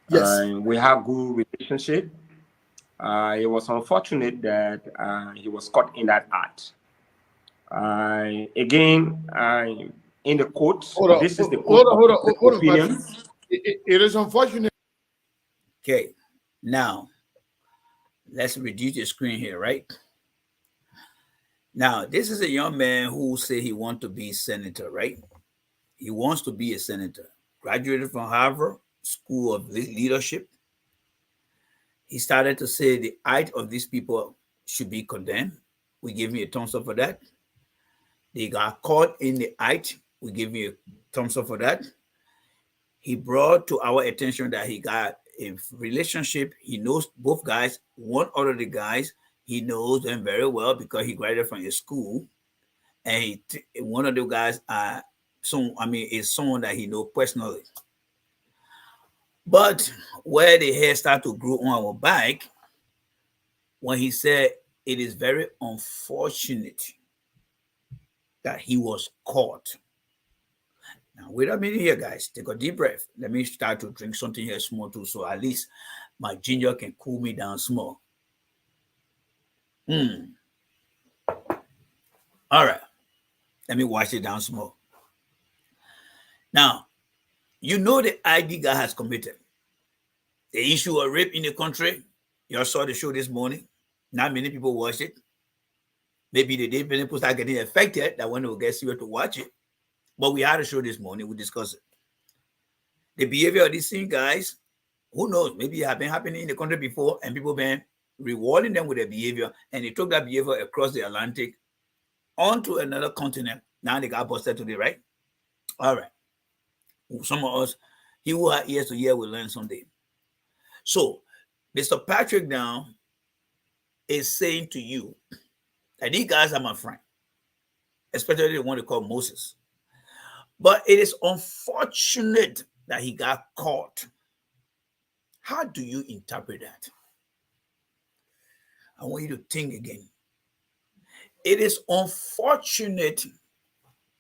Yes. We have good relationship. It was unfortunate that he was caught in that act. Again, in the court, this is the court opinion. It is unfortunate. Okay, now let's reduce the screen here, right? Now, this is a young man who said he wants to be senator, right? He wants to be a senator. Graduated from Harvard School of Leadership. He started to say the act of these people should be condemned. We give him a thumbs up for that. They got caught in the act. We give him a thumbs up for that. He brought to our attention that he got a relationship. He knows both guys. One of the guys, he knows them very well because he graduated from his school. And one of the guys is someone that he knows personally. But where the hair started to grow on our back, when he said it is very unfortunate that he was caught. Now, wait a minute here, guys. Take a deep breath. Let me start to drink something here small too, so at least my ginger can cool me down small. All right. Let me wash it down small. Now, you know the ID guy has committed. The issue of rape in the country, you all saw the show this morning. Not many people watched it. Maybe the day people start getting affected, that one will get serious to watch it. But we had a show this morning, we discussed it. The behavior of these same guys, who knows, maybe it have been happening in the country before and people been rewarding them with their behavior, and they took that behavior across the Atlantic onto another continent. Now they got busted today, right? All right. Some of us, he who had ears to hear will learn someday. So, Mr. Patrick now is saying to you that these guys are my friend, especially the one they call Moses. But it is unfortunate that he got caught. How do you interpret that? I want you to think again. It is unfortunate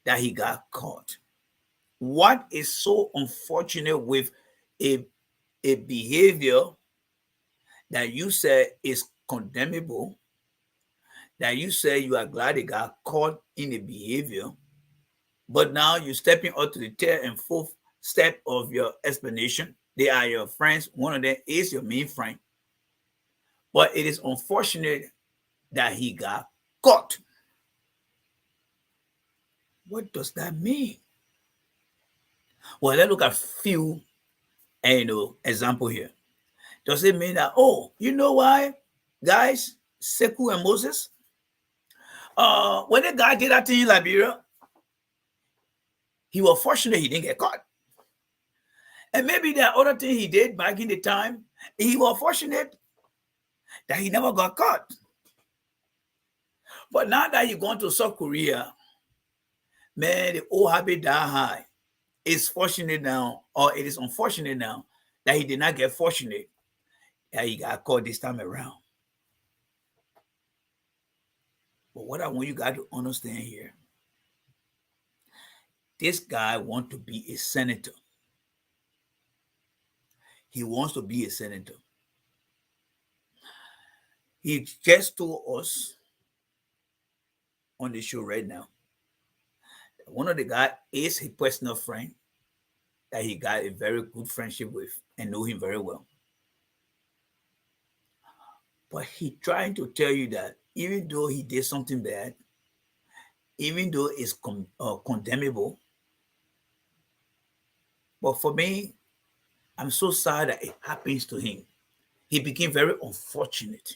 that he got caught. What is so unfortunate with a a behavior that you say is condemnable, that you say you are glad they got caught in a behavior, but now you're stepping up to the third and fourth step of your explanation. They are your friends. One of them is your main friend. But it is unfortunate that he got caught. What does that mean? Well, let's look at a few example here. Does it mean that, oh, you know why, guys, Sekou and Moses, when the guy did that thing in Liberia, he was fortunate he didn't get caught. And maybe there are other things he did back in the time, he was fortunate that he never got caught. But now that you're going to South Korea, man, the old habit die high. It's fortunate now, or it is unfortunate now, that he did not get fortunate that he got caught this time around. But what I want you guys to understand here, this guy wants to be a senator. He wants to be a senator. He just told us on the show right now that one of the guys is his personal friend that he got a very good friendship with and know him very well. But he trying to tell you that even though he did something bad, even though it's condemnable, but for me, I'm so sad that it happens to him. He became very unfortunate.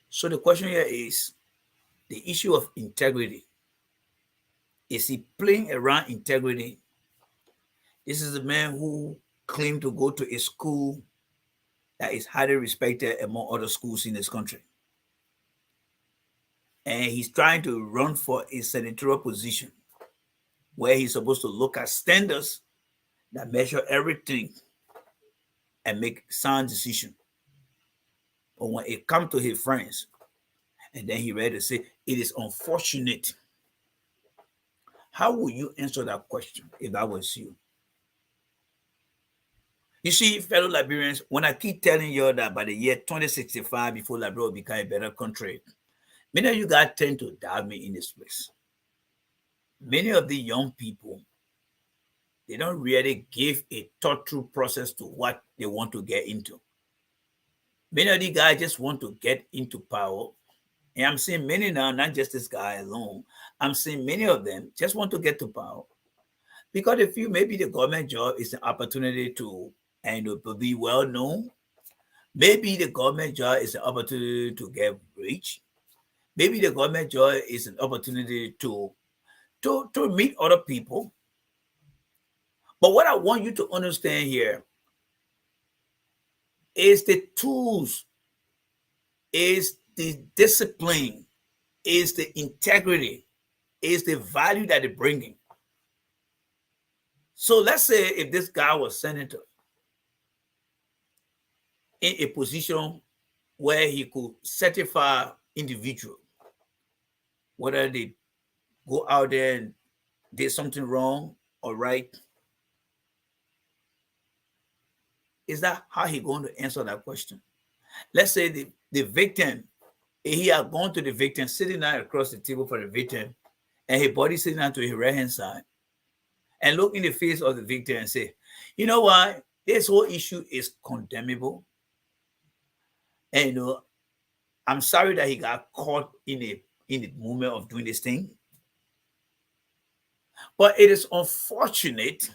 So the question here is the issue of integrity. Is he playing around integrity? This is a man who claimed to go to a school that is highly respected among other schools in this country. And he's trying to run for a senatorial position where he's supposed to look at standards that measure everything and make sound decision. But when it comes to his friends, and then he ready to say, it is unfortunate. How would you answer that question if that was you? You see, fellow Liberians, when I keep telling you that by the year 2065, before Liberia will become a better country, many of you guys tend to doubt me in this place. Many of the young people, they don't really give a thought-through process to what they want to get into. Many of the guys just want to get into power. And I'm seeing many now, not just this guy alone. I'm seeing many of them just want to get to power because they feel maybe the government job is an opportunity to be well known. Maybe the government job is an opportunity to get rich. Maybe the government job is an opportunity to meet other people. But what I want you to understand here is the tools, is the discipline, is the integrity, is the value that they're bringing. So let's say if this guy was senator in a position where he could certify individual, whether they go out there and did something wrong or right. Is that how he going to answer that question? Let's say the victim, he had gone to the victim, sitting down across the table for the victim, and his body sitting down to his right-hand side, and look in the face of the victim and say, you know what? This whole issue is condemnable. And I'm sorry that he got caught in the moment of doing this thing. But it is unfortunate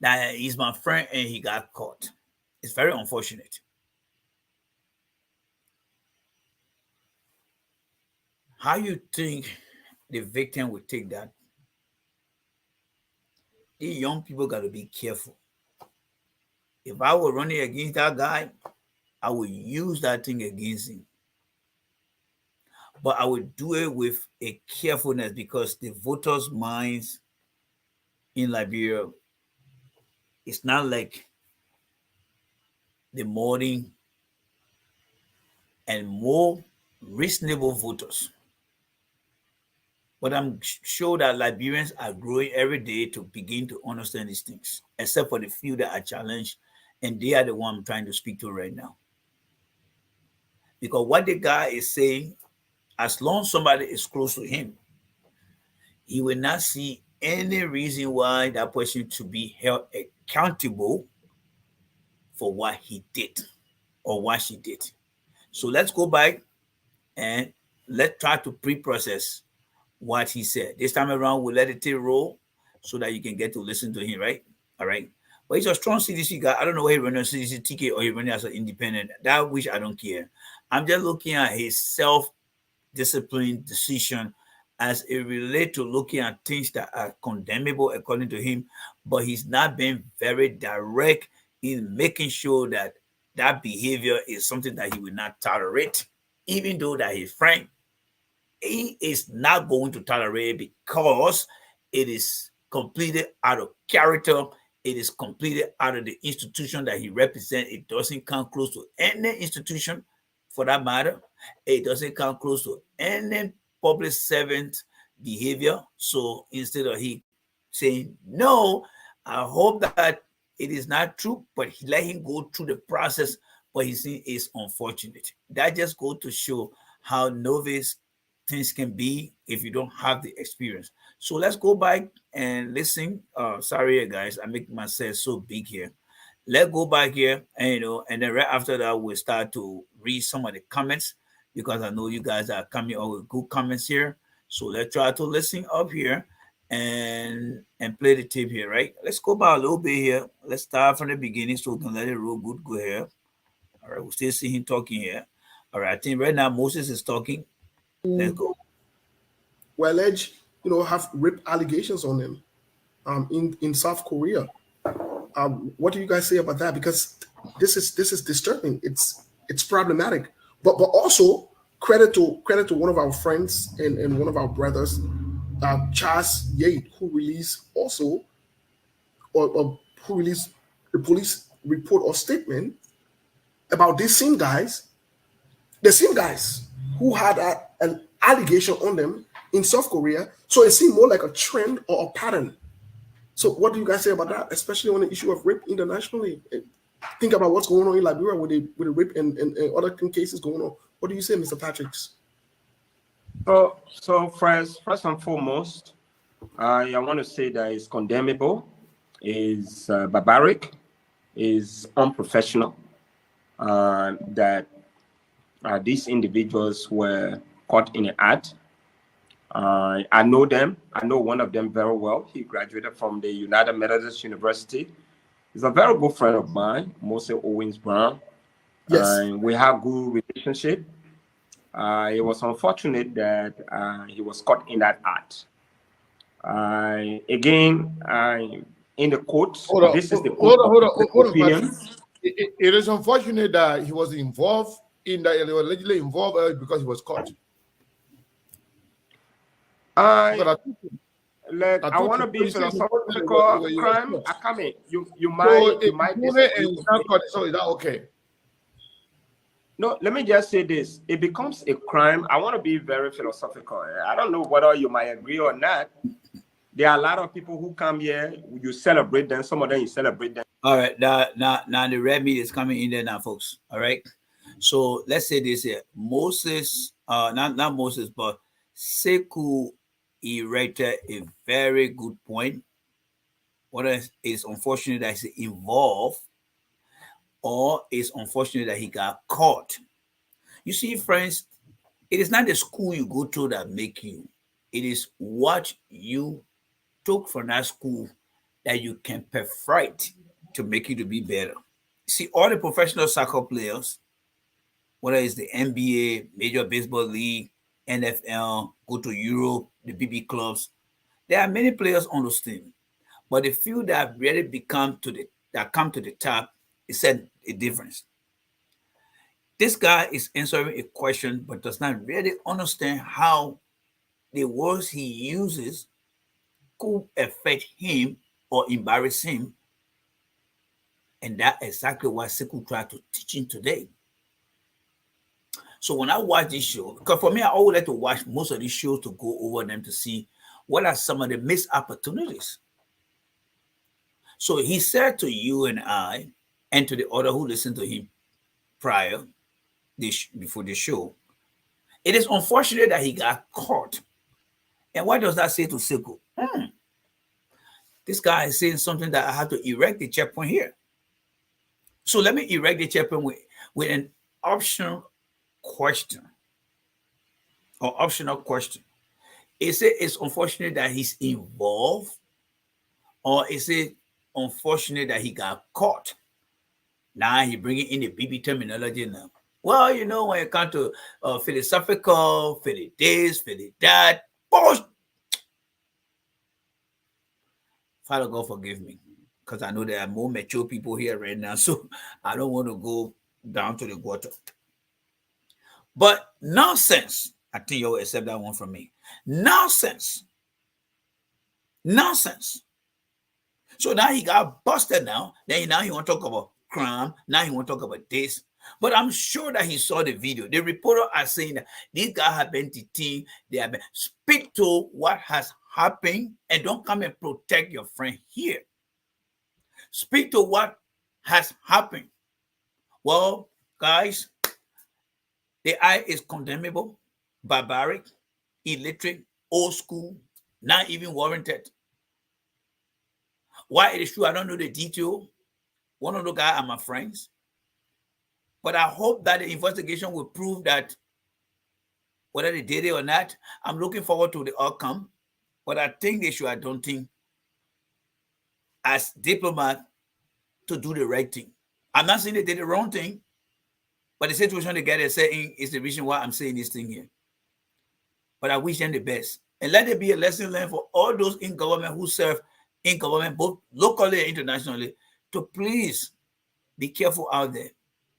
that he's my friend and he got caught. It's very unfortunate. How you think the victim would take that? The young people got to be careful. If I were running against that guy, I would use that thing against him. But I would do it with a carefulness because the voters' minds in Liberia, it's not like the modern and more reasonable voters. But I'm sure that Liberians are growing every day to begin to understand these things, except for the few that are challenged, and they are the one I'm trying to speak to right now. Because what the guy is saying, as long as somebody is close to him, he will not see any reason why that person should be held accountable for what he did or what she did. So let's go back and let's try to pre-process what he said. This time around, we'll let it roll so that you can get to listen to him, right? All right. But he's a strong CDC guy. I don't know whether he running CDC ticket or he running as an independent. That which I don't care. I'm just looking at his self-disciplined decision as it relates to looking at things that are condemnable according to him, but he's not been very direct in making sure that that behavior is something that he will not tolerate, even though that he's frank. He is not going to tolerate it because it is completely out of character. It is completely out of the institution that he represents. It doesn't come close to any institution for that matter. It doesn't come close to any public servant behavior. So instead of he saying, no, I hope that it is not true, but he let him go through the process, but he see it's unfortunate. That just goes to show how novice things can be if you don't have the experience. So let's go back and listen. Sorry, guys, I make myself so big here. Let's go back here, and and then right after that, we'll start to read some of the comments because I know you guys are coming up with good comments here. So let's try to listen up here and play the tape here, right? Let's go back a little bit here. Let's start from the beginning so we can let it roll good go here. All right, we'll still see him talking here. All right, I think right now Moses is talking. Let's go. Were alleged, have rape allegations on them in South Korea. What do you guys say about that? Because this is disturbing. It's problematic. But also credit to one of our friends and one of our brothers, Charles Yate, who released also or who released the police report or statement about these same guys, the same guys who had an allegation on them in South Korea. So it seemed more like a trend or a pattern. So what do you guys say about that, especially on the issue of rape internationally? Think about what's going on in Liberia with the rape and other cases going on. What do you say, Mr. Patricks? So first and foremost, I want to say that it's condemnable, is barbaric, is unprofessional, that these individuals were caught in an act. I know them. I know one of them very well. He graduated from the United Methodist University. He's a very good friend of mine, Moses Owens Brown. Yes. We have good relationship. It was unfortunate that he was caught in that act. Again, in the court, this is the court opinion. It is unfortunate that he was involved in that. He was allegedly involved because he was caught. I want to be philosophical. Crime, I come in. You might disagree. So is that okay? No, let me just say this. It becomes a crime. I want to be very philosophical. I don't know whether you might agree or not. There are a lot of people who come here. You celebrate them. Some of them you celebrate them. All right. Now the red meat is coming in there now, folks. All right. So let's say this here. Moses, not Moses, but Sekou erected a very good point. What is unfortunate that he's involved, or it's unfortunate that he got caught. You see, friends, it is not the school you go to that make you. It is what you took from that school that you can perfect to make you to be better. See, all the professional soccer players, whether it's the NBA, Major Baseball League, NFL, go to Europe, the BB clubs, there are many players on those teams. But the few that really come to the top, it said a difference. This guy is answering a question, but does not really understand how the words he uses could affect him or embarrass him. And that's exactly what Sekou tried to teach him today. So when I watch this show, because for me, I always like to watch most of these shows to go over them to see what are some of the missed opportunities. So he said to you and I, and to the other who listened to him prior, before the show, it is unfortunate that he got caught. And what does that say to Sekou? This guy is saying something that I have to erect the checkpoint here. So let me erect the checkpoint with an optional question or optional question. Is it it's unfortunate that he's involved, or is it unfortunate that he got caught? Now he bringing in the BB terminology now. Well, you know, when it comes to philosophical, Philly this, Philly that, Father God forgive me, because I know there are more mature people here right now, so I don't want to go down to the gutter. But nonsense, I think you'll accept that one from me. Nonsense. Nonsense. So now he got busted now. Now he want to talk about crime. Now he want to talk about this. But I'm sure that he saw the video. The reporter are saying that these guys have been detained. They have been speak to what has happened and don't come and protect your friend here. Speak to what has happened. Well, guys, the eye is condemnable, barbaric, illiterate, old school, not even warranted. Why it is true, I don't know the detail. One of the guys are my friends. But I hope that the investigation will prove that whether they did it or not, I'm looking forward to the outcome. But I think they should, I don't think, as diplomat, to do the right thing. I'm not saying they did the wrong thing, but the situation they get saying is the reason why I'm saying this thing here. But I wish them the best. And let it be a lesson learned for all those in government who serve in government, both locally and internationally, to please be careful out there.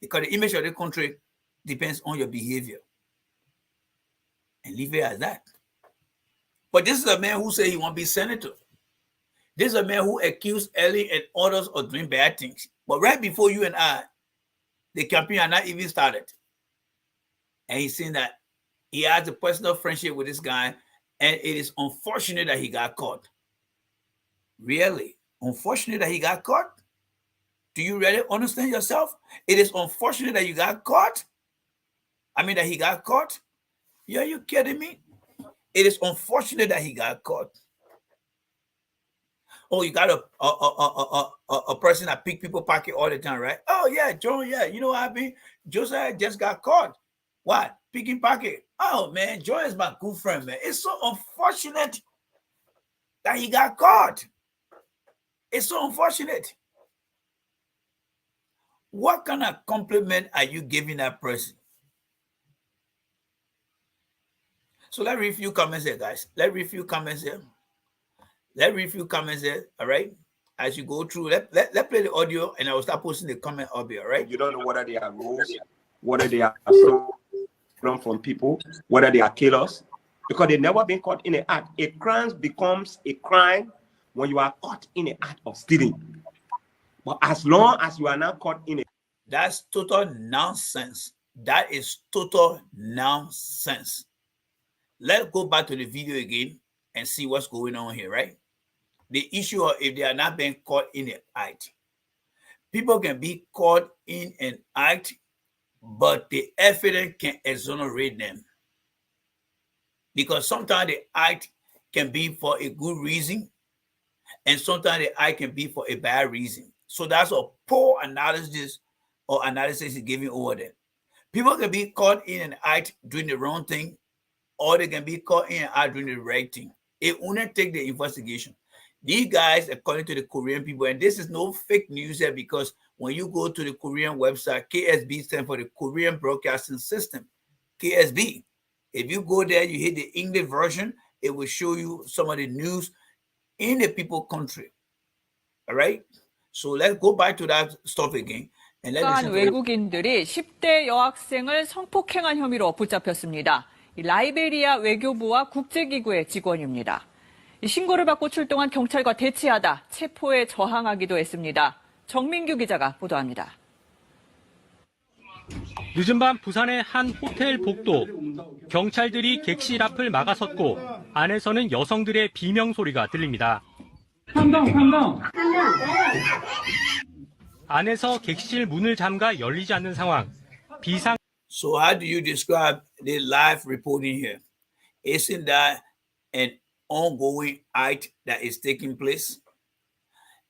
Because the image of the country depends on your behavior. And leave it as that. But this is a man who said he won't be senator. This is a man who accused Ellie and others of doing bad things. But right before you and I, the campaign had not even started. And he's saying that he has a personal friendship with this guy, and it is unfortunate that he got caught. Really? Unfortunate that he got caught? Do you really understand yourself? It is unfortunate that you got caught. I mean, that he got caught. Yeah, you kidding me? It is unfortunate that he got caught. Oh, you got a person that pick people pocket all the time, right? Oh yeah, Joe. Yeah, you know what happened? Josiah just got caught. What? Picking pocket. Oh man, Joe is my good friend, man. It's so unfortunate that he got caught. It's so unfortunate. What kind of compliment are you giving that person? So let's read a few comments here, guys. Let's read a few comments here. All right? As you go through, let's play the audio, and I will start posting the comment up here, all right? You don't know whether they are rules, whether they are stolen from people, whether they are killers, because they've never been caught in an act. A crime becomes a crime when you are caught in an act of stealing. But as long as you are not caught in it, that's total nonsense. That is total nonsense. Let's go back to the video again and see what's going on here, right? The issue of if they are not being caught in an act. People can be caught in an act, but the evidence can exonerate them. Because sometimes the act can be for a good reason, and sometimes the act can be for a bad reason. So that's a poor analysis is given over there. People can be caught in an act doing the wrong thing, or they can be caught in an act doing the right thing. It only take the investigation. These guys, according to the Korean people, and this is no fake news here, because when you go to the Korean website, KSB stands for the Korean Broadcasting System, KSB. If you go there, you hit the English version, it will show you some of the news in the people country. All right? So let's go back to that stuff again. And let's 외국인들이 10대 여학생을 성폭행한 혐의로 붙잡혔습니다. 라이베리아 외교부와 국제기구의 직원입니다. 신고를 받고 출동한 경찰과 대치하다 체포에 저항하기도 했습니다. 정민규 기자가 보도합니다. 늦은 밤 부산의 한 호텔 복도. 경찰들이 객실 앞을 막아섰고 안에서는 여성들의 비명 소리가 들립니다. 안에서 객실 문을 잠가 열리지 않는 상황. 비상. So how do you describe the live reporting here? Isn't that an ongoing act that is taking place?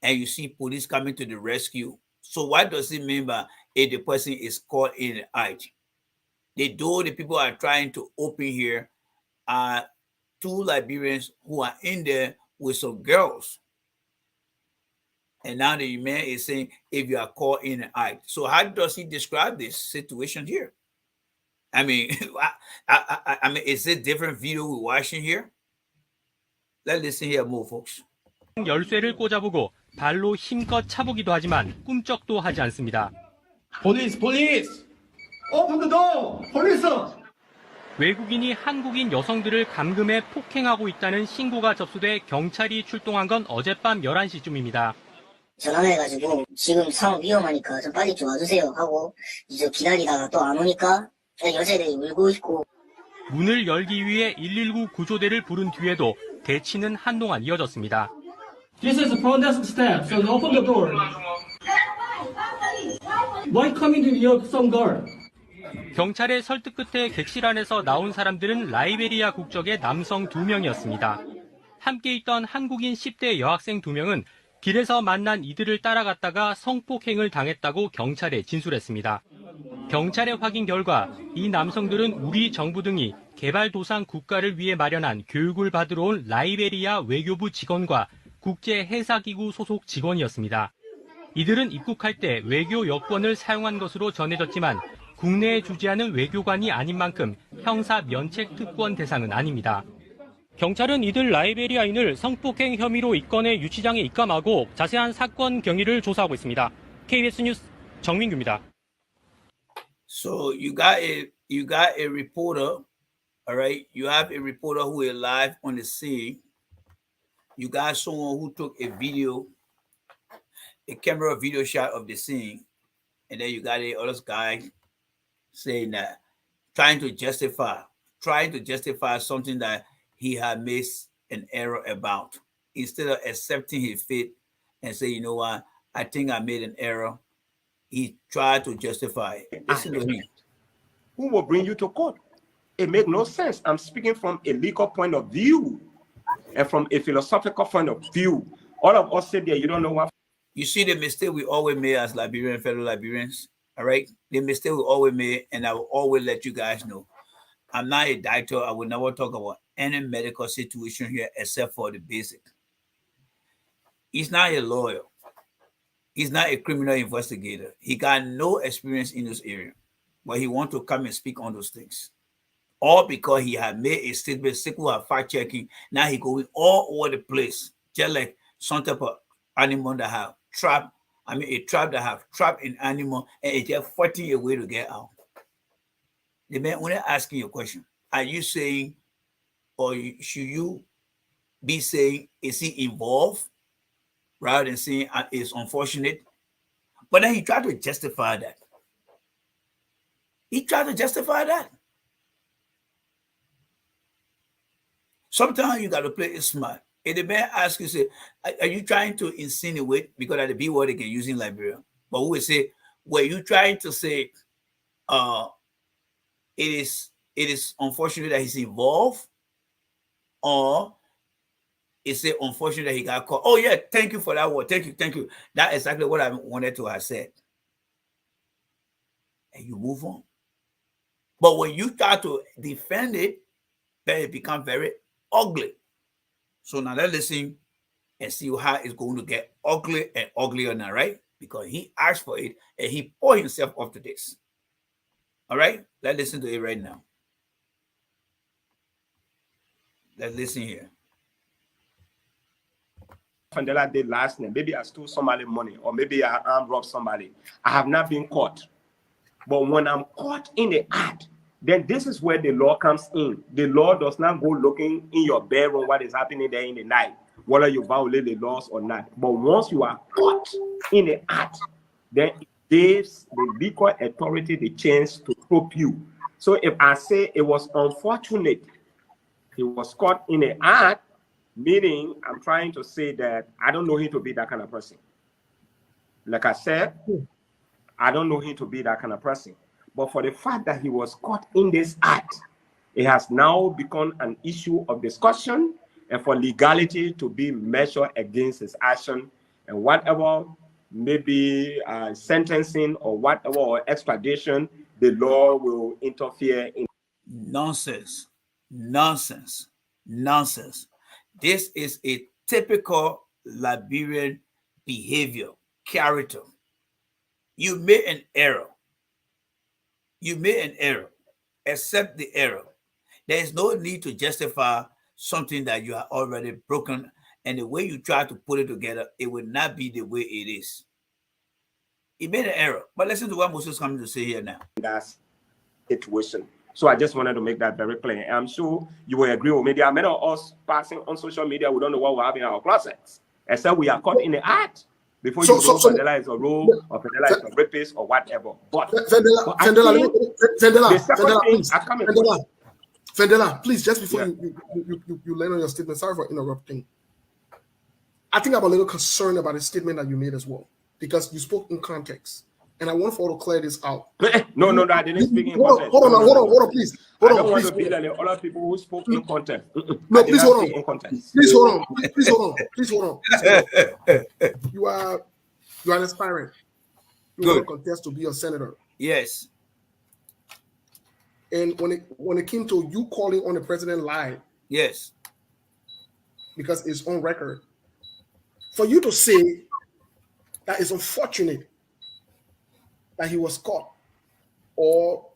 And you see police coming to the rescue. So what does it mean by if the person is caught in an act? The door the people are trying to open here are two Liberians who are in there with some girls. And now the man is saying, if you are caught in an act. So how does he describe this situation here? I mean, I mean, is it different video we're watching here? Let's listen here more, folks. 열쇠를 꽂아보고 발로 힘껏 차보기도 하지만 꿈쩍도 하지 않습니다. Police, police! Open the door! Police! 외국인이 한국인 여성들을 감금해 폭행하고 있다는 신고가 접수돼 경찰이 출동한 건 어젯밤 11시쯤입니다. 전화를 해가지고 지금 상황 위험하니까 좀 빨리 좀 와주세요 하고 이제 기다리다가 또 안 오니까 여자애들이 울고 있고. 문을 열기 위해 119 구조대를 부른 뒤에도 대치는 한동안 이어졌습니다. This is the front desk staff, so open the door. Why coming to here some girl? 경찰의 설득 끝에 객실 안에서 나온 사람들은 라이베리아 국적의 남성 2명이었습니다. 함께 있던 한국인 10대 여학생 2명은 길에서 만난 이들을 따라갔다가 성폭행을 당했다고 경찰에 진술했습니다. 경찰의 확인 결과 이 남성들은 우리 정부 등이 개발도상 국가를 위해 마련한 교육을 받으러 온 라이베리아 외교부 직원과 국제해사기구 소속 직원이었습니다. 이들은 입국할 때 외교 여권을 사용한 것으로 전해졌지만 국내에 주재하는 외교관이 아닌 만큼 형사 면책 특권 대상은 아닙니다. 경찰은 이들 라이베리아인을 성폭행 혐의로 이건의 유치장에 입감하고 자세한 사건 경위를 조사하고 있습니다. KBS 뉴스 정민규입니다. So you got a reporter, all right? You have a reporter who is live on the scene. You got someone who took a camera video shot of the scene, and then you got a other guy saying that, trying to justify something that he had made an error about. Instead of accepting his fate and say, you know what, I think I made an error, he tried to justify it. Listen to him. Who will bring you to court? It makes no sense. I'm speaking from a legal point of view and from a philosophical point of view. All of us sit there, you don't know what. You see the mistake we always made as Liberian fellow Liberians, all right? The mistake we always made, and I will always let you guys know. I'm not a doctor. I will never talk about any medical situation here except for the basic. He's not a lawyer. He's not a criminal investigator. He got no experience in this area, but he wants to come and speak on those things. All because he had made a statement, people are fact-checking. Now he going all over the place, just like some type of animal that have trapped. I mean, a trap that have trapped an animal and it's just fighting a way to get out. The man only asking you a question. Are you saying, or should you be saying, is he involved? Rather than saying it's unfortunate. But then he tried to justify that. Sometimes you got to play it smart. If the man asks you, say, are you trying to insinuate, because of the B word they can use in Liberia, but who will say, were you trying to say it is unfortunate that he's involved, or is it unfortunate that he got caught? Oh yeah, thank you for that word. Thank you. That's exactly what I wanted to have said. And you move on. But when you start to defend it, then it becomes very ugly. So now let's listen and see how it's going to get ugly and uglier now, right? Because he asked for it and he poured himself up to this. All right? Let's listen to it right now. Let's listen here. Fandela did last night. Maybe I stole somebody money, or maybe I armed robbed somebody. I have not been caught. But when I'm caught in the act, then this is where the law comes in. The law does not go looking in your bedroom what is happening there in the night, whether you violate the laws or not. But once you are caught in the act, then gives the legal authority the chance to probe you. So if I say it was unfortunate, he was caught in an act, meaning I'm trying to say that I don't know him to be that kind of person. Like I said, I don't know him to be that kind of person. But for the fact that he was caught in this act, it has now become an issue of discussion, and for legality to be measured against his action, and whatever maybe sentencing or whatever, or extradition, the law will interfere in. Nonsense. Nonsense. Nonsense. This is a typical Liberian behavior, character. You made an error. You made an error. Accept the error. There is no need to justify something that you have already broken, and the way you try to put it together, it will not be the way it is. He made an error. But listen to what Moses is coming to say here now. That situation. So I just wanted to make that very clear. I'm sure you will agree with me. There are many of us passing on social media. We don't know what we have in our closets, except we are caught in the act. Before you know Fendela is a role, or Fendela is a rapist, or whatever. But Fendela, please, just before you land on your statement, sorry for interrupting. I think I'm a little concerned about the statement that you made as well, because you spoke in context. And I want for to clear this out. No, I didn't speak in context. Hold on, please. Hold on, I don't want please. to be like the other people who spoke in context. No, please hold on. Please hold on. You are an aspirant. You want to contest to be a senator. Yes. And when it came to you calling on the president live, yes, because it's on record, for you to say that it's unfortunate that he was caught or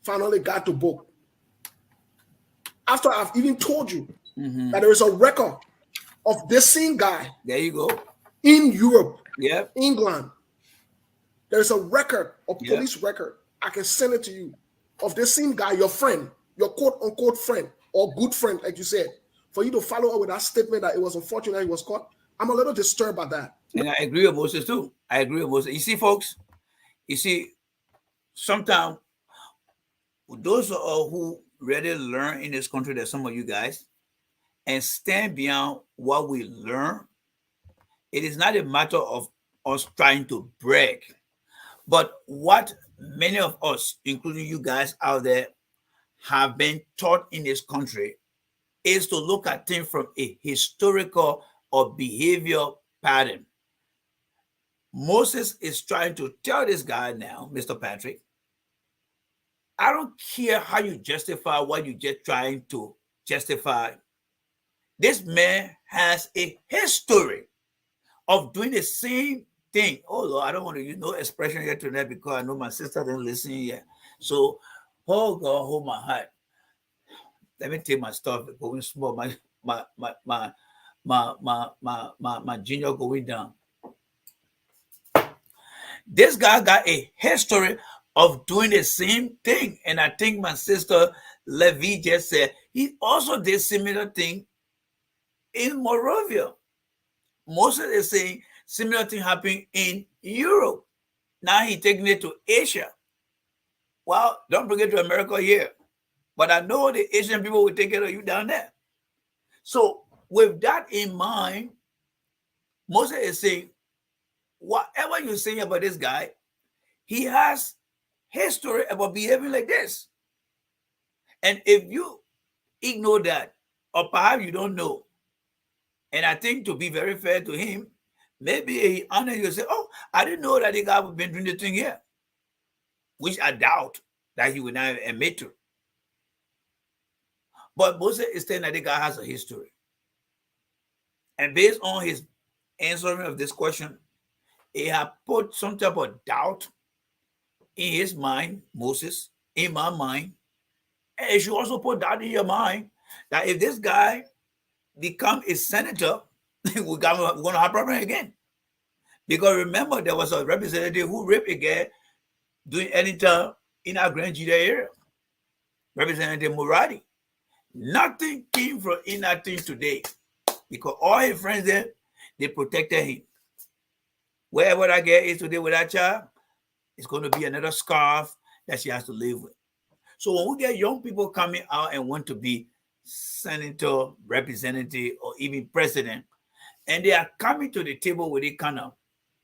finally got to book, after I've even told you that there is a record of this same guy. There you go. In Europe, England. There's a record, a police record. I can send it to you of this same guy, your friend, your quote unquote friend or good friend, like you said. For you to follow up with that statement that it was unfortunate he was caught, I'm a little disturbed by that. And I agree with Moses too. I agree with Moses. You see, folks, sometimes those who really learn in this country, there's some of you guys, and stand beyond what we learn. It is not a matter of us trying to brag, but what many of us, including you guys out there, have been taught in this country is to look at things from a historical or behavior pattern. Moses is trying to tell this guy now, Mr. Patrick, I don't care how you justify what you're just trying to justify. This man has a history of doing the same thing. Oh Lord, I don't want to use no expression here tonight because I know my sister didn't listen yet. So, oh God, hold my heart. Let me take my stuff going small. My junior going down. This guy got a history of doing the same thing. And I think my sister Levy just said he also did similar thing in Moravia. Moses is saying similar thing happened in Europe. Now he's taking it to Asia. Well, don't bring it to America here. But I know the Asian people will take care of you down there. So with that in mind, Moses is saying, whatever you're saying about this guy, he has history about behaving like this. And if you ignore that, or perhaps you don't know, and I think to be very fair to him, maybe he honor you and say, oh, I didn't know that the guy would been doing the thing here, which I doubt that he would not admit to. But Moses is saying that the guy has a history. And based on his answering of this question, he had put some type of doubt in his mind, Moses, in my mind. And it should also put doubt in your mind that if this guy become a senator, we're going to have a problem again. Because remember, there was a representative who raped a guy doing anytime in our Grand Judah area. Representative Muradi. Nothing came from nothing today. Because all his friends there, they protected him. Wherever that guy is today with that child, It's going to be another scarf that she has to live with. So when we get young people coming out and want to be senator, representative, or even president, and they are coming to the table with a kind of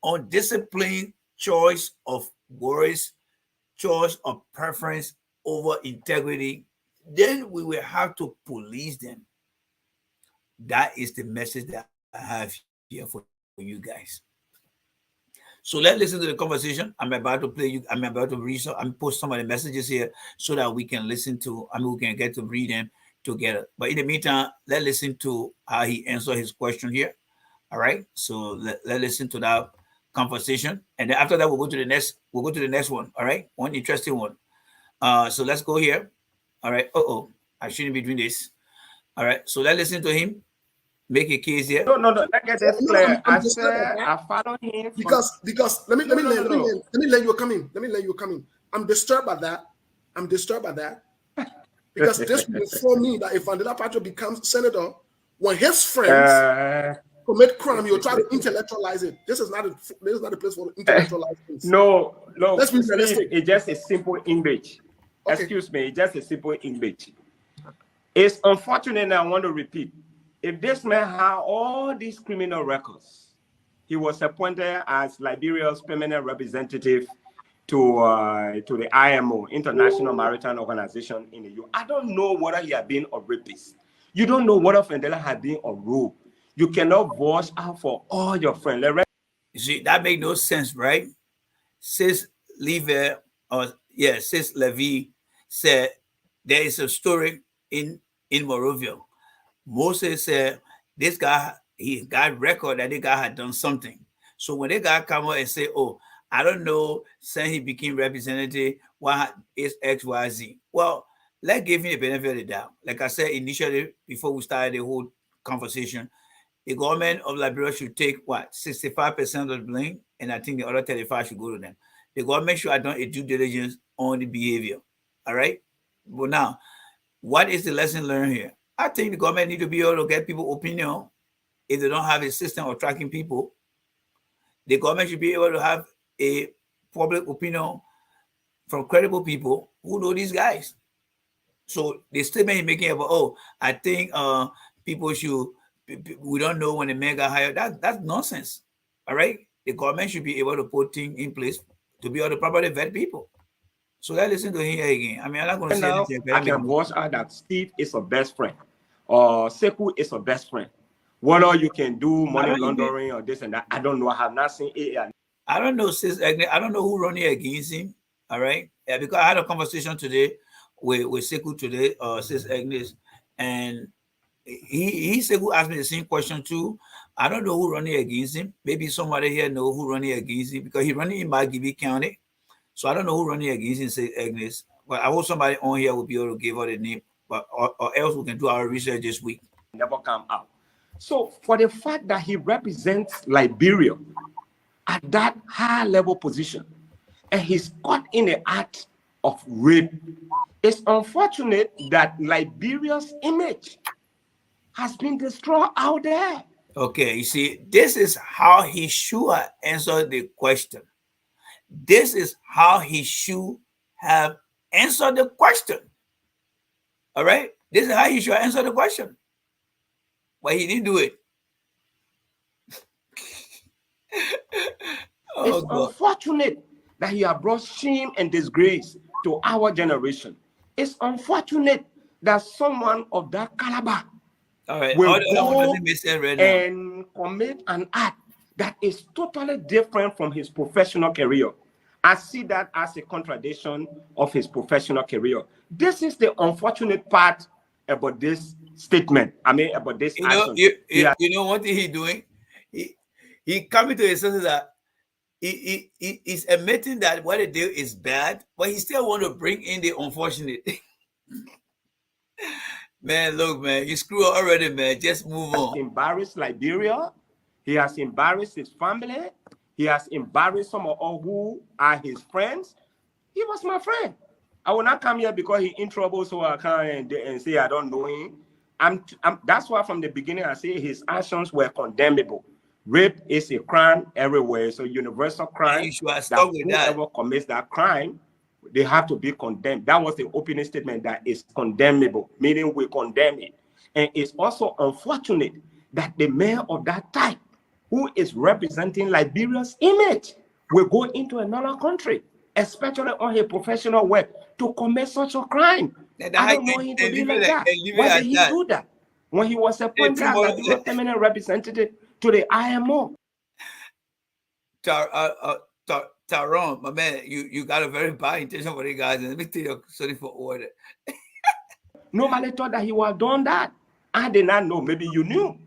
undisciplined choice of words, choice of preference over integrity, then we will have to police them. That is the message that I have here for you guys. So let's listen to the conversation. I'm about to play you. I'm about to read. I'm post some of the messages here so that we can listen to. We can get to read them together. But in the meantime, let's listen to how he answered his question here. All right. So let's listen to that conversation, and then after that, we'll go to the next. We'll go to the next one. All right. One interesting one. So let's go here. All right. I shouldn't be doing this. All right. So let's listen to him. Make a case here. No. Let get this clear. I follow him because let me let you come in. Let me let you come in. I'm disturbed by that. Because this will inform me that if Vandela Patrick becomes senator, when his friends commit crime, you'll try to intellectualize it. This is not a place for intellectualizing things. No. Let's be realistic. It's just a simple English. Okay. Excuse me. It's just a simple English. It's unfortunate, and I want to repeat. If this man had all these criminal records, he was appointed as Liberia's permanent representative to the IMO, International Maritime Organization in the U.S. I don't know whether he had been a rapist. You don't know whether Vandela had been a rogue. You cannot vouch out for all your friends. You see, that makes no sense, right? Sis Levy said there is a story in Morovia. Moses said this guy, he got record that the guy had done something. So when the guy come out and say, "Oh, I don't know," since he became representative, why is XYZ? Well, let's give him the benefit of the doubt. Like I said initially, before we started the whole conversation, the government of Liberia should take 65% of the blame, and I think the other 35 should go to them. The government should have done a due diligence on the behavior. All right. But now, what is the lesson learned here? I think the government need to be able to get people's opinion. If they don't have a system of tracking people, the government should be able to have a public opinion from credible people who know these guys. So the statement he's making about, I think people should, we don't know when the man got hired, that's nonsense. All right? The government should be able to put things in place to be able to properly vet people. So let's listen to him here again. I mean, I'm not going to say anything. I can voice out that Steve is a best friend, or Sekou is a best friend. Whether you can do money laundering or this and that, I don't know. I have not seen it. I don't know, Sis Agnes. I don't know who running against him. All right, because I had a conversation today with Sekou today, Sis Agnes, and Sekou asked me the same question too. I don't know who running against him. Maybe somebody here know who running against him because he running in Margibi County. So I don't know who running against him, Sis Agnes. But I hope somebody on here will be able to give her the name, but or else we can do our research this week. Never come out. So for the fact that he represents Liberia at that high level position, and he's caught in the act of rape, it's unfortunate that Liberia's image has been destroyed out there. Okay, you see, this is how he should have answered the question. This is how he should have answered the question. All right? This is how he should have answered the question. But he didn't do it. It's unfortunate that he has brought shame and disgrace to our generation. It's unfortunate that someone of that caliber will go and commit an act that is totally different from his professional career. I see that as a contradiction of his professional career. This is the unfortunate part about this statement. I mean, about this action. You know what he doing? He coming to his senses that he's admitting that what they do is bad, but he still want to bring in the unfortunate. Man, look, man, you screw up already, man. Just move on. He has embarrassed Liberia. He has embarrassed his family. He has embarrassed some of all who are his friends. He was my friend. I will not come here because he in trouble, so I can't and say I don't know him. That's why from the beginning I say his actions were condemnable. Rape is a crime everywhere. It's a universal crime. You should have stuck with that. Whoever commits that crime, they have to be condemned. That was the opening statement, that is condemnable, meaning we condemn it. And it's also unfortunate that the mayor of that type, who is representing Liberia's image, will go into another country, especially on his professional work, to commit such a crime. I don't know him to be like that. Why did he do that? When he was appointed as the lieutenant representative to the IMO. Tyrone, my man, you got a very bad intention for the guys. Let me tell you, sorry for order. Nobody thought that he would have done that. I did not know. Maybe you knew.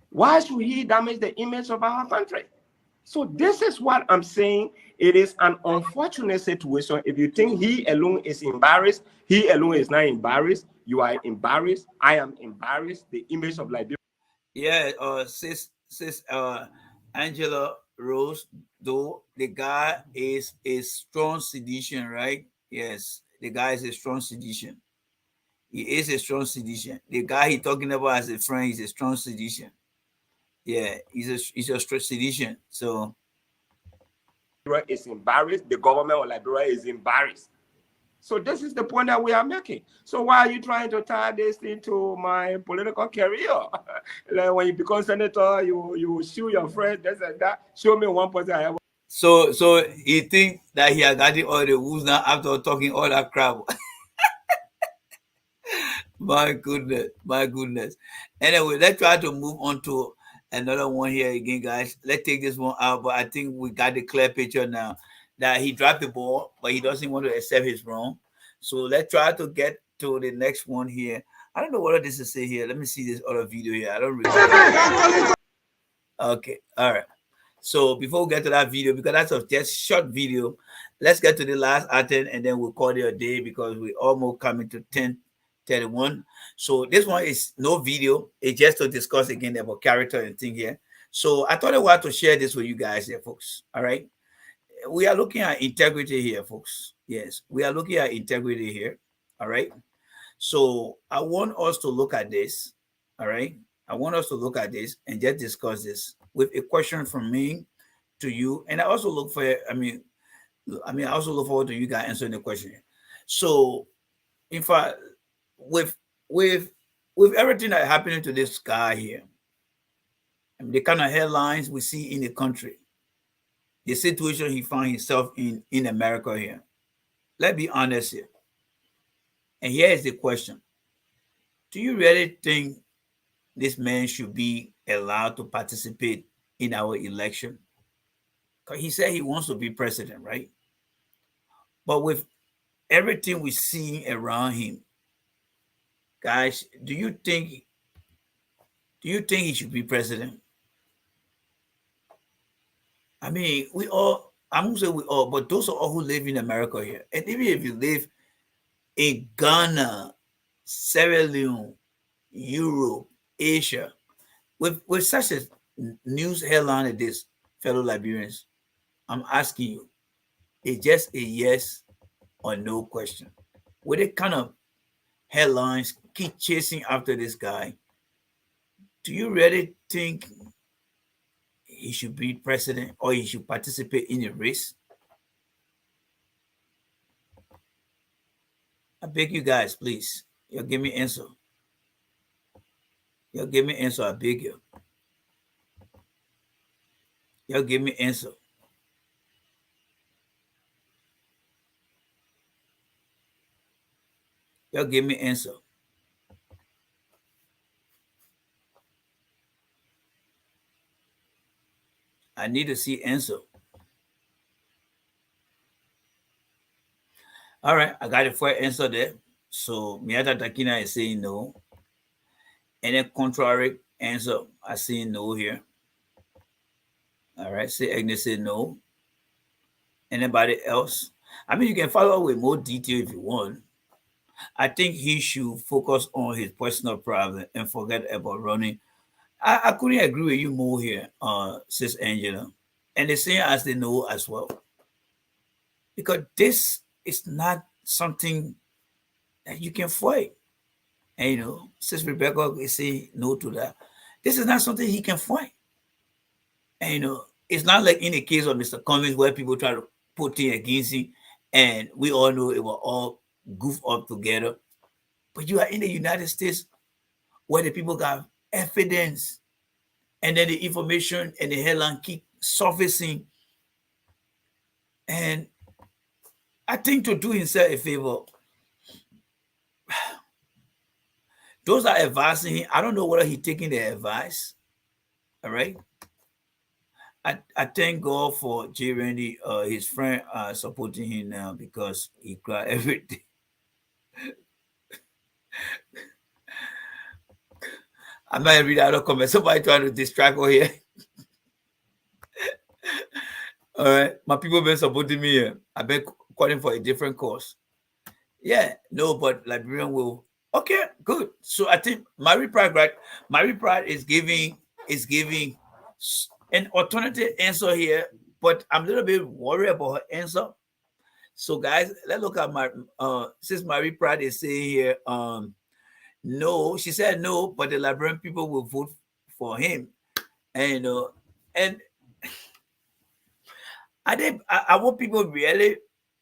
Why should he damage the image of our country? So this is what I'm saying. It is an unfortunate situation. If you think he alone is embarrassed, he alone is not embarrassed. You are embarrassed. I am embarrassed. The image of Liberia. Yeah, sis Angela Rose, though the guy is a strong sedition, right? Yes, the guy is a strong sedition. He is a strong sedition. The guy he talking about as a friend is a strong sedition. Yeah, he's a strong sedition. So Liberia is embarrassed. The government of Liberia is embarrassed. So this is the point that we are making. So why are you trying to tie this into my political career? Like when you become senator, you sue your friends, this and that. Show me one person I have. So he think that he has gotten all the rules now after talking all that crap. My goodness. Anyway, let's try to move on to another one here again, guys. Let's take this one out, but I think we got the clear picture now that he dropped the ball, but he doesn't want to accept his wrong. So let's try to get to the next one here. I don't know what this is say here. Let me see this other video here. I don't really. Okay, all right. So before we get to that video, because that's a just short video, let's get to the last item and then we'll call it a day because we're almost coming to 10:31. So this one is no video. It's just to discuss again about character and thing here. So I thought I wanted to share this with you guys here, folks. All right. We are looking at integrity here, folks. Yes, we are looking at integrity here. All right. So I want us to look at this. All right. I want us to look at this and just discuss this with a question from me to you. And I also look for, I also look forward to you guys answering the question. So in fact, with everything that happening to this guy here, the kind of headlines we see in the country, the situation he found himself in America here. Let's be honest here. And here is the question. Do you really think this man should be allowed to participate in our election? Because he said he wants to be president, right? But with everything we see around him, guys, do you think he should be president? I mean, we all, I'm gonna say we all, but those are all who live in America here. And even if you live in Ghana, Sierra Leone, Europe, Asia, with such a news headline as this, fellow Liberians, I'm asking you, it's just a yes or no question. With the kind of headlines keep chasing after this guy, do you really think he should be president or he should participate in a race? I beg you guys, please. You give me answer. You give me answer. I beg you. You give me answer. You give me answer. I need to see answer. All right, I got a first answer there. So Miata Takina is saying no. And then contrary answer, I see no here. All right, say Agnes said no. Anybody else? I mean, you can follow up with more detail if you want. I think he should focus on his personal problem and forget about running. I couldn't agree with you more here, Sis Angela. And the same as they know as well. Because this is not something that you can fight. And Sis Rebecca is saying no to that. This is not something he can fight. And it's not like in the case of Mr. Cummings where people try to put things against him, and we all know it will all goof up together. But you are in the United States where the people got evidence, and then the information and the headline keep surfacing. And I think to do himself a favor, those are advising him. I don't know whether he's taking the advice. All right. I thank God for J. Randy, his friend, supporting him now because he cried every day. I'm not reading out of comments. Somebody trying to distract over here. All right. My people been supporting me here. I've been calling for a different cause. Yeah, no, but Liberian will. Okay, good. So I think Marie Pride, right? Marie Pride is giving an alternative answer here, but I'm a little bit worried about her answer. So guys, let's look at my since Marie Pride is saying here, no, she said no, but the Liberian people will vote for him. And and I want people really,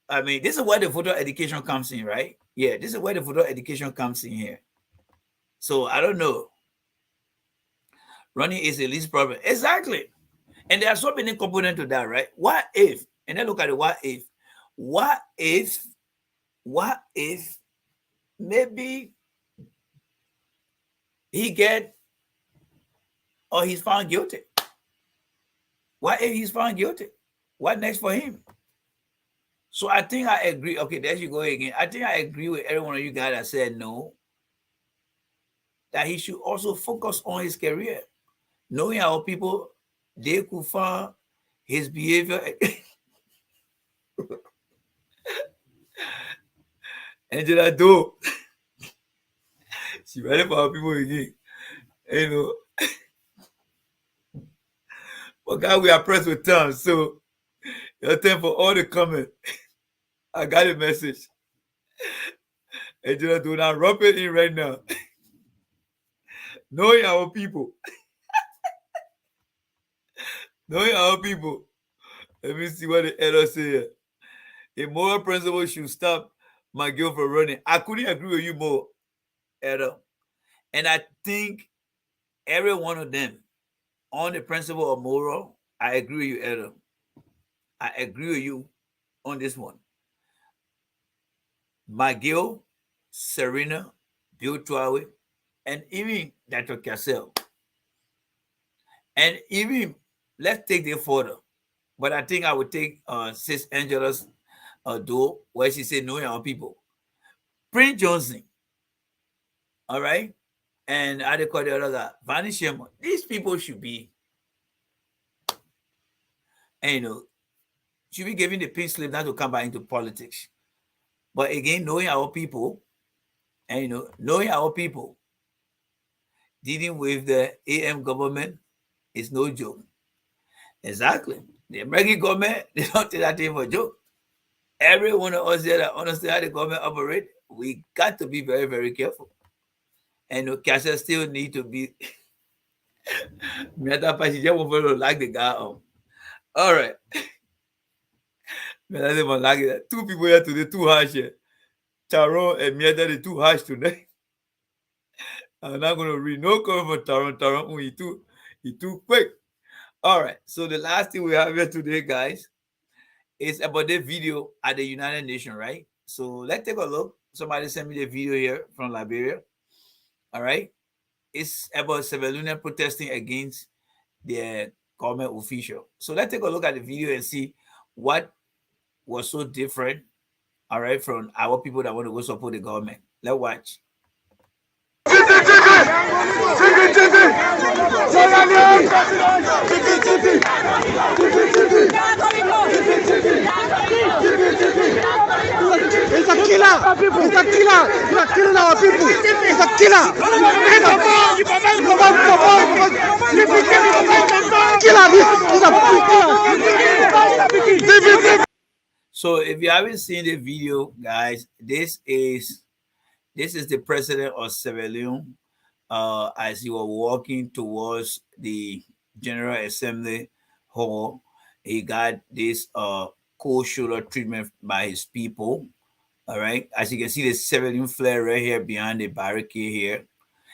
I mean, this is where the voter education comes in, right? Yeah, this is where the voter education comes in here. So I don't know. Running is the least problem. Exactly. And there are so many components to that, right? What if, and then look at it, what if maybe he get, or he's found guilty? What if he's found guilty? What next for him? So I think I agree. Okay, there you go again. I think I agree with every one of you guys that said no, that he should also focus on his career. Knowing how people, they could find his behavior. Angela do. She ready for our people again. But God, we are pressed with time. So your time for all the comment. I got a message. Angela do not rub it in right now. Knowing our people. Knowing our people. Let me see what the elder say here. A moral principle should stop my girl from running. I couldn't agree with you more, elder. And I think every one of them on the principle of moral, I agree with you, elder. I agree with you on this one. McGill, Serena, Bill Trawe, and even Dr. Cassell. And even, let's take the further. But I think I would take Sis Angela's door where she said, knowing our people. Prince Johnson. All right? And I call the other guy, Vanny Sherman. These people should be, and should be given the pink slip not to come back into politics. But again, knowing our people, and knowing our people, dealing with the AM government is no joke. Exactly. The American government, they don't take that thing for a joke. Every one of us there that understand how the government operates, we got to be very, very careful. And Cassia still need to be like the guy on. All right. Two people here today, too harsh here. Taron and Mieta, the too harsh today. I'm not going to read no comment for Taron. Taron, he too quick. All right. So the last thing we have here today, guys, is about the video at the United Nations, right? So let's take a look. Somebody sent me the video here from Liberia. All right. It's about Sierra Leone protesting against the government official. So let's take a look at the video and see what was so different, all right, from our people that want to go support the government. Let's watch. It's a killer! It's a killer! He's killing our people! It's a killer! So if you haven't seen the video, guys, this is the president of Sierra Leone as he was walking towards the General Assembly Hall. He got this cold shoulder treatment by his people. All right. As you can see, the 17 flare right here behind the barricade here.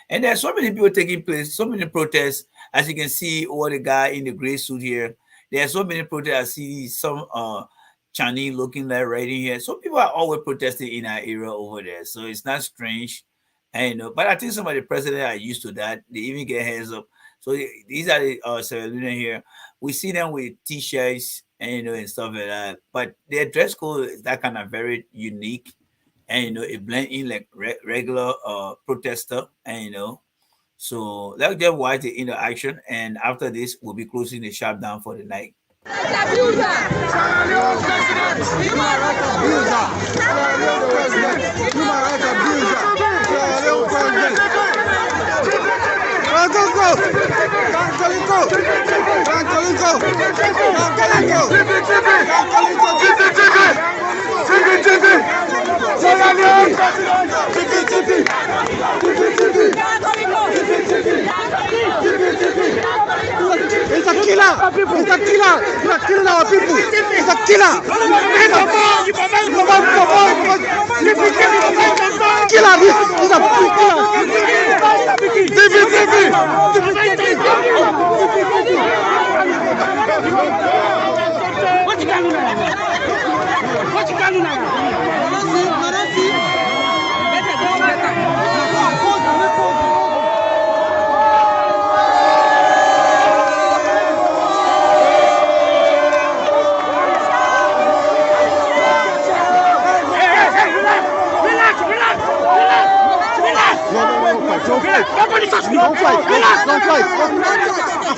And there's so many people taking place, so many protests. As you can see, over the guy in the gray suit here. There are so many protests. I see some Chinese looking like right in here. So people are always protesting in our area over there. So it's not strange. And, you know, but I think some of the presidents are used to that. They even get hands up. So these are the Sierra Leonean here. We see them with t-shirts and, you know, and stuff like that. But their dress code is that kind of very unique. And, you know, it blend in like regular protester. And, you know, so let's just watch the interaction. And after this, we'll be closing the shop down for the night. He's a killer. He's a killer. He's killing our people. He's a killer. Killer. He's a Don't fight. Don't fight. Don't fight.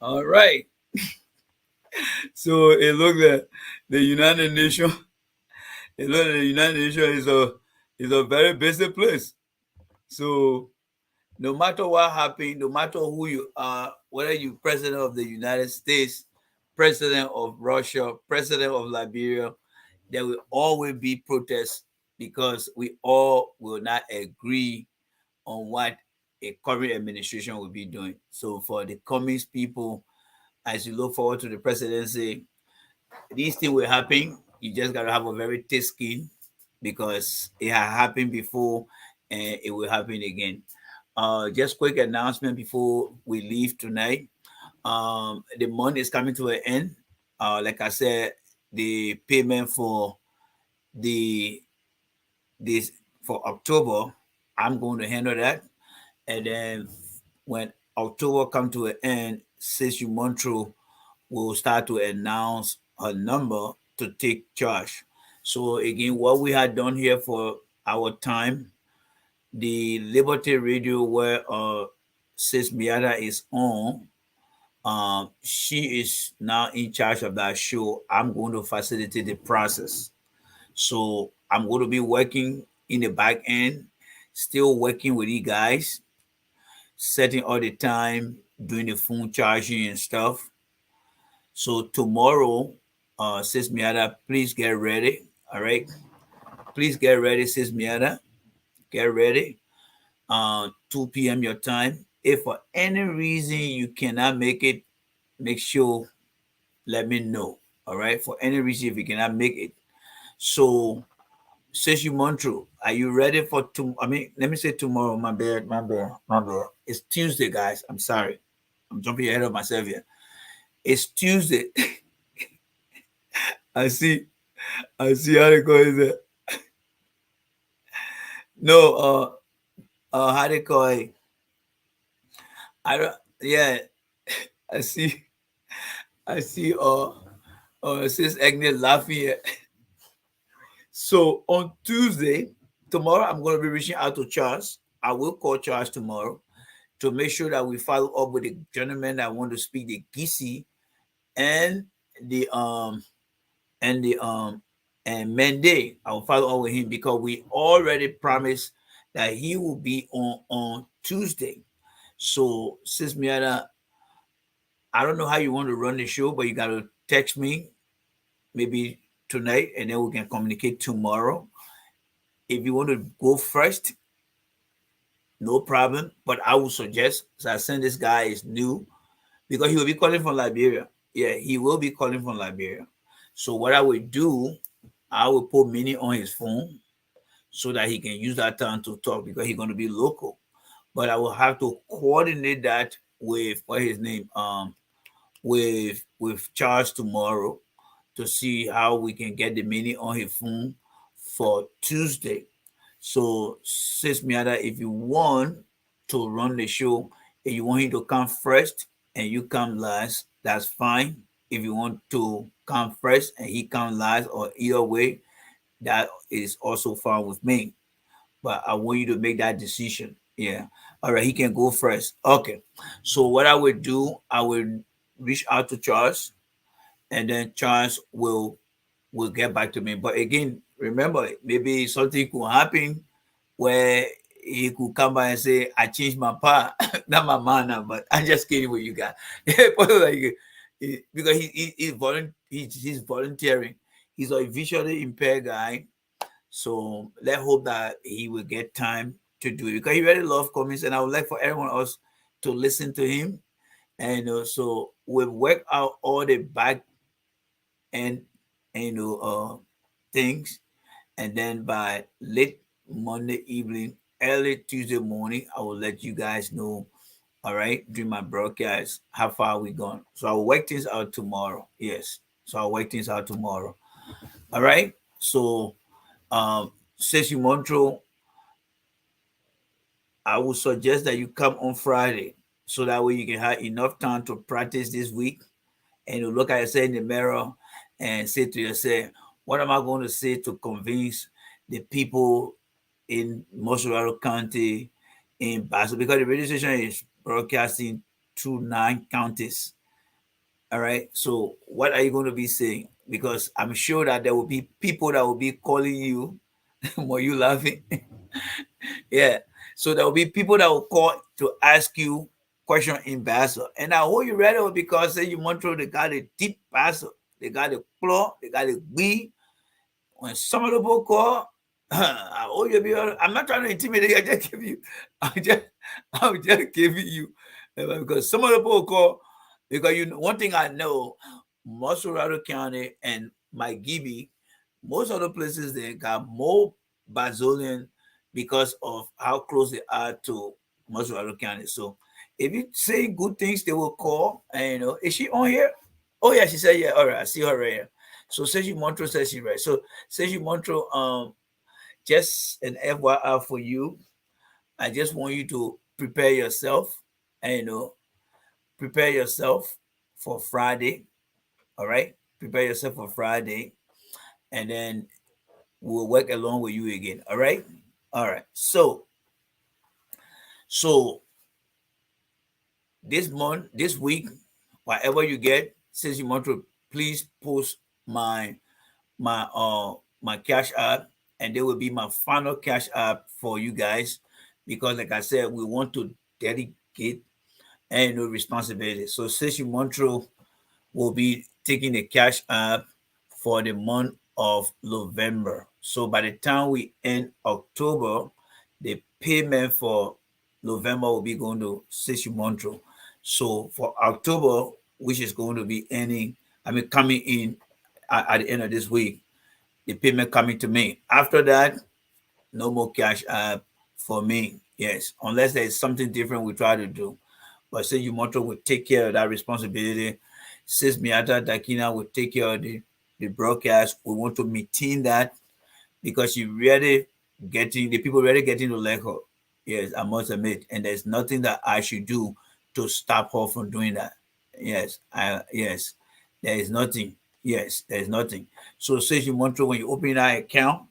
All right. So it looks like the United Nations. It looks like the United Nations is a very busy place. So no matter what happens, no matter who you are, whether you're president of the United States, president of Russia, president of Liberia, there will always be protests because we all will not agree on what a current administration will be doing. So for the communist people, as you look forward to the presidency, these things will happen. You just got to have a very thick skin because it has happened before and it will happen again. Just quick announcement before we leave tonight. The month is coming to an end. Like I said, the payment for for October, I'm going to handle that. And then when October comes to an end, CSU Montreal will start to announce a number to take charge. So again, what we had done here for our time, the Liberty Radio where Sis Miata is on, she is now in charge of that show. I'm going to facilitate the process. So I'm going to be working in the back end, still working with you guys, setting all the time, doing the phone charging and stuff. So tomorrow, Sis Miata, please get ready. All right. Please get ready, Sis Miata. Get ready. 2 p.m. your time. If for any reason you cannot make it, make sure let me know. All right. For any reason, if you cannot make it. So, CSU Montreal, are you ready for let me say tomorrow, my bad. It's Tuesday, guys. I'm sorry. I'm jumping ahead of myself here. It's Tuesday. I see how they call it. No, how they call it? I see Sis Agnes laughing here. So on Tuesday, tomorrow, I'm going to be reaching out to Charles. I will call Charles tomorrow to make sure that we follow up with the gentleman that want to speak, the Gisi and the And Monday, I will follow up with him because we already promised that he will be on Tuesday. So, Sis Miata, I don't know how you want to run the show, but you got to text me maybe tonight, and then we can communicate tomorrow. If you want to go first, no problem. But I will suggest, so I send this guy is new because he will be calling from Liberia. Yeah, he will be calling from Liberia. So what I will do, I will put Minnie on his phone so that he can use that time to talk because he's going to be local. But I will have to coordinate that with what his name, with Charles tomorrow to see how we can get the Minnie on his phone for Tuesday. So, Sis Miata, if you want to run the show and you want him to come first and you come last, that's fine. If you want to come first and he come last, or either way, that is also fine with me. But I want you to make that decision. Yeah. All right. He can go first. Okay. So what I would do, I will reach out to Charles, and then Charles will get back to me. But again, remember, maybe something could happen where he could come by and say, I changed my part, not my manner, but I'm just kidding with you guys. Because he's volunteering. He's a visually impaired guy. So let's hope that he will get time to do it because he really loves comics, and I would like for everyone else to listen to him. And so we'll work out all the back end things, and then by late Monday evening, early Tuesday morning, I will let you guys know, all right, during my broadcast, how far we gone. So I'll work things out tomorrow. Yes. So I'll work things out tomorrow. All right. So Ceci Montreal, I would suggest that you come on Friday so that way you can have enough time to practice this week, and you look at yourself in the mirror and say to yourself, what am I going to say to convince the people in Mossoraro County, in Basel? Because the radio station is broadcasting through 9 counties. All right. So what are you going to be saying? Because I'm sure that there will be people that will be calling you. Were you laughing? Yeah. So there will be people that will call to ask you question in Basel. And I hold you ready because say you Montreal, they got a deep Basel. They got a claw, they got a B. When some of the people call, I hold you. I'm not trying to intimidate. I'm just giving you because some of the people call because one thing I know, Mossoraro County and Magibby, most of the places they got more Basilian because of how close they are to Mossoraro County. So if you say good things, they will call. And is she on here? Oh yeah, she said yeah. All right, I see her right here. So Ceci Montreal says she's right. So Ceci Montreal, just an FYI for you. I just want you to prepare yourself, and prepare yourself for Friday. All right, prepare yourself for Friday, and then we'll work along with you again. All right. So this week, whatever you get, since you want to, please post my cash app, and there will be my final cash app for you guys, because like I said, we want to dedicate and responsibility. So since you Montreal will be taking the cash app for the month of November. So by the time we end October, the payment for November will be going to Ceci Montreal. So for October, which is going to be coming in at the end of this week, the payment coming to me. After that, no more cash app for me. Yes, unless there's something different we try to do. But Ceci Montreal will take care of that responsibility. Sis Miata Dakina will take care of the broadcast. We want to maintain that because the people really getting to like her. Yes, I must admit. And there's nothing that I should do to stop her from doing that. Yes, there is nothing. Yes, there's nothing. So Ceci Montreal, when you open that account,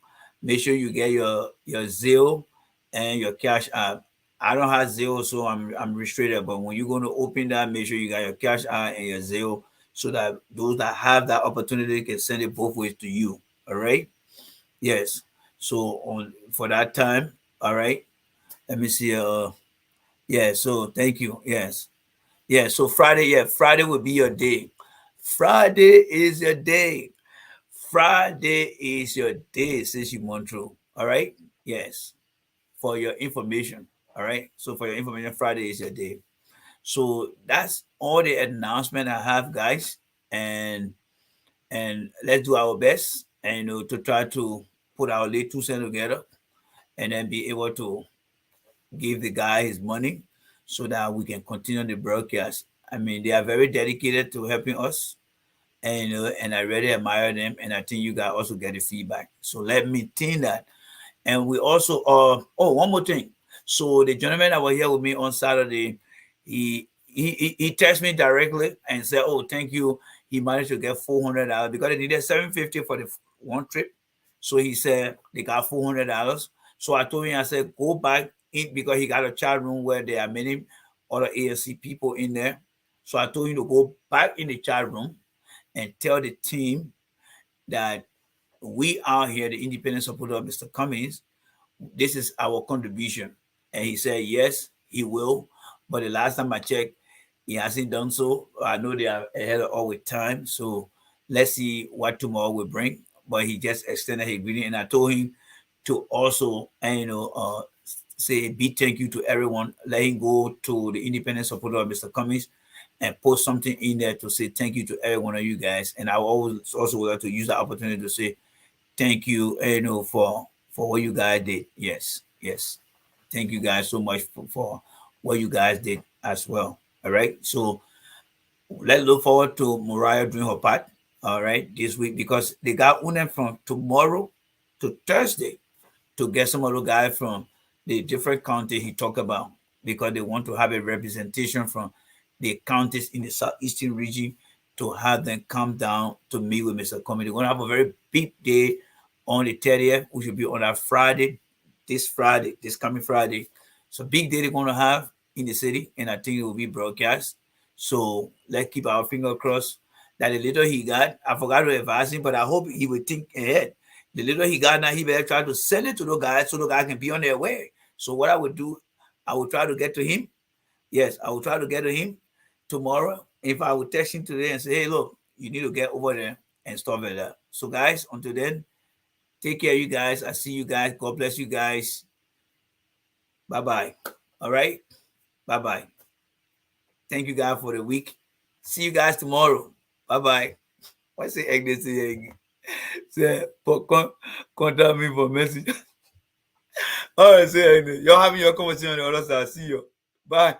make sure you get your Zelle and your cash app. I don't have Zelle, so I'm restricted. But when you're going to open that, make sure you got your cash app and your Zelle, so that those that have that opportunity can send it both ways to you. All right. Yes. So for that time, all right. Let me see. Yeah. So thank you. Yes. Yeah. So Friday. Yeah. Friday will be your day. Friday is your day. Friday is your day, says you Montreal. All right. Yes. For your information. All right. So for your information, Friday is your day. So that's all the announcement I have, guys. And let's do our best and to try to put our late 2 cents together and then be able to give the guy his money so that we can continue the broadcast. I mean, they are very dedicated to helping us, and and I really admire them, and I think you guys also get the feedback. So let me think that. And we also one more thing. So the gentleman that was here with me on Saturday, he texted me directly and said, "Oh, thank you." He managed to get $400 because they needed $750 for the one trip. So he said they got $400. So I told him, I said, go back in, because he got a chat room where there are many other ASC people in there. So I told him to go back in the chat room and tell the team that we are here, the independent supporter of Mr. Cummings. This is our contribution. And he said, yes, he will. But the last time I checked, he hasn't done so. I know they are ahead of all with time. So let's see what tomorrow will bring. But he just extended his greeting. And I told him to also, say big thank you to everyone. Let him go to the independent supporter of Mr. Cummings and post something in there to say thank you to every one of you guys. And I always also would like to use the opportunity to say thank you, for what you guys did. Yes. Thank you guys so much for what you guys did as well. All right. So let's look forward to Mariah doing her part. All right, this week, because they got one from tomorrow to Thursday to get some other guy from the different county he talked about, because they want to have a representation from the counties in the southeastern region to have them come down to meet with Mr. Cummings. They're going to have a very big day on the 30th, which will be on that Friday, this coming Friday. It's a big day they're going to have in the city, and I think it will be broadcast. So let's keep our finger crossed that the little he got, I forgot to advise him, but I hope he will think ahead. The little he got now, he better try to send it to the guys so the guys can be on their way. So what I would do, I will try to get to him. Yes, I will try to get to him tomorrow. If I would text him today and say, hey, look, you need to get over there and stuff like that. So guys, until then, take care of you guys. I see you guys. God bless you guys. Bye-bye. All right? Bye-bye. Thank you guys for the week. See you guys tomorrow. Bye-bye. Why say Agnes again? Say, contact me for message. All right, say Agnes. Y'all having your conversation on the other side. See you. Bye.